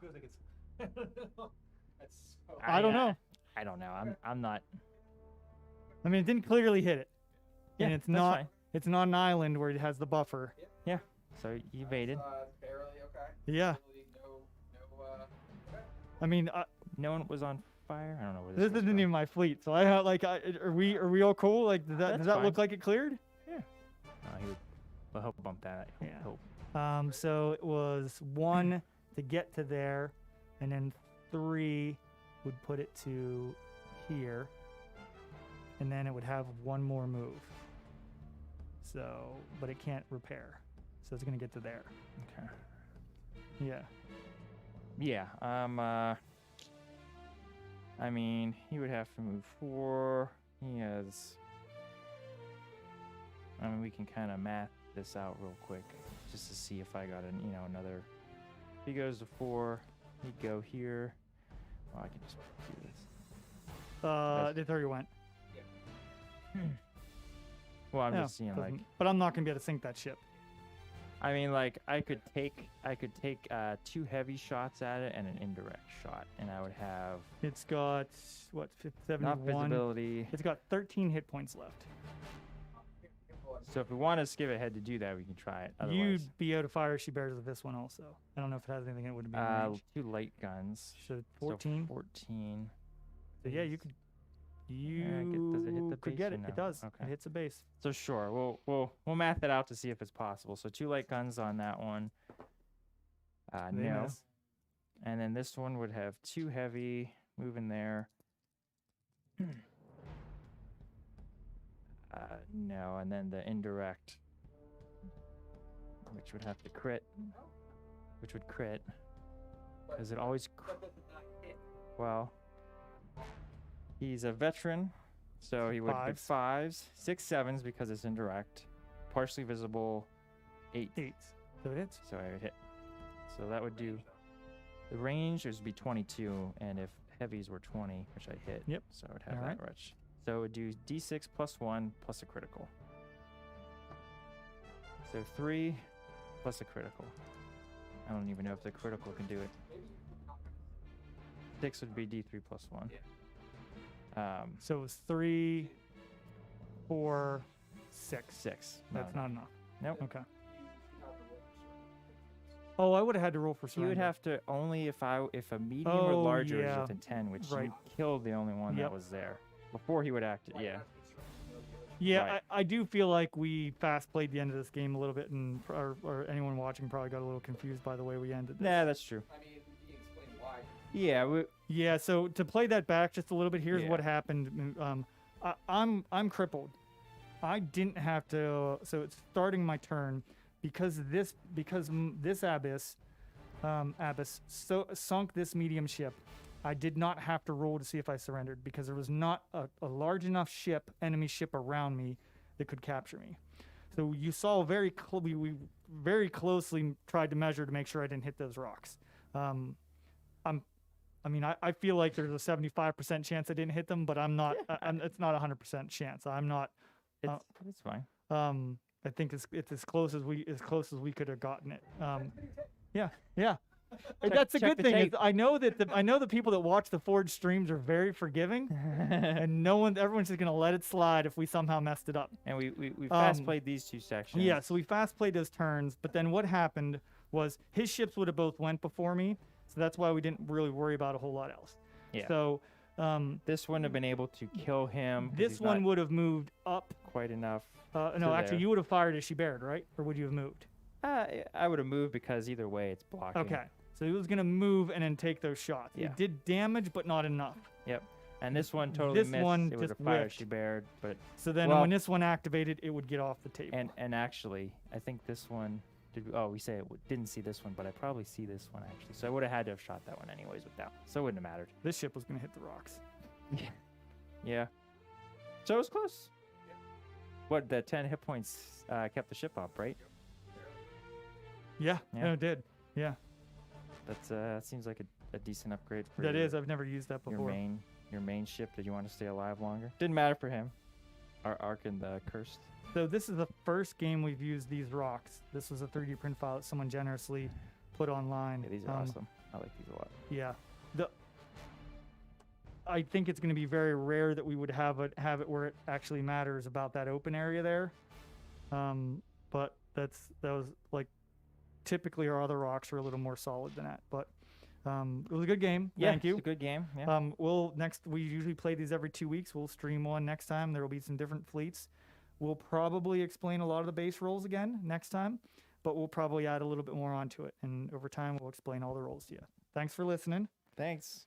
Feels like it's That's so I don't know. I don't know. I'm not. I mean, it didn't clearly hit it, Yeah, and it's that's not. fine. It's not an island where it has the buffer. So you evaded. barely okay. Yeah. Really no okay. I mean, No one was on fire. I don't know where this was isn't from. even my fleet. So I have like, are we all cool? Like, does That's that look fine. like it cleared? He would. Well, he'll bump that. Yeah. Hope. So it was 1 to get to there, and then 3 would put it to here, and then it would have 1 more move. So, but it can't repair, so it's gonna get to there. Okay. Yeah. Yeah. I mean, he would have to move 4. He has. I mean, we can kind of math this out real quick, just to see if I got another. If he goes to 4, he'd go here. Well, I can just do this. That's where you went. Well, I'm Yeah, just seeing doesn't- like. But I'm not gonna be able to sink that ship. I mean, like I could take 2 heavy shots at it and an indirect shot, and I would have It's got what, not 71. visibility. It's got 13 hit points left. So if we want to skip ahead to do that, we can try it. Otherwise, You'd be out of fire. She bears with this one also. I don't know if it has anything that would be in range. 2 light guns. So So 14. 14. So yeah, you could. You does it hit the could base get or it. no? It does. Okay. It hits a base. So sure, we'll math it out to see if it's possible. So 2 light guns on that one. They No. miss. And then this one would have 2 heavy moving there. No, and then the indirect, which would have to crit, which would crit, because it always. Well, he's a veteran, so he would get 5s, 6 7s because it's indirect, partially visible, 8. 8. So it hits. So I would hit. So that would do. The range would be 22, and if heavies were 20, which I hit. Yep. So I would have Alright. that rush. So it would do d6 plus 1 plus a critical. So 3 plus a critical. I don't even know if the critical can do it. 6 would be d3 plus 1. So it was 3, 4, 6. 6. That's not enough. Nope. Okay. Oh, I would have had to roll for You surrender. would have to only if a medium or Oh, larger yeah. is within 10, which Right. you killed the only one Yep. that was there before he would act. Yeah. Yeah, Right. I do feel like we fast played the end of this game a little bit, and or anyone watching probably got a little confused by the way we ended this. Nah, that's true. I mean, you can explain why. Yeah, Yeah, so to play that back just a little bit, here's Yeah. what happened. I'm crippled. I didn't have to. So it's starting my turn because this abyss sunk this medium ship. I did not have to roll to see if I surrendered because there was not a large enough enemy ship around me that could capture me. So you saw we very closely tried to measure to make sure I didn't hit those rocks. I feel like there's a 75% chance I didn't hit them, but I'm not. It's not a 100% chance. I'm not. it's fine. I think it's as close as we could have gotten it. Yeah. And that's the check good the thing is tape. I know the people that watch the Forge streams are very forgiving, and everyone's just gonna let it slide if we somehow messed it up. And we fast played these 2 sections. Yeah, so we fast played those turns, but then what happened was his ships would have both went before me, so that's why we didn't really worry about a whole lot else. Yeah. So This wouldn't have been able to kill him. 'cause this he's one not would have moved up. quite enough. No, actually, there. you would have fired as she bared, right? Or would you have moved? I would have moved because either way it's blocking. Okay, so he was gonna move and then take those shots. Yeah. It did damage, but not enough. Yep. And this one totally This missed. one It was a just fire whiffed. she bared, but So then Well- when this one activated, it would get off the table. and actually I think this one we say it didn't see this one, but I probably see this one actually. So I would have had to have shot that one anyways with that. So it wouldn't have mattered. This ship was gonna hit the rocks. Yeah. So it was close. What, the 10 hit points kept the ship up, right? Yeah, Yeah. no, it did. Yeah, That's that seems like a decent upgrade for that is. I've never used that your before. main ship. Did you want to stay alive longer? Didn't matter for him. Our Ark and the Cursed. So this is the first game we've used these rocks. This was a 3D print file that someone generously put online. Yeah, these are awesome. I like these a lot. Yeah, I think it's going to be very rare that we would have it where it actually matters about that open area there. But that was like typically our other rocks are a little more solid than that. But it was a good game. Yeah, Thank you. It's a good game. Yeah. We usually play these every 2 weeks. We'll stream one next time. There will be some different fleets. We'll probably explain a lot of the base rolls again next time, but we'll probably add a little bit more onto it. And over time, we'll explain all the rolls to you. Thanks for listening. Thanks.